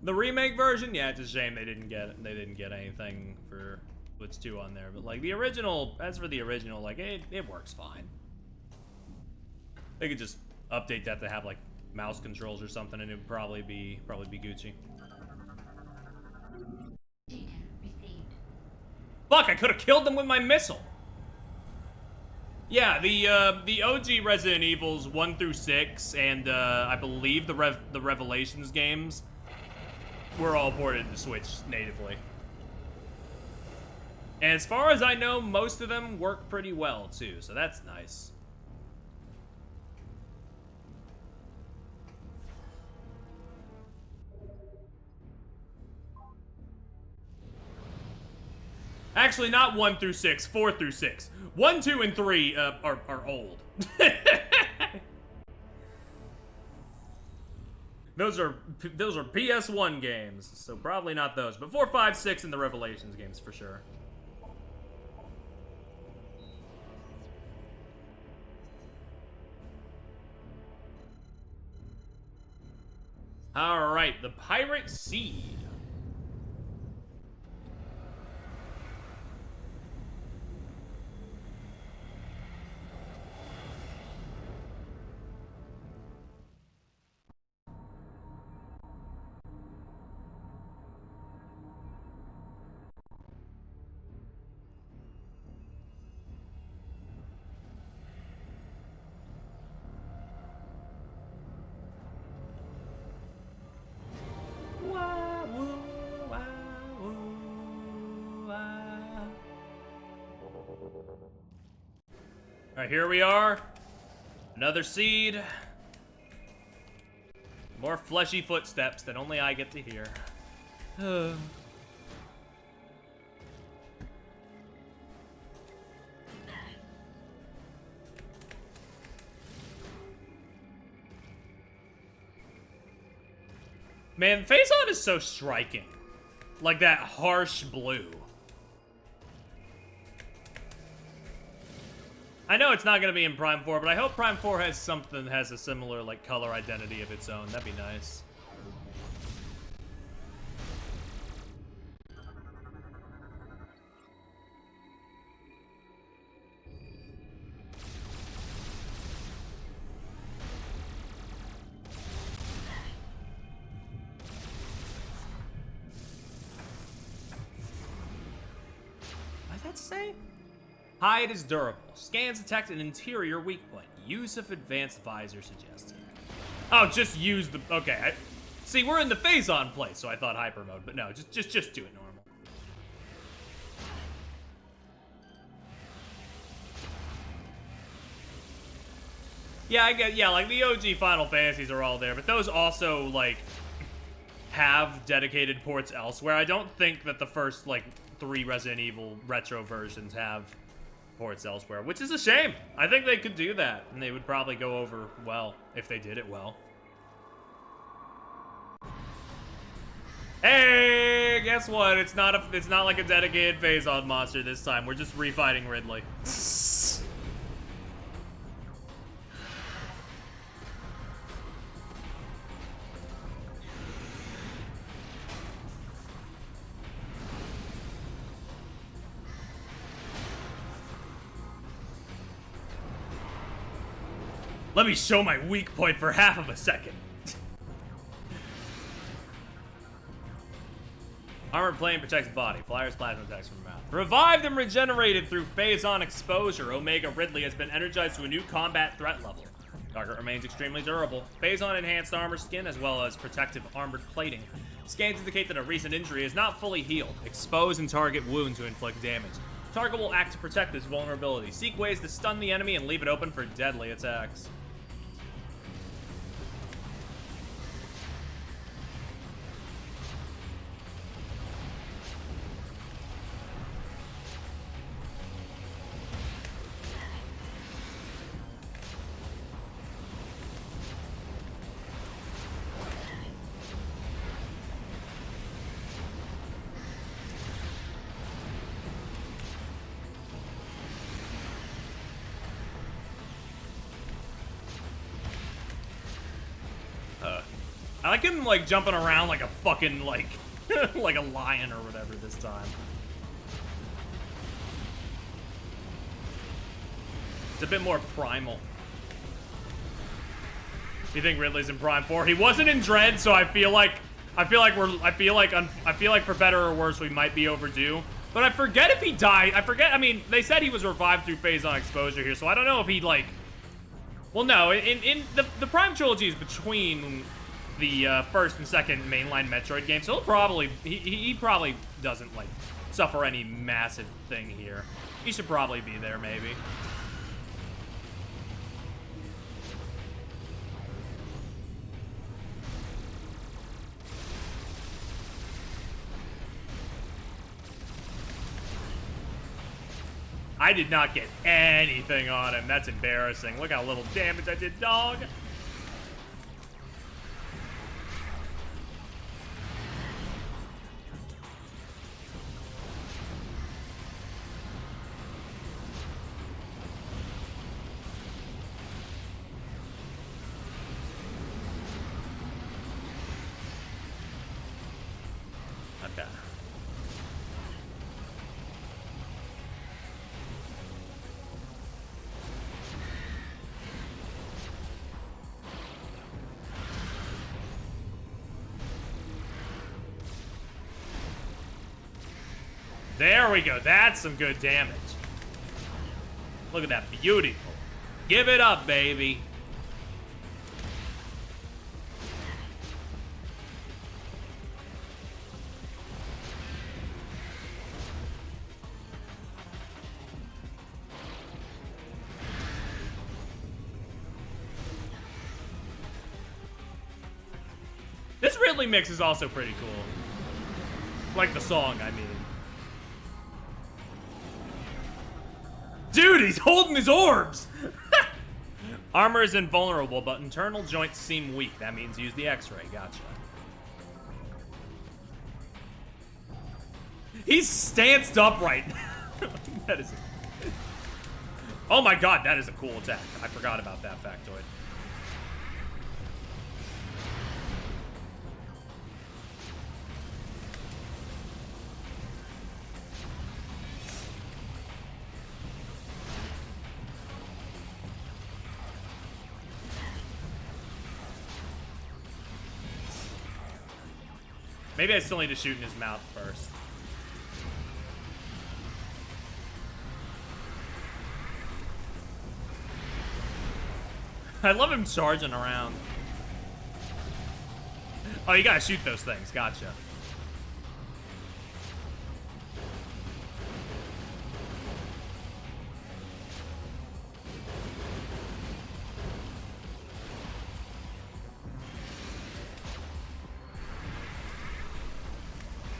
The remake version, yeah, it's a shame they didn't get anything for Switch 2 on there. But like the original, as for the original, like it works fine. They could just update that to have like mouse controls or something, and it'd probably be Gucci. Fuck! I could have killed them with my missile. Yeah, the OG Resident Evils 1 through 6, and I believe the Revelations games were all ported to Switch natively. And as far as I know, most of them work pretty well, too, so that's nice. Actually, not 1 through 6, 4 through 6. 1, 2, and 3 are old. Those are PS1 games, so probably not those. But 4, 5, 6, and the Revelations games for sure. All right, the Pirate Seed. Alright, here we are. Another seed. More fleshy footsteps that only I get to hear. Man, Phazon is so striking. Like that harsh blue. I know it's not gonna be in Prime 4, but I hope Prime 4 has something that has a similar like color identity of its own. That'd be nice. What did that say? Hide is durable. Scans detect an interior weak point. Use of advanced visor suggested. Oh, just use the... Okay. See, we're in the Phazon place, so I thought hyper mode, but no, just do it normal. Yeah, I get... Yeah, like, the OG Final Fantasies are all there, but those also, like, have dedicated ports elsewhere. I don't think that the first, like, 3 Resident Evil retro versions have ports elsewhere, which is a shame. I think they could do that, and they would probably go over well if they did it well. Hey, guess what? It's not like a dedicated Phazon monster this time. We're just refighting Ridley. Let me show my weak point for half of a second. Armored plane protects body. Flyer's plasma attacks from mouth. Revived and regenerated through Phazon exposure. Omega Ridley has been energized to a new combat threat level. Target remains extremely durable. Phazon enhanced armor skin as well as protective armored plating. Scans indicate that a recent injury is not fully healed. Expose and target wound to inflict damage. Target will act to protect this vulnerability. Seek ways to stun the enemy and leave it open for deadly attacks. I like him, like, jumping around like a fucking, like, like a lion or whatever this time. It's a bit more primal. You think Ridley's in Prime 4? He wasn't in Dread, so I feel like for better or worse, we might be overdue. But I forget if he died. I mean, they said he was revived through Phazon exposure here, so I don't know if he, like... Well, no, in the Prime trilogy is between the first and second mainline Metroid games, so he'll probably... He probably doesn't, like, suffer any massive thing here. He should probably be there, maybe. I did not get anything on him. That's embarrassing. Look how little damage I did, dog. Okay. There we go. That's some good damage. Look at that. Beautiful. Give it up, baby. Ridley mix is also pretty cool. Like the song, I mean. Dude, he's holding his orbs! Armor is invulnerable, but internal joints seem weak. That means use the X-ray. Gotcha. He's stanced upright. That is... Oh my god, that is a cool attack. I forgot about that factoid. Maybe I still need to shoot in his mouth first. I love him charging around. Oh, you gotta shoot those things. Gotcha.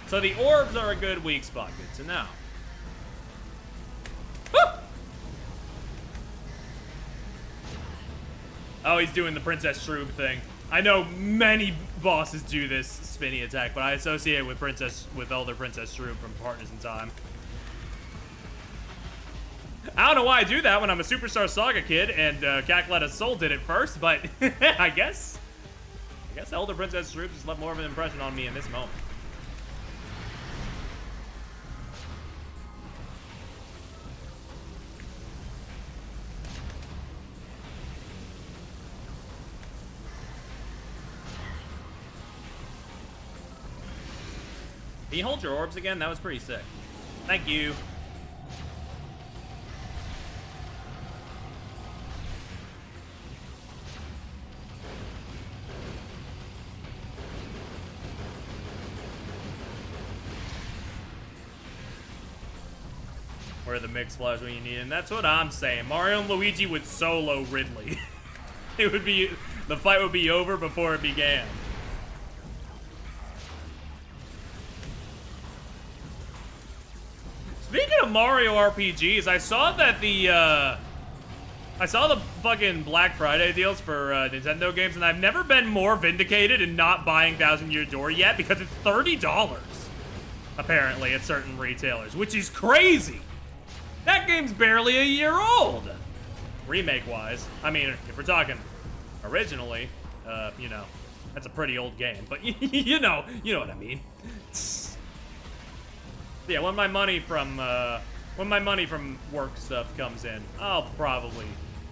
So the orbs are a good weak spot. Good to know. Woo! Oh, he's doing the Princess Shroob thing. I know many bosses do this spinny attack, but I associate it with Elder Princess Shroob from Partners in Time. I don't know why I do that when I'm a Superstar Saga kid and Cackletta Soul did it first, but I guess Elder Princess Shroob just left more of an impression on me in this moment. Can you hold your orbs again? That was pretty sick. Thank you. Where are the mix flies when you need it? And that's what I'm saying. Mario and Luigi would solo Ridley. It would be, the fight would be over before it began. Speaking of Mario RPGs, I saw that the fucking Black Friday deals for Nintendo games, and I've never been more vindicated in not buying Thousand Year Door yet because it's $30, apparently, at certain retailers, which is crazy. That game's barely a year old, remake-wise. I mean, if we're talking originally, you know, that's a pretty old game, but you know what I mean. Yeah, when my money from work stuff comes in, I'll probably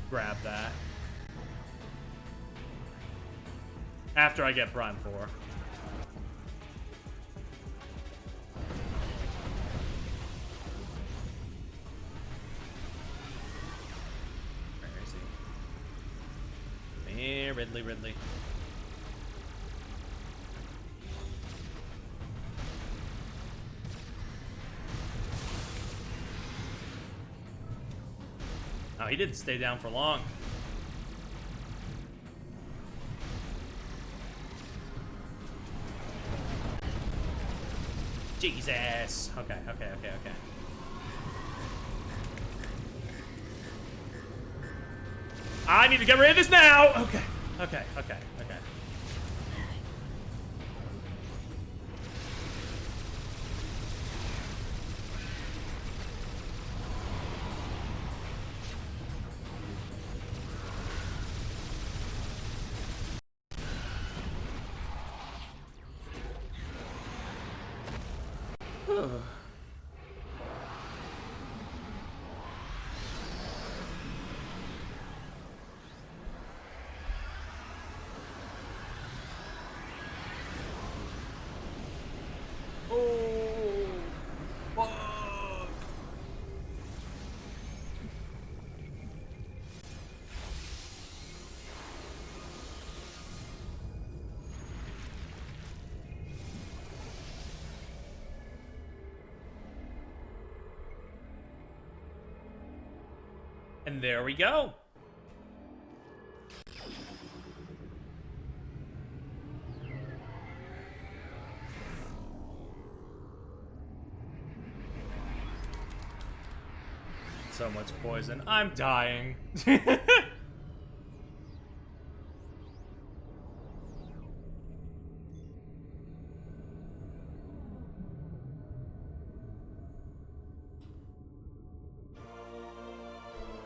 grab that. After I get Prime 4. Where is he? Here, Ridley. Oh, he didn't stay down for long. Jesus. Okay. I need to get rid of this now. Okay. And there we go. so much poison. I'm dying.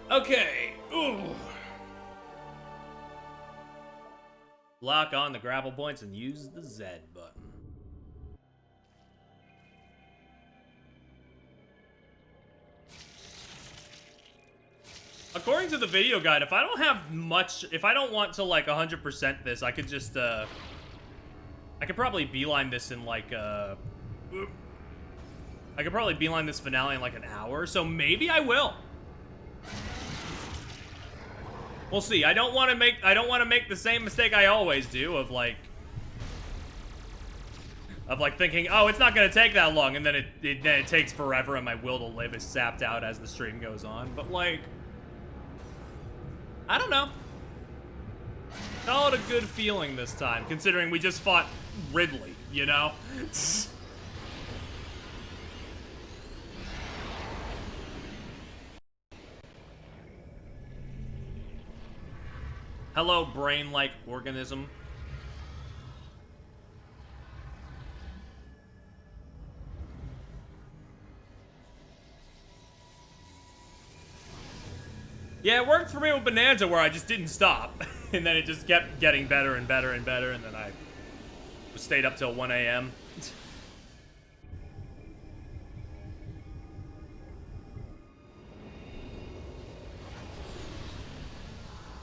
Okay. Ooh. Lock on the grapple points and use the Z button. According to the video guide, if I don't have much, if I don't want to like 100% this, I could just I could probably beeline this in like I could probably beeline this finale in like an hour, so maybe I will. We'll see. I don't want to make the same mistake I always do of like thinking, oh, it's not gonna take that long, and then it takes forever, and my will to live is sapped out as the stream goes on. But like, I don't know. Call it a good feeling this time, considering we just fought Ridley, you know? Hello, brain-like organism. Yeah, it worked for me with Bonanza where I just didn't stop. And then it just kept getting better and better and better, and then I stayed up till 1 a.m.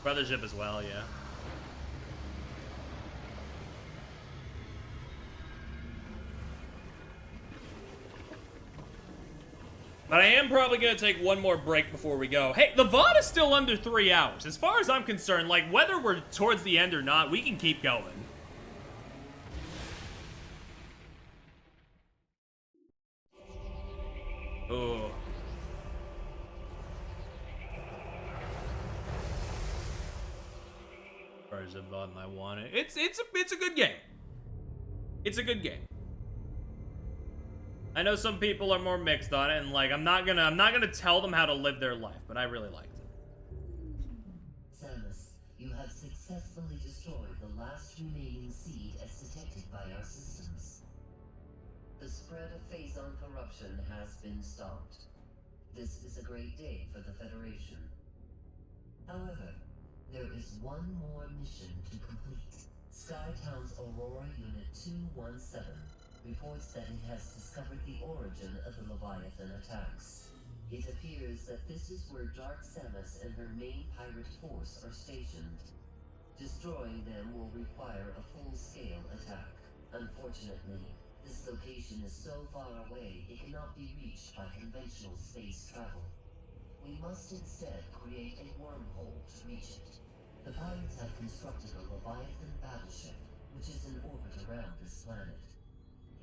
Brothership as well, yeah. But I am probably going to take one more break before we go. Hey, the VOD is still under 3 hours. As far as I'm concerned, like, whether we're towards the end or not, we can keep going. Oh. Where's the VOD and I want it? It's a good game. It's a good game. I know some people are more mixed on it, and like I'm not gonna tell them how to live their life, but I really liked it. Samus, you have successfully destroyed the last remaining seed as detected by our systems. The spread of phazon corruption has been stopped. This is a great day for the Federation. However, there is one more mission to complete. Skytown's Aurora Unit 217 reports that it has discovered the origin of the Leviathan attacks. It appears that this is where Dark Samus and her main pirate force are stationed. Destroying them will require a full-scale attack. Unfortunately, this location is so far away it cannot be reached by conventional space travel. We must instead create a wormhole to reach it. The pirates have constructed a Leviathan battleship, which is in orbit around this planet.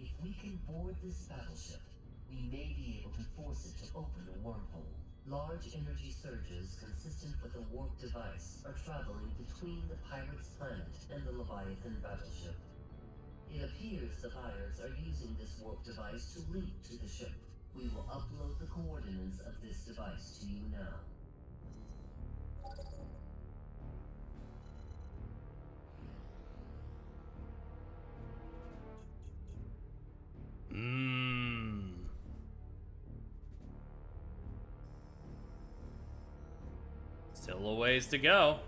If we can board this battleship, we may be able to force it to open a wormhole. Large energy surges consistent with a warp device are traveling between the pirates' planet and the Leviathan battleship. It appears the pirates are using this warp device to link to the ship. We will upload the coordinates of this device to you now. Still a ways to go.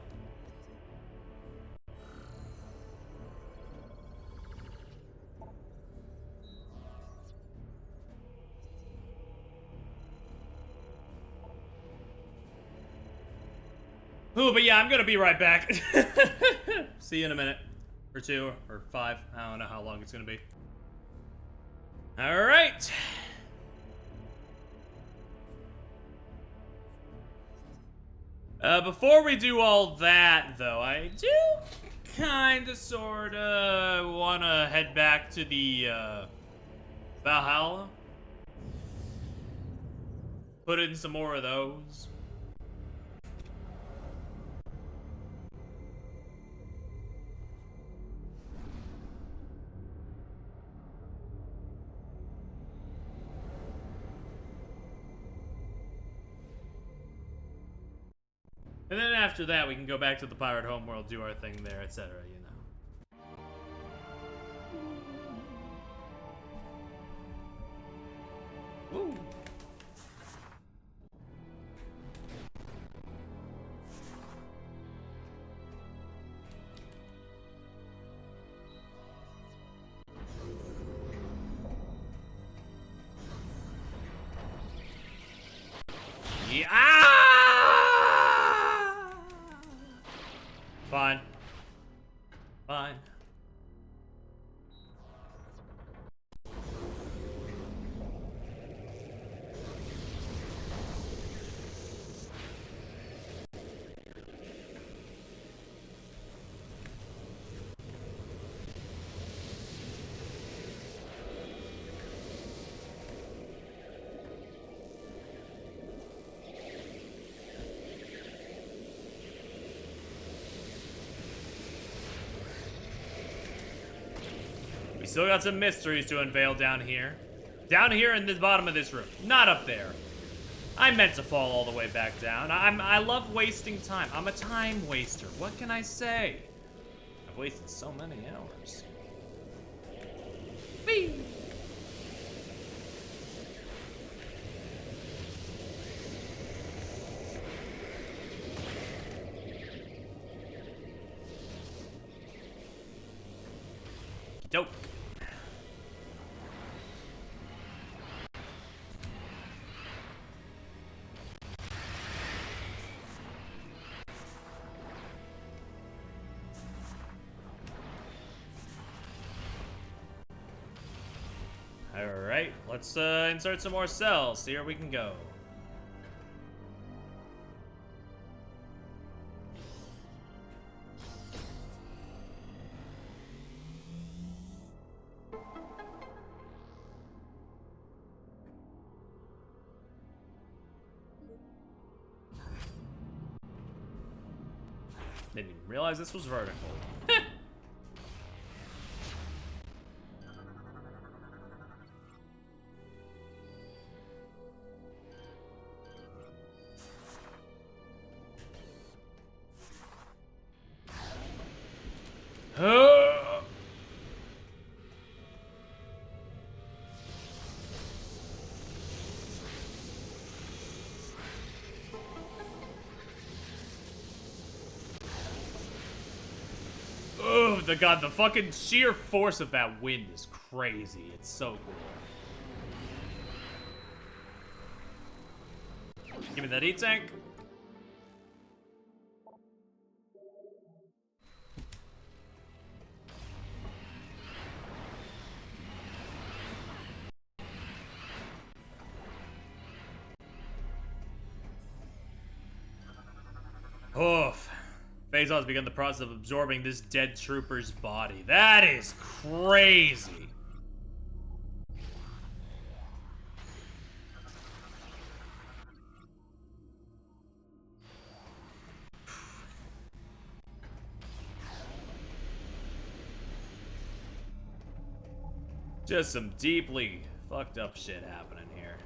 Ooh, but yeah, I'm gonna be right back. See you in a minute. Or 2, or 5. I don't know how long it's gonna be. Alright. Before we do all that, though, I do kinda, sorta wanna head back to the, Valhalla. Put in some more of those. And then after that, we can go back to the pirate homeworld, do our thing there, etc., you know. Woo! Yeah. Ah! Fine. Fine. We still got some mysteries to unveil down here. Down here in the bottom of this room. Not up there. I meant to fall all the way back down. I love wasting time. I'm a time waster. What can I say? I've wasted so many hours. Whee! Dope. Alright, let's insert some more cells. See where we can go. Didn't even realize this was vertical. Oh, the fucking sheer force of that wind is crazy. It's so cool. Give me that E-tank. Oof. Phazon's begun the process of absorbing this dead trooper's body. That is crazy. Just some deeply fucked up shit happening here.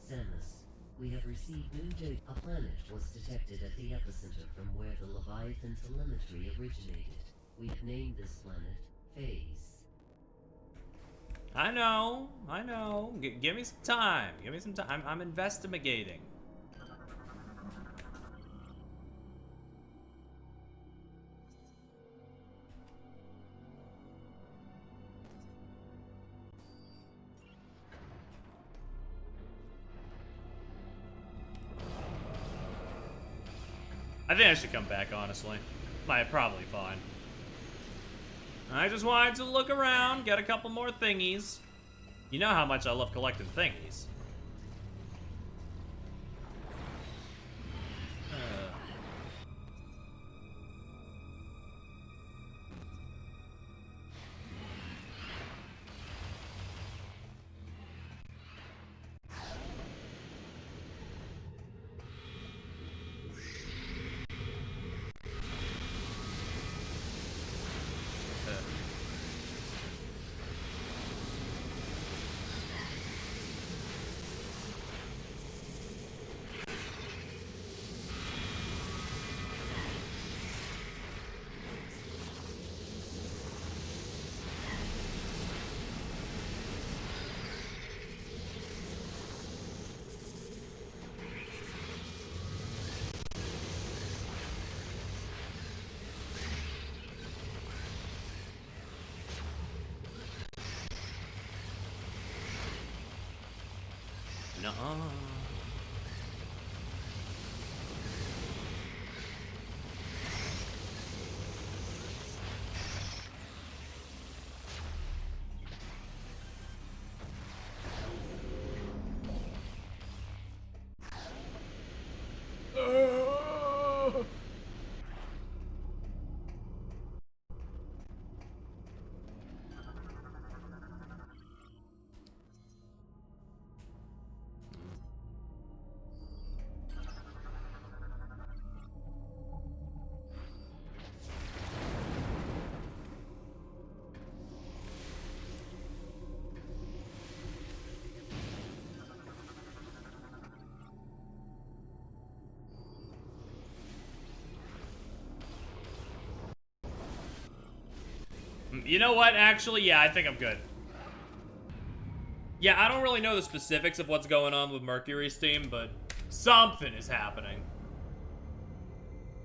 Samus, we have received new data. A planet was detected at the epicenter from where the Leviathan telemetry originated. We've named this planet Phase. I know. Give me some time. Give me some time. I'm investigating. I think I should come back, honestly. Probably fine. I just wanted to look around, get a couple more thingies. You know how much I love collecting thingies. nuh-uh. You know what? Actually, yeah, I think I'm good. Yeah, I don't really know the specifics of what's going on with Mercury's team, but something is happening.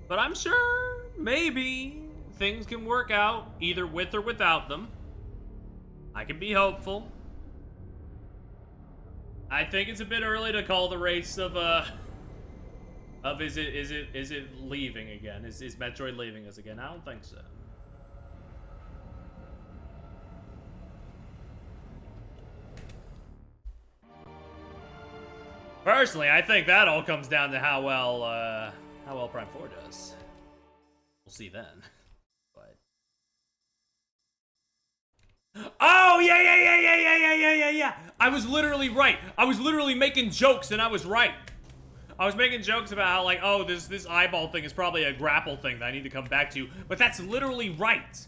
But I'm sure maybe things can work out either with or without them. I can be hopeful. I think it's a bit early to call the race of is it leaving again? Is Metroid leaving us again? I don't think so. Personally, I think that all comes down to how well Prime 4 does. We'll see then. But oh yeah. I was literally right. I was literally making jokes and I was right. I was making jokes about how like, oh, this eyeball thing is probably a grapple thing that I need to come back to, but that's literally right.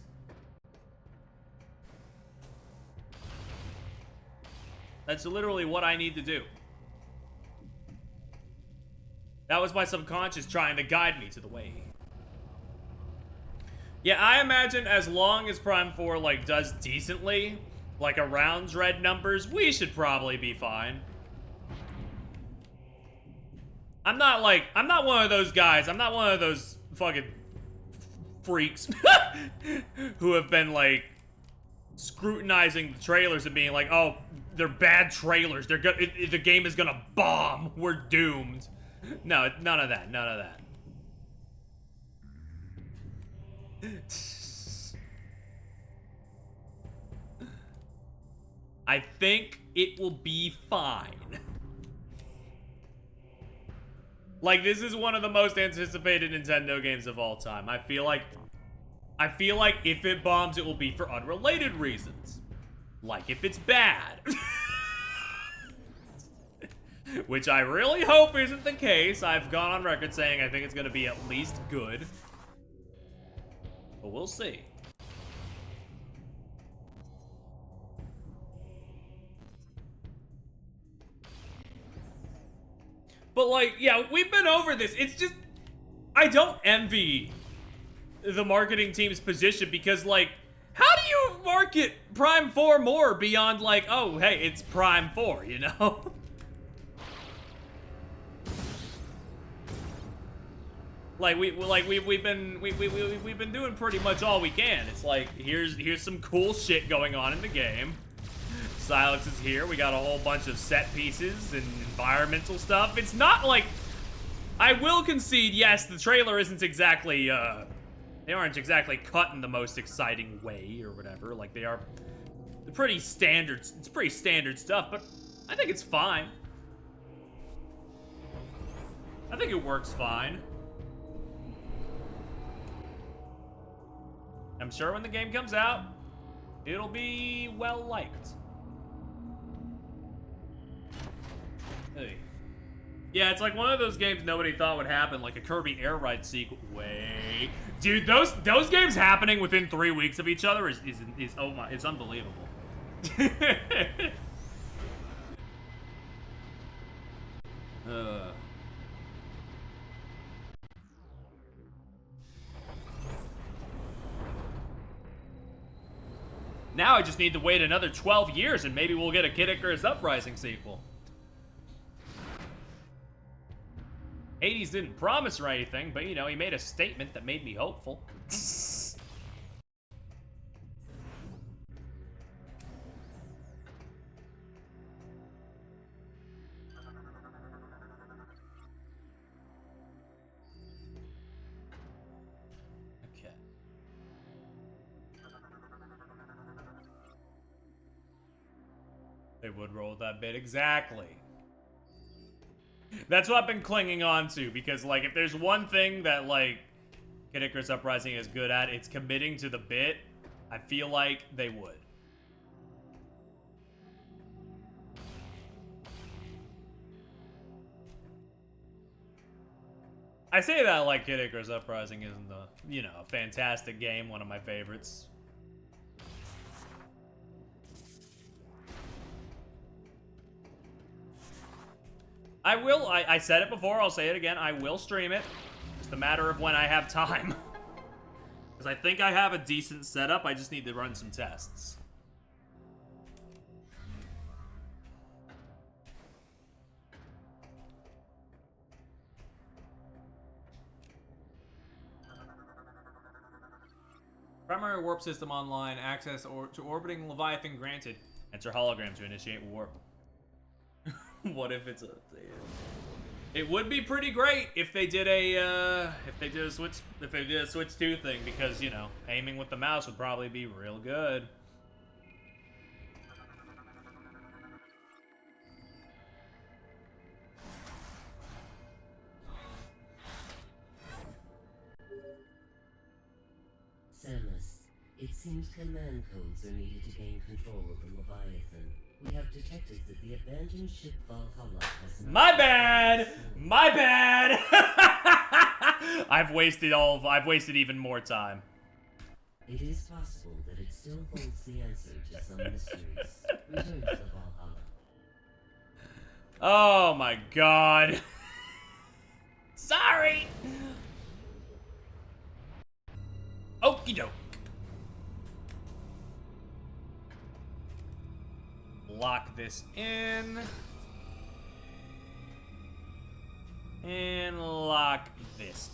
That's literally what I need to do. That was my subconscious trying to guide me to the way. Yeah, I imagine as long as Prime 4, like, does decently, like, around Dread numbers, we should probably be fine. I'm not one of those guys, I'm not one of those fucking freaks who have been, like, scrutinizing the trailers and being like, oh, they're bad trailers, the game is gonna bomb, we're doomed. No, none of that. I think it will be fine. Like, this is one of the most anticipated Nintendo games of all time. I feel like if it bombs, it will be for unrelated reasons. Like if it's bad. Which I really hope isn't the case. I've gone on record saying I think it's going to be at least good. But we'll see. But like, yeah, we've been over this. It's just, I don't envy the marketing team's position because like, how do you market Prime 4 more beyond like, oh, hey, it's Prime 4, you know? Like we've been doing pretty much all we can. It's like here's some cool shit going on in the game. Silex is here. We got a whole bunch of set pieces and environmental stuff. It's not like, I will concede, yes, the trailer isn't exactly they aren't exactly cut in the most exciting way or whatever. Like they're pretty standard. It's pretty standard stuff, but I think it's fine. I think it works fine. I'm sure when the game comes out, it'll be well liked. Hey. Yeah, it's like one of those games nobody thought would happen, like a Kirby Air Ride sequel. Wait, dude, those games happening within 3 weeks of each other is oh my, it's unbelievable. Now I just need to wait another 12 years and maybe we'll get a Kid Icarus Uprising sequel. Hades didn't promise or anything, but you know, he made a statement that made me hopeful. They would roll with that bit, exactly. That's what I've been clinging on to, because, like, if there's one thing that, like, Kid Icarus Uprising is good at, it's committing to the bit. I feel like they would. I say that like Kid Icarus Uprising isn't the, you know, fantastic game, one of my favorites. I said it before, I'll say it again, I will stream it. It's a matter of when I have time. Because I think I have a decent setup, I just need to run some tests. Primary warp system online, access to orbiting Leviathan granted. Enter hologram to initiate warp. What if it's a... It would be pretty great if they did a switch 2 thing, because, you know, aiming with the mouse would probably be real good. Samus, it seems command codes are needed to gain control of the Leviathan. We have detected that the abandoned ship Valhalla has not... My bad! My bad! I've wasted even more time. It is possible that it still holds the answer to some mysteries. Return to the Valhalla. Oh my god. Sorry! Okie doke. Lock this in. And lock this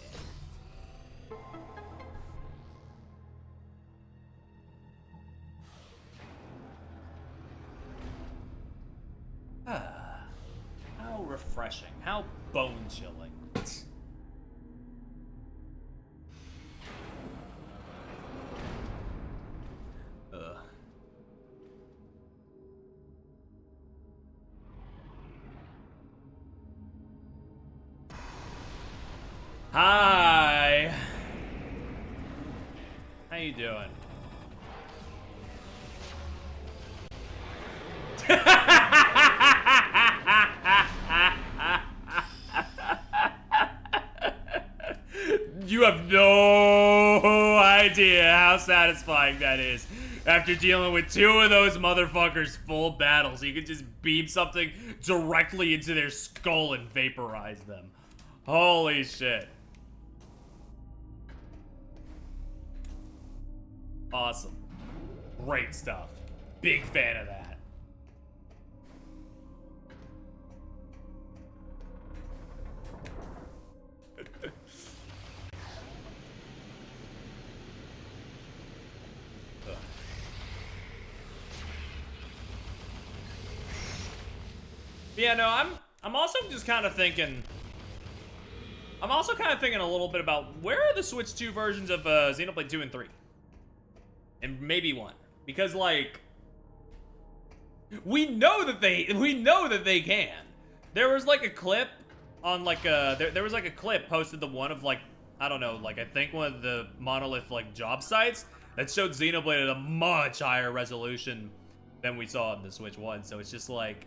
in. Ah, how refreshing. How bone-chilling. Hi. How you doing? You have no idea how satisfying that is. After dealing with 2 of those motherfuckers full battles, you can just beam something directly into their skull and vaporize them. Holy shit. Awesome. Great stuff. Big fan of that. Yeah, no, I'm also just kind of thinking... I'm also kind of thinking a little bit about where are the Switch 2 versions of Xenoblade 2 and 3? And maybe 1. Because, like... We know that they can. There was, like, a clip on, like, there was, like, a clip posted the one of, like, I don't know, like, I think one of the Monolith, like, job sites that showed Xenoblade at a much higher resolution than we saw in the Switch 1. So it's just like...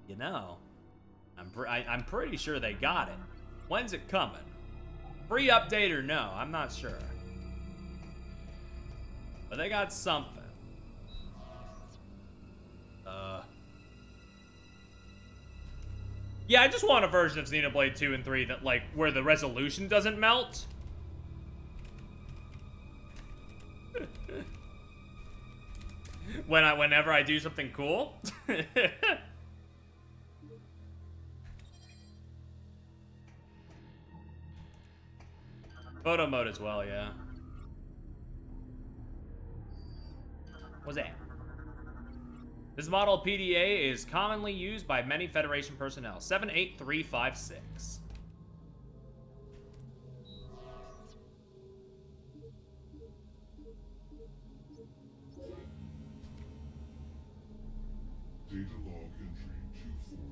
You know, I'm pretty sure they got it. When's it coming? Free update or no? I'm not sure. But they got something. Yeah, I just want a version of Xenoblade 2 and 3 that, like, where the resolution doesn't melt. Whenever I do something cool. Photo mode as well, yeah. What's that? This model of PDA is commonly used by many Federation personnel. 78356.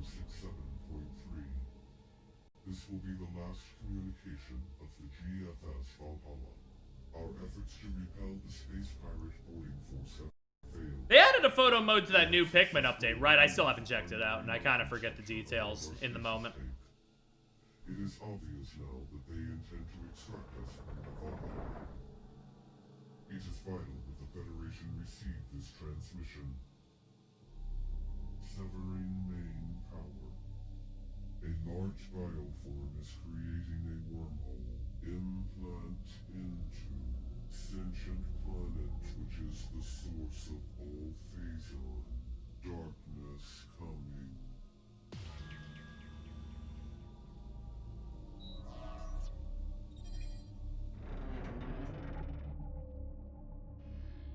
267.3. This will be the last communication of the GFS Valhalla. Our efforts to repel the space pirate boarding force have failed. They added a photo mode to that new Pikmin update, right? I still haven't checked it out, and I kind of forget the details in the moment. It is obvious now that they intend to extract us from the Valhalla. It is vital that the Federation receive this transmission. Severing main power. A large bioform is creating a wormhole. Implant into sentient planet, which is the source of all Phazon. Darkness coming.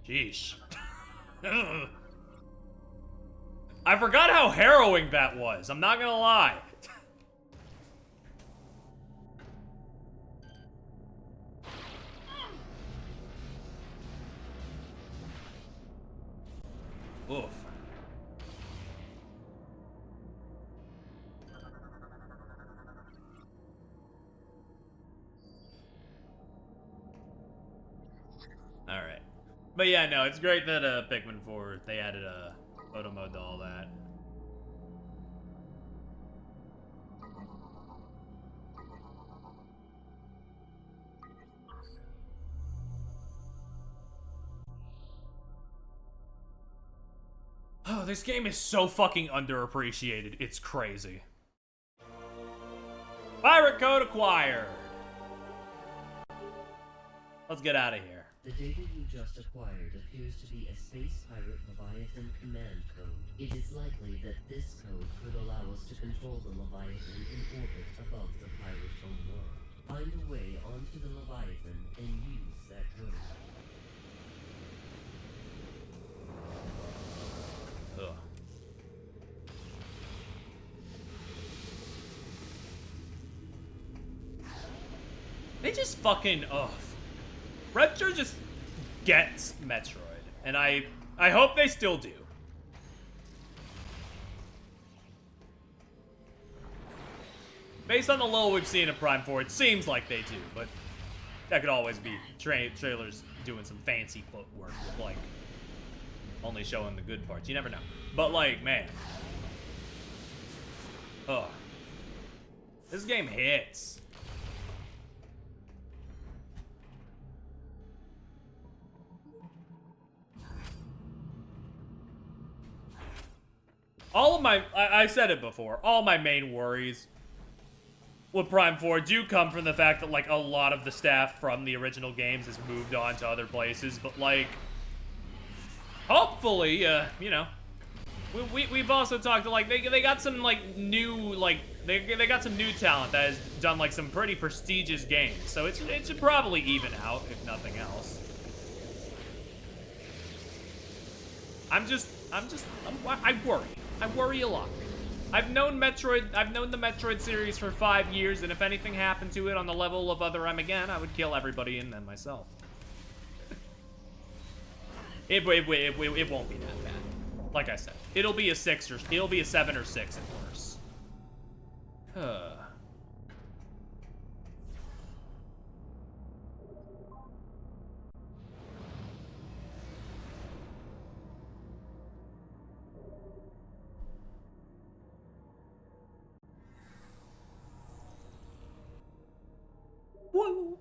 Jeez. I forgot how harrowing that was. I'm not gonna lie. Oof. Alright. But yeah, no, it's great that Pikmin 4, they added a photo mode to all that. Oh, this game is so fucking underappreciated. It's crazy. Pirate code acquired. Let's get out of here. The data you just acquired appears to be a Space Pirate Leviathan command code. It is likely that this code could allow us to control the Leviathan in orbit above the pirate home world. Find a way onto the Leviathan and use that code. Ugh. They just fucking, ugh. Retro just gets Metroid, and I hope they still do. Based on the little we've seen of Prime 4, it seems like they do, but that could always be trailers doing some fancy footwork with, like, only showing the good parts. You never know. But, like, man. Ugh. This game hits. All of my, I said it before, all my main worries with Prime 4 do come from the fact that, like, a lot of the staff from the original games has moved on to other places, but, like, hopefully, you know, we've also talked to, like, they got some, like, new, like, they got some new talent that has done, like, some pretty prestigious games, so it should probably even out, if nothing else. I worry. I worry a lot. I've known the Metroid series for 5 years, and if anything happened to it on the level of other M again, I would kill everybody and then myself. It won't be that bad. Like I said, it'll be a 7 or 6 at worst. Woo.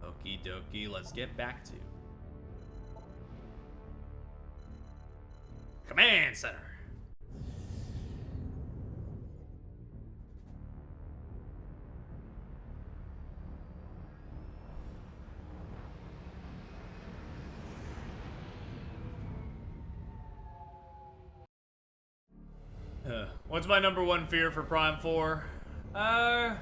Okie dokie, let's get back to Command Center. What's my number one fear for Prime 4? I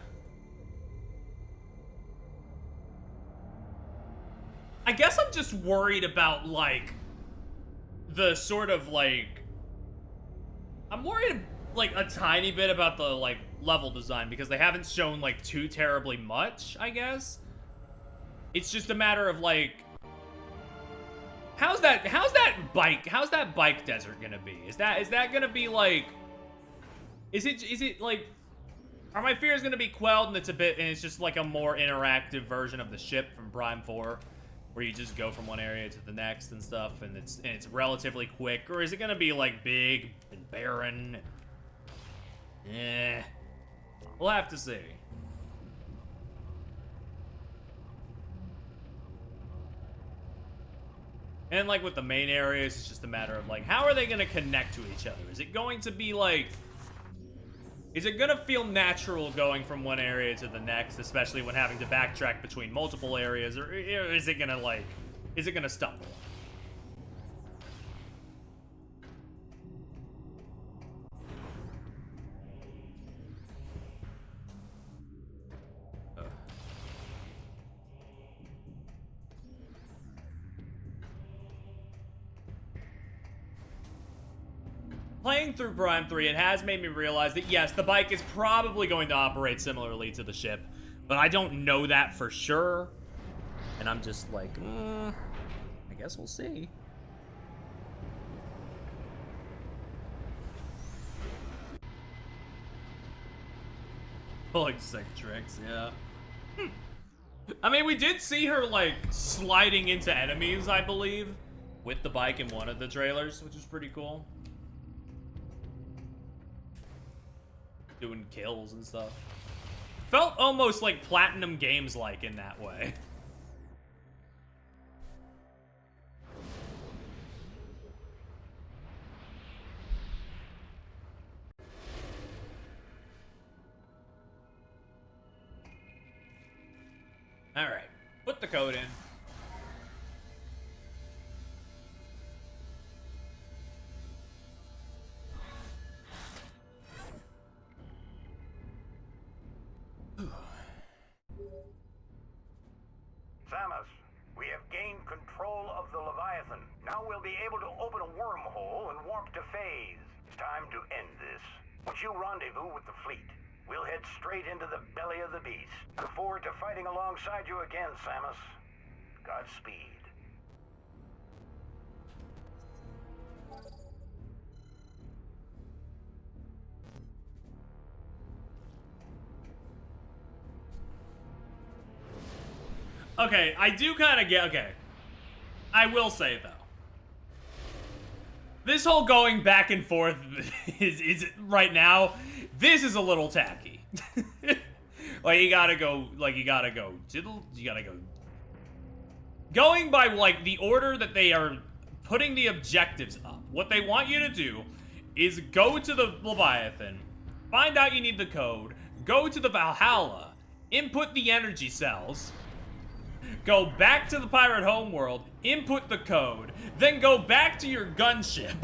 guess I'm just worried about, like, the sort of, like, I'm worried, like, a tiny bit about the, like, level design, because they haven't shown, like, too terribly much, I guess. It's just a matter of, like, How's that bike desert gonna be? Is that gonna be like, is it like, are my fears gonna be quelled and it's just like a more interactive version of the ship from Prime 4, where you just go from one area to the next and stuff, and it's relatively quick, or is it gonna be like big and barren? We'll have to see. And like with the main areas, it's just a matter of like, how are they gonna connect to each other? Is it going to be like, is it gonna feel natural going from one area to the next, especially when having to backtrack between multiple areas, or is it gonna like, is it gonna stumble? Playing through Prime 3, it has made me realize that yes, the bike is probably going to operate similarly to the ship, but I don't know that for sure. And I'm just like, I guess we'll see. Pulling sick tricks, yeah. I mean, we did see her, like, sliding into enemies, I believe, with the bike in one of the trailers, which is pretty cool. Doing kills and stuff. Felt almost like Platinum Games-like in that way. Alright, put the code in. Samus, we have gained control of the Leviathan. Now we'll be able to open a wormhole and warp to Phase. It's time to end this. Once you rendezvous with the fleet, we'll head straight into the belly of the beast. Look forward to fighting alongside you again, Samus. Godspeed. Okay, I do kind of get... Okay. I will say, though. This whole going back and forth is right now, this is a little tacky. Like, you gotta go going by, like, the order that they are putting the objectives up. What they want you to do is go to the Leviathan, find out you need the code, go to the Valhalla, input the energy cells, go back to the pirate homeworld, input the code, then go back to your gunship.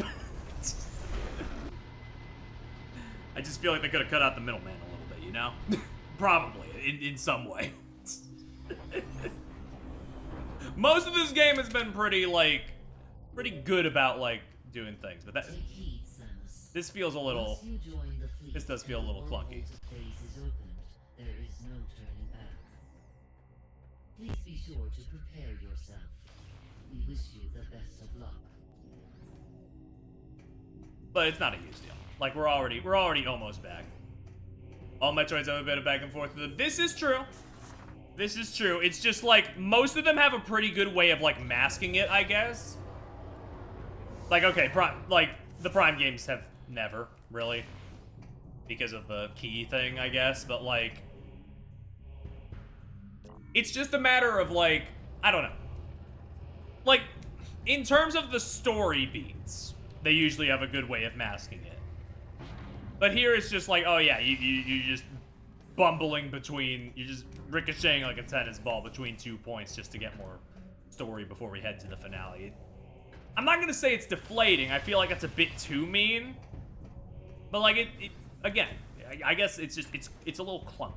I just feel like they could have cut out the middleman a little bit, you know? Probably, in some way. Most of this game has been pretty good about, like, doing things, but this feels a little, this does feel a little clunky. There is no turning back. Please be sure to prepare yourself. We wish you the best of luck. But it's not a huge deal. Like, we're already almost back. All Metroids have a bit of back and forth. This is true. This is true. It's just, like, most of them have a pretty good way of, like, masking it, I guess. Like, okay, the Prime games have never, really. Because of the key thing, I guess. But, like, it's just a matter of, like, I don't know. Like, in terms of the story beats, they usually have a good way of masking it. But here it's just like, oh yeah, you just bumbling between, you're just ricocheting like a tennis ball between 2 points just to get more story before we head to the finale. I'm not gonna say it's deflating, I feel like that's a bit too mean. But like, again, I guess it's just, it's a little clunky.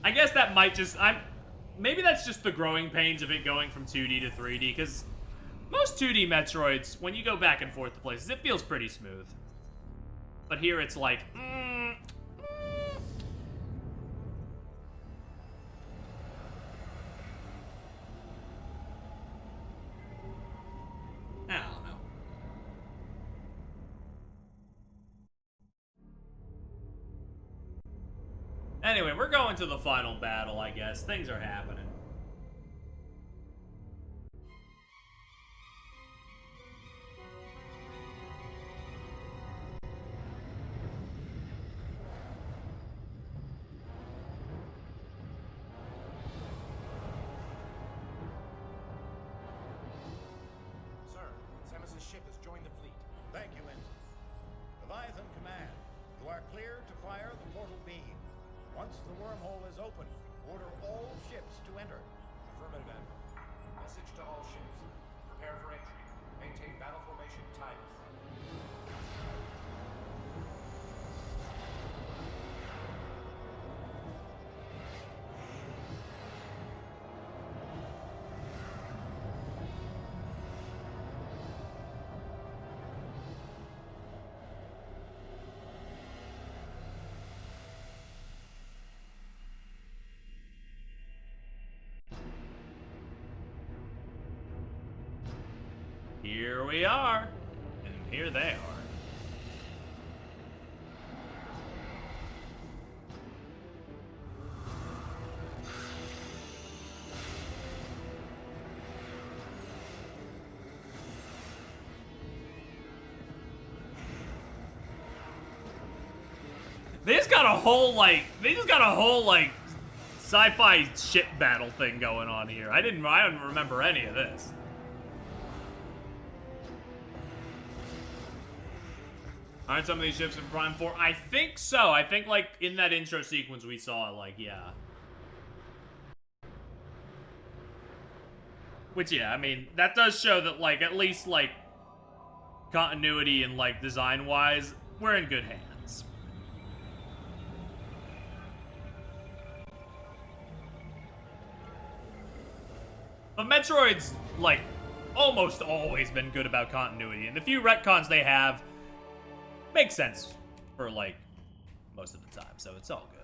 I guess that might just, maybe that's just the growing pains of it going from 2D to 3D, because most 2D Metroids, when you go back and forth to places, it feels pretty smooth. But here it's like, Anyway, we're going to the final battle, I guess. Things are happening. Sir, Samus's ship has joined the fleet. Thank you, Ensign. Leviathan Command, you are clear to fire the portal beam. Once the wormhole is open, order all ships to enter. Affirmative, Admiral. Message to all ships. Prepare for entry. Maintain battle formation Tidus. Here we are. And here they are. They just got a whole, like, sci-fi ship battle thing going on here. I don't remember any of this. Aren't some of these ships in Prime 4? I think so. I think, like, in that intro sequence we saw, like, yeah. Which, yeah, I mean, that does show that, like, at least, like, continuity and, like, design-wise, we're in good hands. But Metroid's, like, almost always been good about continuity, and the few retcons they have makes sense for, like, most of the time, so it's all good.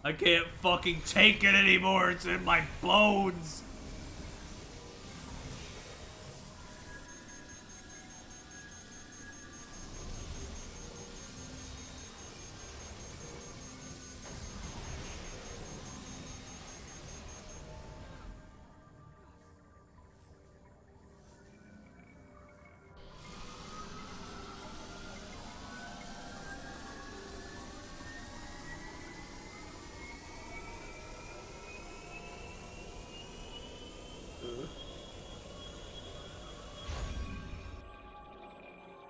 I can't fucking take it anymore. It's in my bones.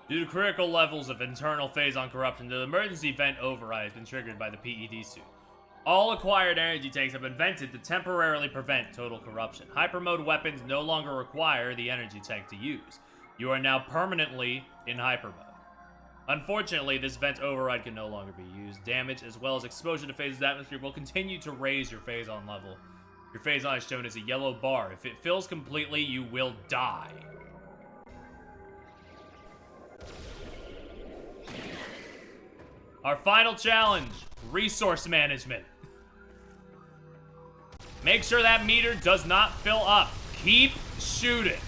Due to critical levels of internal phazon corruption, the emergency vent override has been triggered by the PED suit. All acquired energy tanks have been vented to temporarily prevent total corruption. Hypermode weapons no longer require the energy tank to use. You are now permanently in hypermode. Unfortunately, this vent override can no longer be used. Damage as well as exposure to Phazon's atmosphere will continue to raise your phazon level. Your phazon is shown as a yellow bar. If it fills completely, you will die. Our final challenge, resource management. Make sure that meter does not fill up. Keep shooting.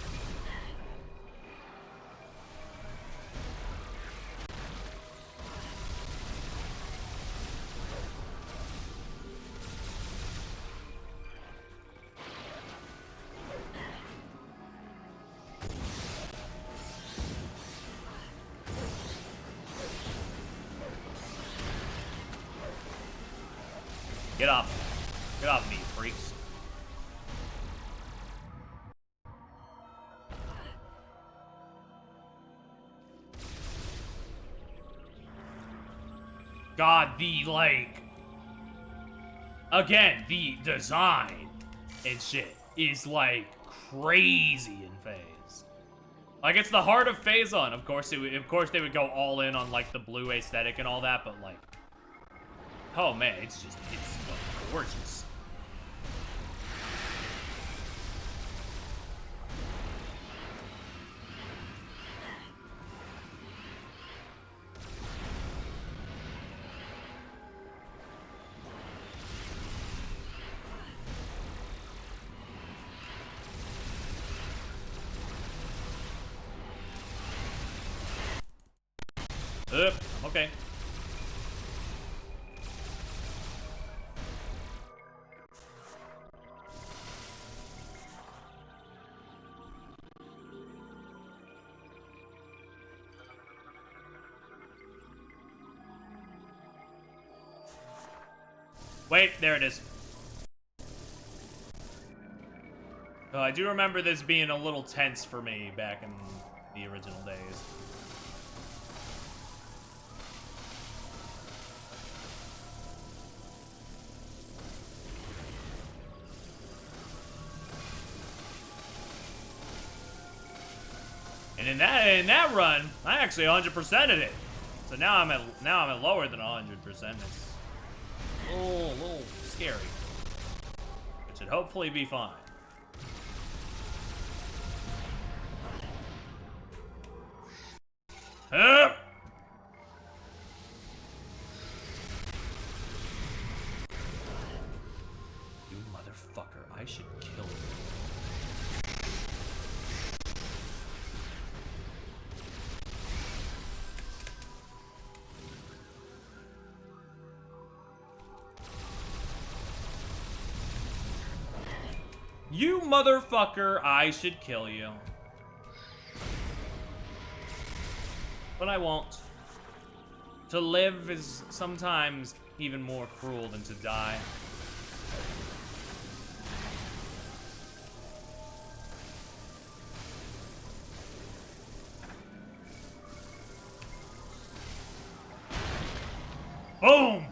Get off. Get off me, freaks. God, the, like... Again, the design and shit is, like, crazy in Phase. Like, it's the heart of Phazon. Of course, they would go all in on, like, the blue aesthetic and all that, but, like... Oh, man, it's just... It's gorgeous. Okay. Wait, there it is. I do remember this being a little tense for me back in the original days. And in that run, I actually 100%ed it. So now I'm at lower than 100%. It's a little scary. It should hopefully be fine. Up! You motherfucker, I should kill you. You motherfucker, I should kill you. But I won't. To live is sometimes even more cruel than to die. Boom!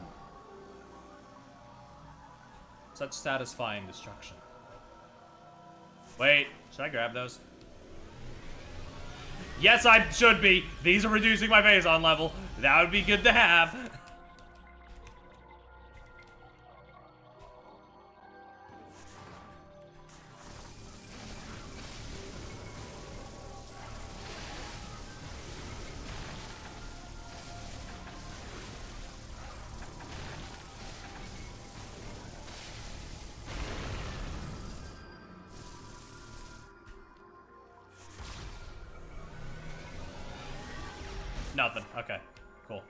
Such satisfying destruction. Wait, should I grab those? Yes, I should be. These are reducing my phase-on level. That would be good to have. Nothing. Okay. Cool.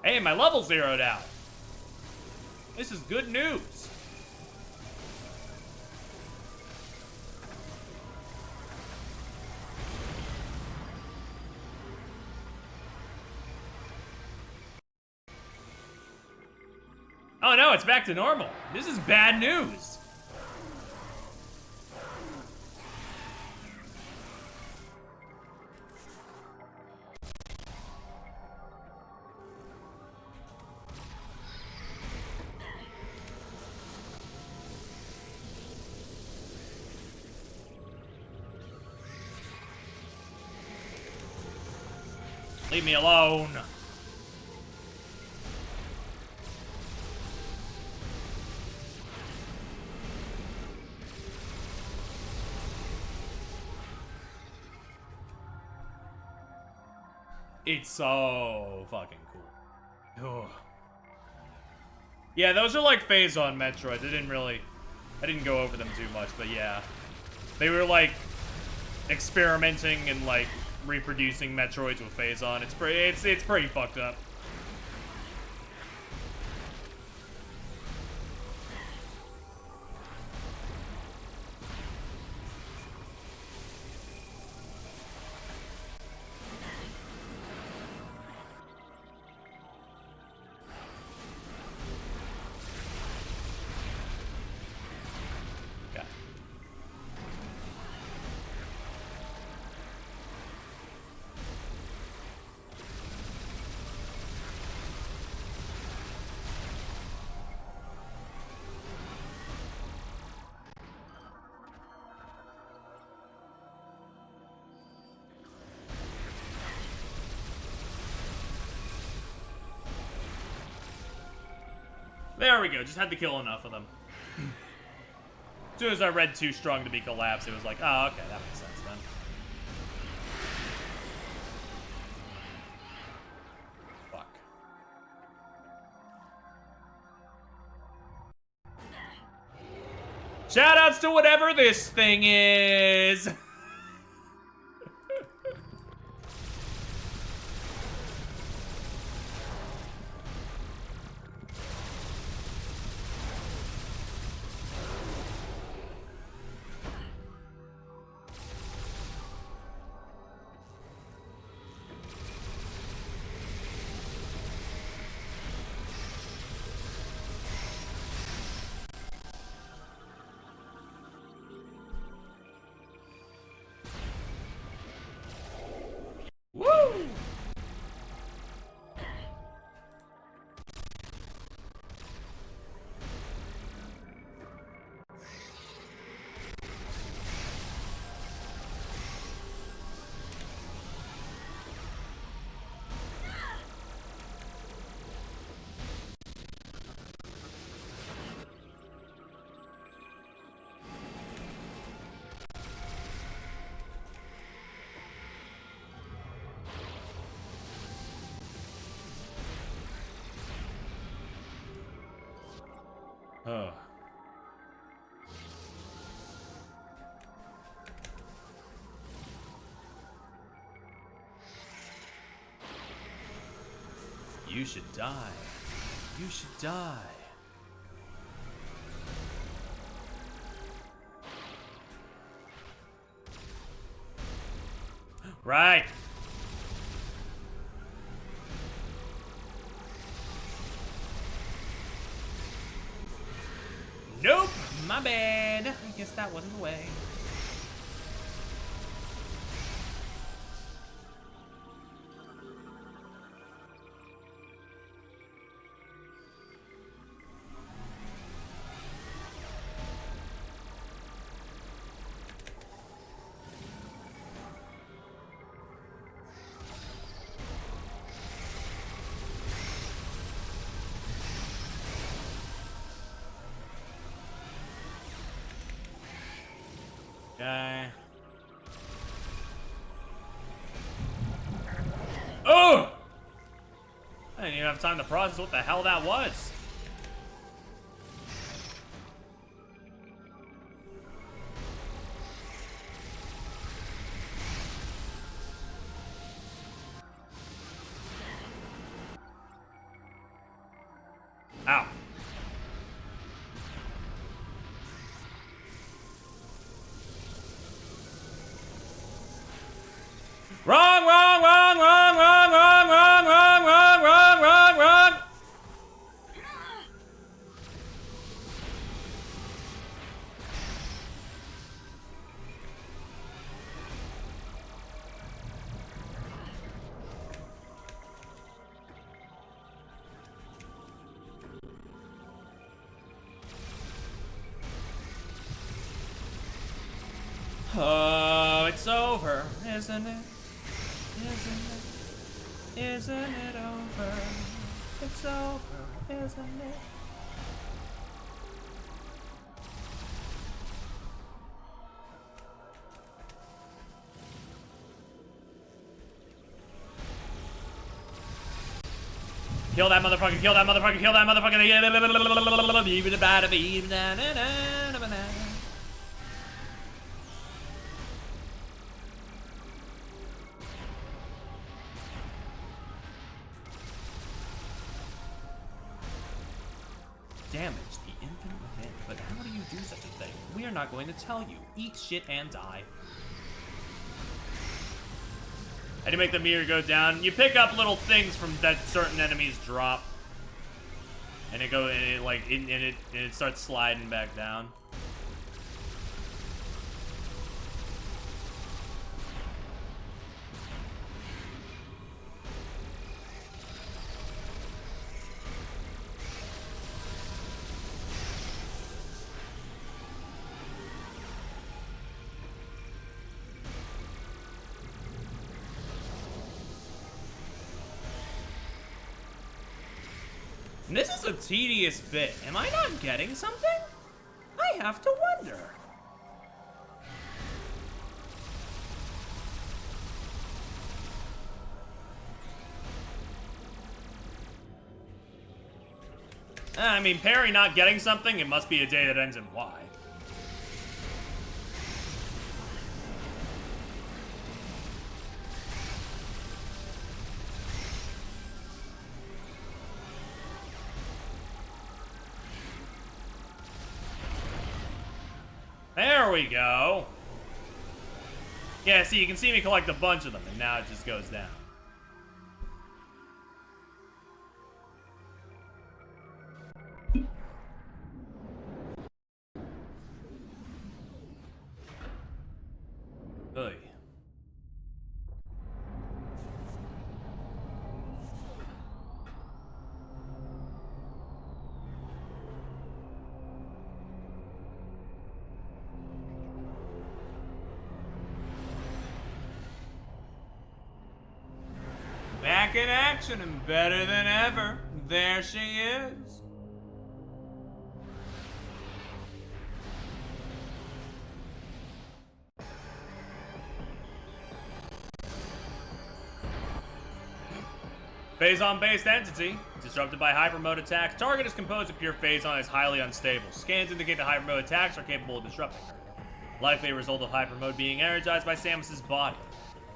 Hey, my level zeroed out. This is good news. Oh no, it's back to normal. This is bad news. Leave me alone. It's so fucking cool. Ugh. Yeah, those are like phase-on Metroids. I didn't go over them too much, but yeah. They were like experimenting and like reproducing Metroids with phase-on. It's pretty fucked up. There we go, just had to kill enough of them. As soon as I read too strong to be collapsed, it was like, oh, okay, that makes sense then. Fuck. Shoutouts to whatever this thing is. Woo! Oh. You should die. You should die. Right. Nope, my bad. I guess that wasn't the way. Okay. Oh! I didn't even have time to process what the hell that was. Ow. Wrong, wrong, wrong, wrong, wrong, wrong, wrong, wrong, wrong, wrong, wrong, wrong. Oh, it's over, isn't it? Isn't it? Isn't it over? It's over, isn't it? Kill that motherfucker, kill that motherfucker, kill that motherfucker. Damage the infinite within. But how do you do such a thing? We are not going to tell you. Eat shit and die. How do you make the meter go down? You pick up little things from that certain enemies drop, and it starts sliding back down. This is a tedious bit. Am I not getting something? I have to wonder. I mean, Perry not getting something, it must be a day that ends in Y. There we go. Yeah, see, you can see me collect a bunch of them, and now it just goes down. Oy. Back in action and better than ever. There she is. Phazon-based entity. Disrupted by hyper mode attacks. Target is composed of pure Phazon and is highly unstable. Scans indicate that hyper mode attacks are capable of disrupting her. Likely a result of hyper mode being energized by Samus's body.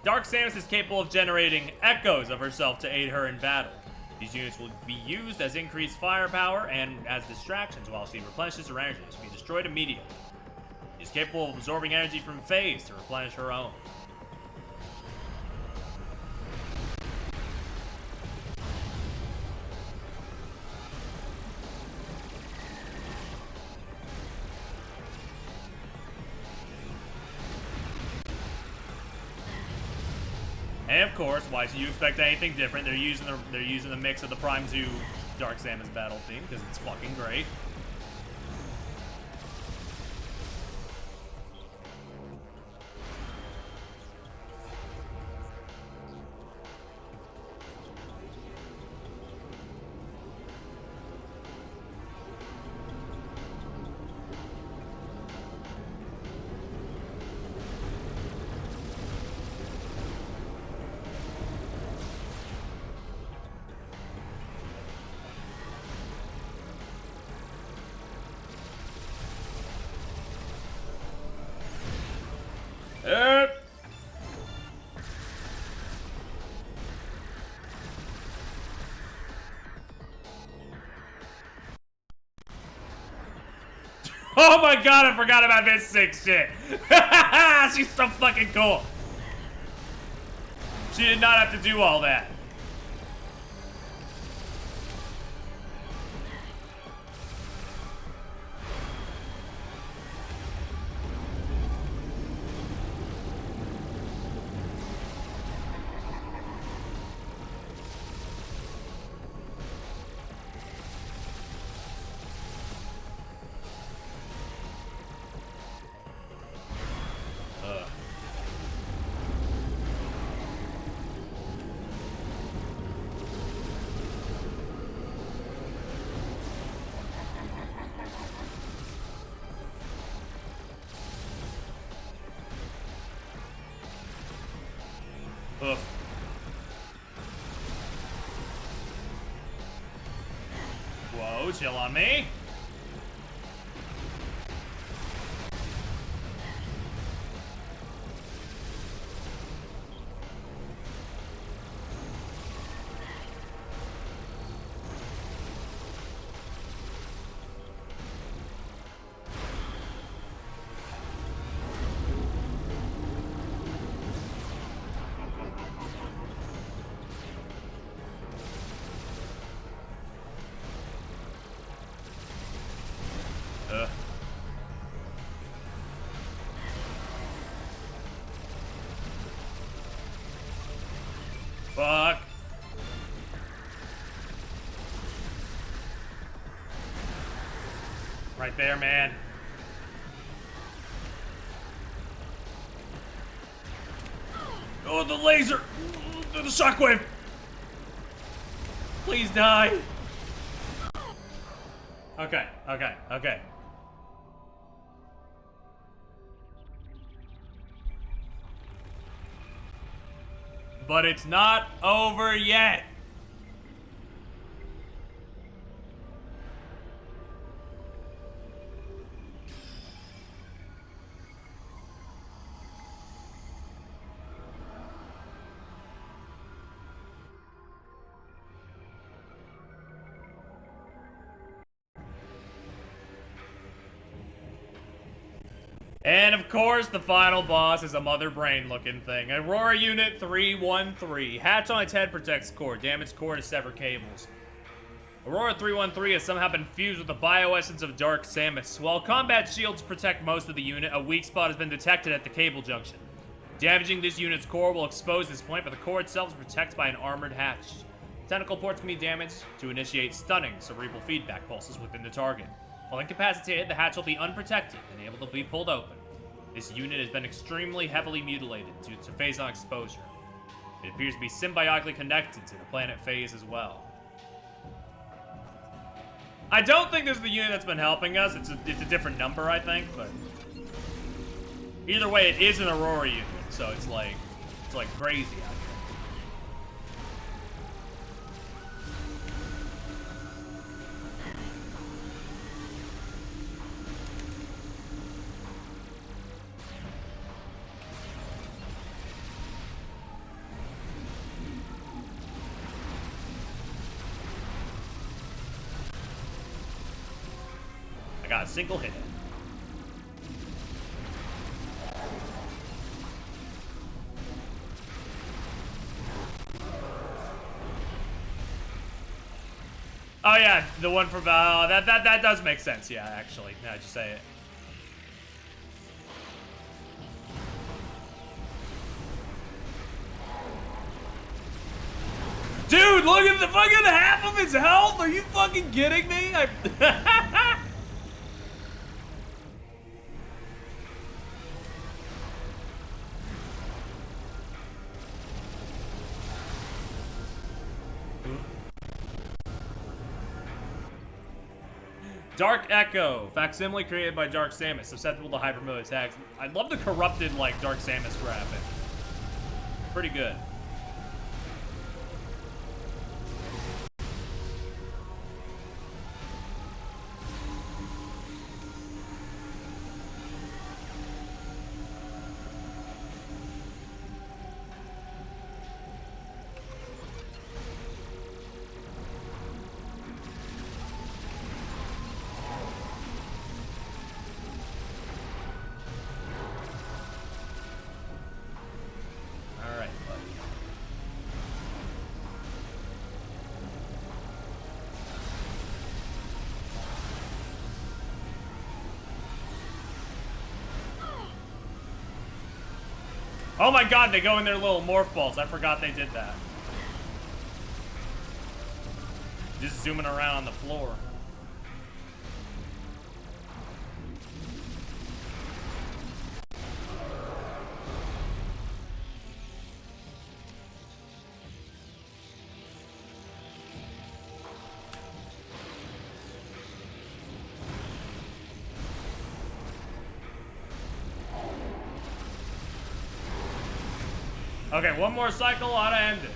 Dark Samus is capable of generating echoes of herself to aid her in battle. These units will be used as increased firepower and as distractions while she replenishes her energy. She will be destroyed immediately. She is capable of absorbing energy from Phase to replenish her own. And of course, why should you expect anything different? They're using the mix of the Prime 2 Dark Samus battle theme because it's fucking great. Oh my god, I forgot about this sick shit. She's so fucking cool. She did not have to do all that. Oof. Whoa, chill on me. Fuck. Right there, man. Oh, the laser! The shockwave! Please die. Okay, okay, okay. But it's not over yet. And of course, the final boss is a mother brain looking thing. Aurora Unit 313. Hatch on its head protects core. Damage core to sever cables. Aurora 313 has somehow been fused with the bioessence of Dark Samus. While combat shields protect most of the unit, a weak spot has been detected at the cable junction. Damaging this unit's core will expose this point, but the core itself is protected by an armored hatch. Tentacle ports can be damaged to initiate stunning cerebral feedback pulses within the target. While incapacitated, the hatch will be unprotected and able to be pulled open. This unit has been extremely heavily mutilated due to phazon exposure. It appears to be symbiotically connected to the planet phase as well. I don't think this is the unit that's been helping us. It's a different number, I think, but either way, it is an Aurora unit, so it's like crazy out here. I got a single hit. Oh yeah, the one from that does make sense. Yeah, actually, now that you say it. Dude, look at the fucking half of his health. Are you fucking kidding me? Dark Echo, facsimile created by Dark Samus, susceptible to hypermelee attacks. I love the corrupted, like, Dark Samus graphic. Pretty good. Oh my god, they go in their little morph balls. I forgot they did that. Just zooming around on the floor. Okay, one more cycle ought to end it.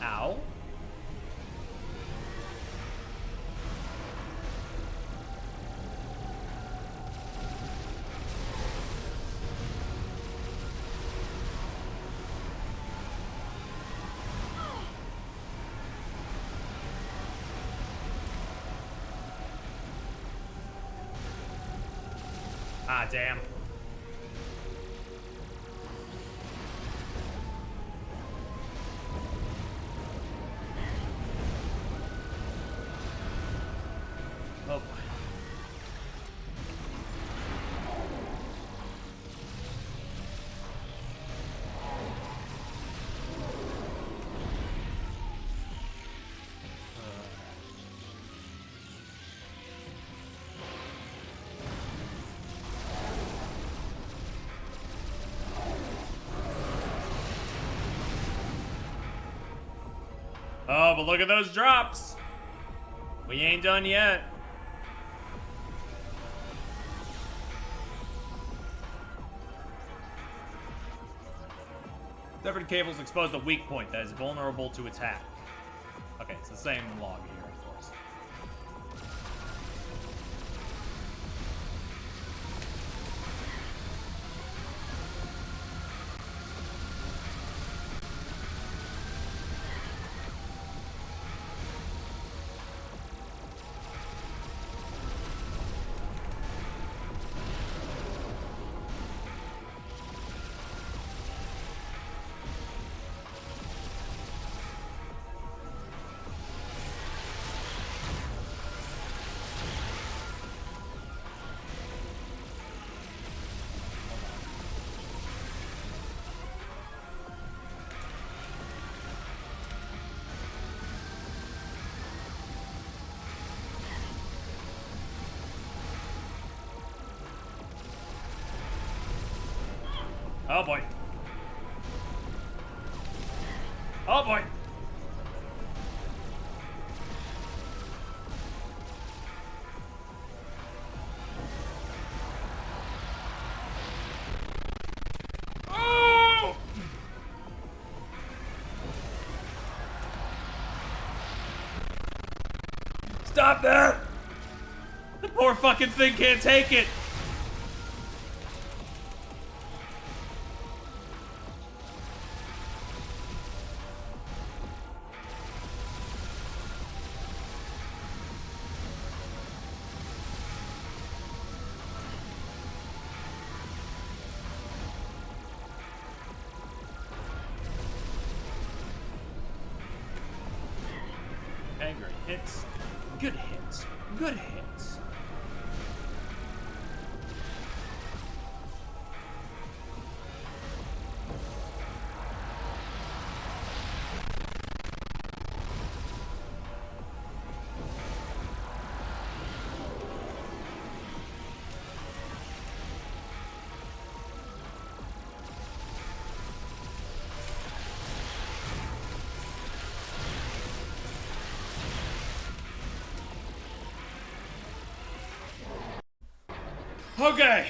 Ow. Ah, damn. Oh boy. Oh, but look at those drops. We ain't done yet. Severed cables expose a weak point that is vulnerable to attack. Okay, it's the same log here, of course. Oh boy. Oh boy. Oh! Stop that! The poor fucking thing can't take it! Angry hits. Good hits. Good hits. Okay.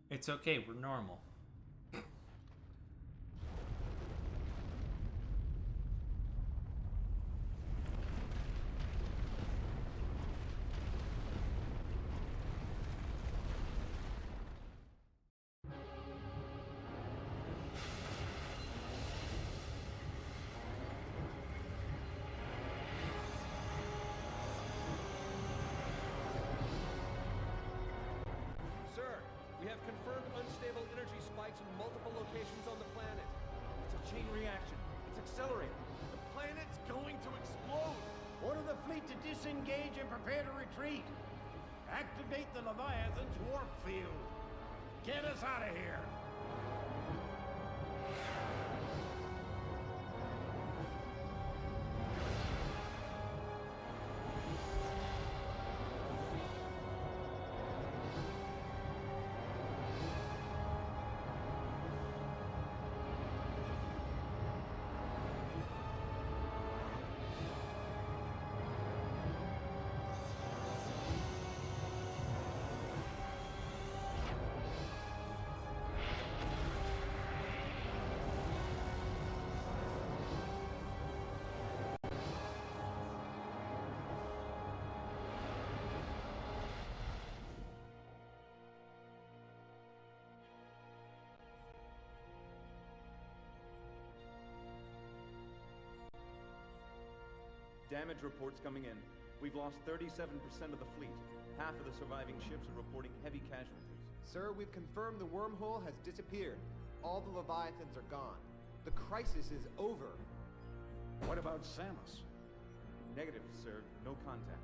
It's okay, we're normal. Sir, we have confirmed unstable energy spikes in multiple locations on the planet. It's a chain reaction. It's accelerating. The planet's going to explode. Order the fleet to disengage and prepare to retreat. Activate the Leviathan's warp field. Get us out of here. Damage reports coming in. We've lost 37% of the fleet. Half of the surviving ships are reporting heavy casualties. Sir, we've confirmed the wormhole has disappeared. All the Leviathans are gone. The crisis is over. What about Samus? Negative, sir. No contact.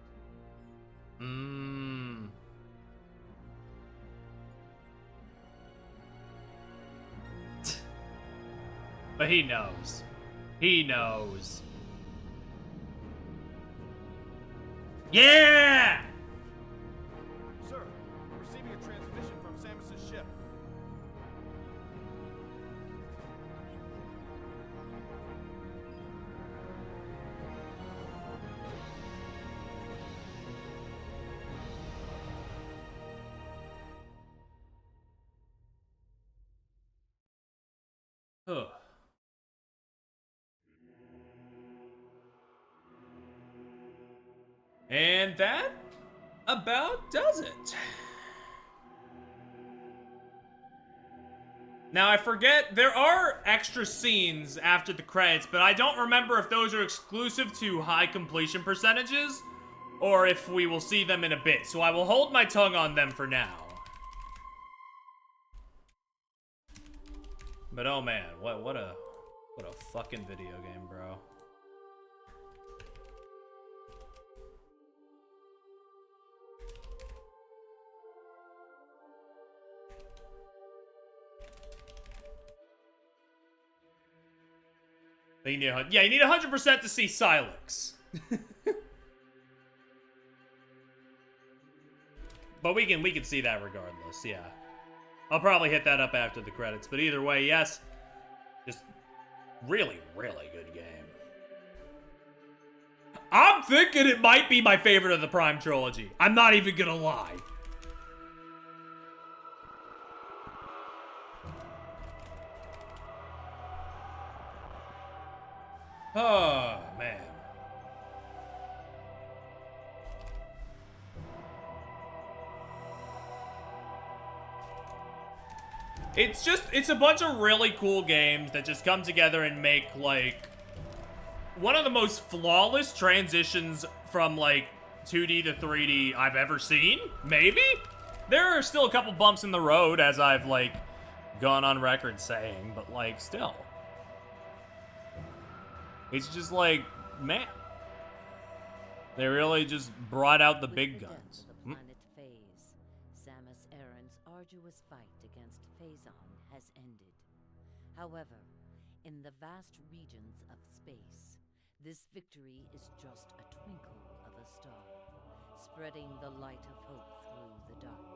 But he knows. He knows. Yeah! Sir, we're receiving a transmission from Samus's ship. Ugh. And that about does it. Now, I forget, there are extra scenes after the credits, but I don't remember if those are exclusive to high completion percentages, or if we will see them in a bit, so I will hold my tongue on them for now. But oh man, what a fucking video game, bro. You need you need 100% to see Silex. But we can see that regardless, yeah. I'll probably hit that up after the credits, but either way, yes. Just really, really good game. I'm thinking it might be my favorite of the Prime trilogy. I'm not even gonna lie. Oh, man. It's a bunch of really cool games that just come together and make, like, one of the most flawless transitions from, like, 2D to 3D I've ever seen. Maybe? There are still a couple bumps in the road, as I've, like, gone on record saying, but, like, still. It's just like, man. They really just brought out the big guns. Planet Phase, Samus Aran's arduous fight against Phazon has ended. However, in the vast regions of space, this victory is just a twinkle of a star, spreading the light of hope through the darkness.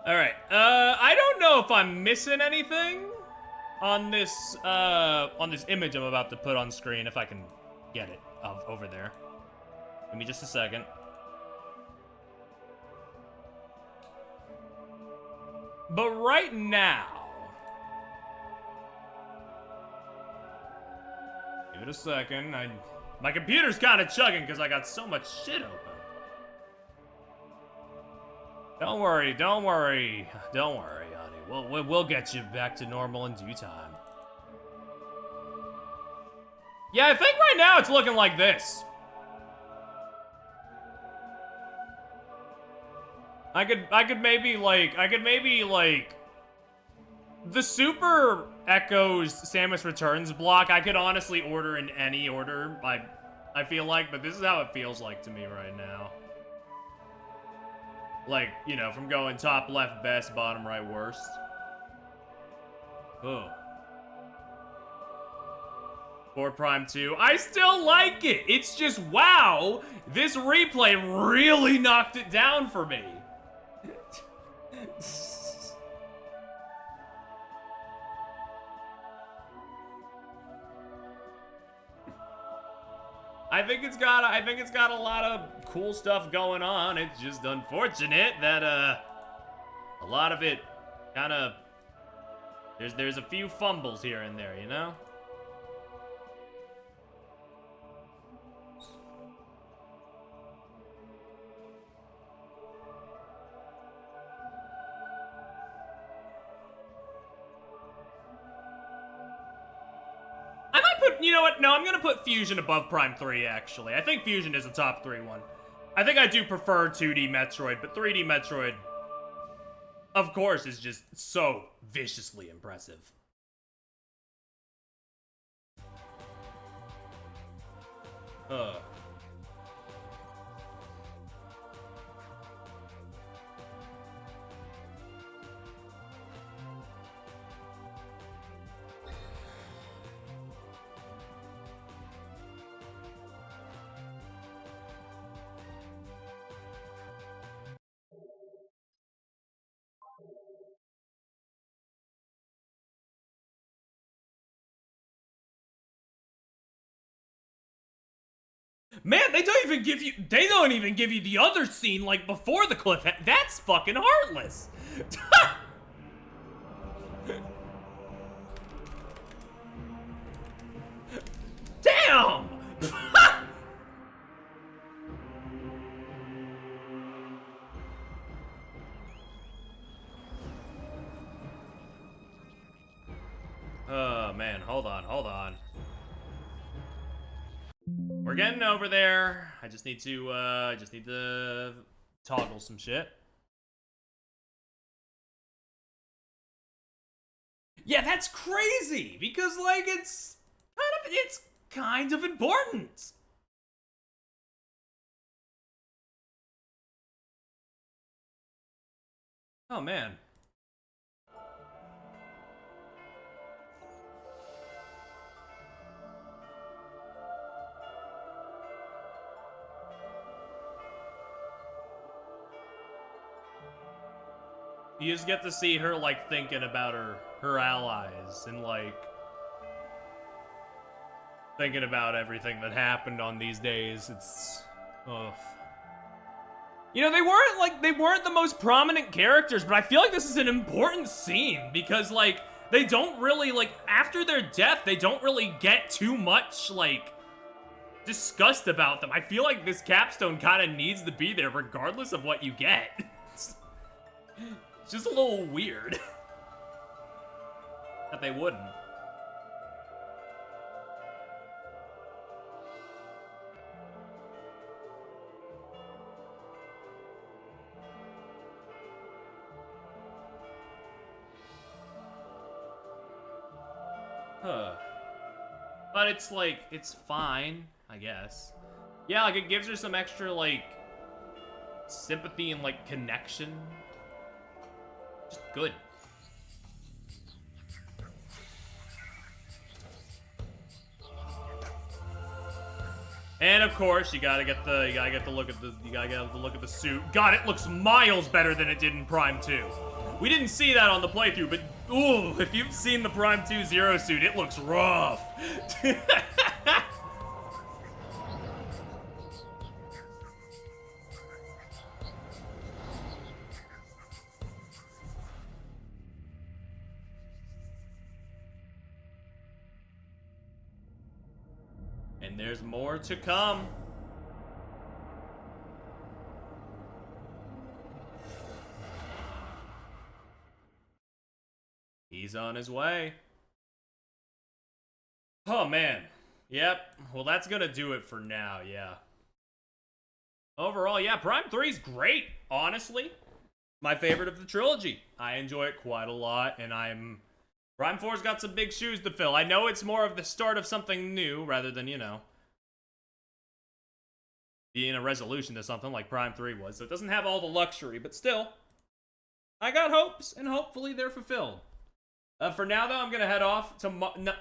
Alright, I don't know if I'm missing anything on this image I'm about to put on screen, if I can get it over there. Give me just a second. But right now, give it a second. My computer's kind of chugging because I got so much shit open. Don't worry, don't worry, don't worry, honey. We'll get you back to normal in due time. Yeah, I think right now it's looking like this. I could maybe like the Super Echoes Samus Returns block. I could honestly order in any order. I feel like, but this is how it feels like to me right now. Like, you know, from going top left best, bottom right worst. Oh. 4 Prime 2. I still like it. It's just, wow, this replay really knocked it down for me. I think it's got a lot of cool stuff going on. It's just unfortunate that a lot of it kind of there's a few fumbles here and there, you know? I might put, you know what? No, I'm gonna put Fusion above Prime 3, actually. I think Fusion is a top 3 one. I think I do prefer 2D Metroid, but 3D Metroid, of course, is just so viciously impressive. Man, they don't even give you the other scene, like, before the cliff. That's fucking heartless. Damn! Oh, man, hold on. We're getting over there. I just need to toggle some shit. Yeah, that's crazy because like it's kind of important. Oh man. You just get to see her like thinking about her allies and like thinking about everything that happened on these days. It's ugh. You know, they weren't the most prominent characters, but I feel like this is an important scene because like they don't really like after their death, they don't really get too much like discussed about them. I feel like this capstone kind of needs to be there regardless of what you get. It's just a little weird that they wouldn't. Huh. But it's like, it's fine, I guess. Yeah, like it gives her some extra like sympathy and like connection. Just good. And of course, you gotta get the look at the suit. God, it looks miles better than it did in Prime 2. We didn't see that on the playthrough, but ooh, if you've seen the Prime 2 Zero suit, it looks rough. And there's more to come. He's on his way. Oh, man. Yep. Well, that's gonna do it for now, yeah. Overall, yeah, Prime 3's great, honestly. My favorite of the trilogy. I enjoy it quite a lot, and Prime 4's got some big shoes to fill. I know it's more of the start of something new, rather than, you know, being a resolution to something like Prime 3 was. So it doesn't have all the luxury, but still, I got hopes, and hopefully they're fulfilled. For now, though, I'm going to head off.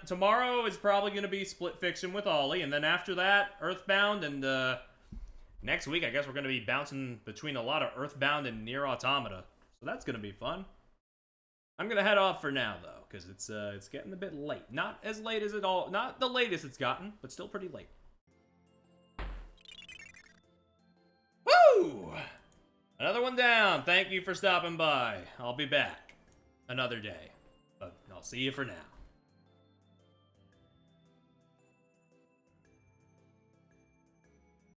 Tomorrow is probably going to be Split Fiction with Ollie, and then after that, Earthbound, and next week, I guess we're going to be bouncing between a lot of Earthbound and Nier Automata. So that's going to be fun. I'm going to head off for now, though, because it's getting a bit late. Not as late as not the latest it's gotten, but still pretty late. Woo! Another one down. Thank you for stopping by. I'll be back another day. But I'll see you for now.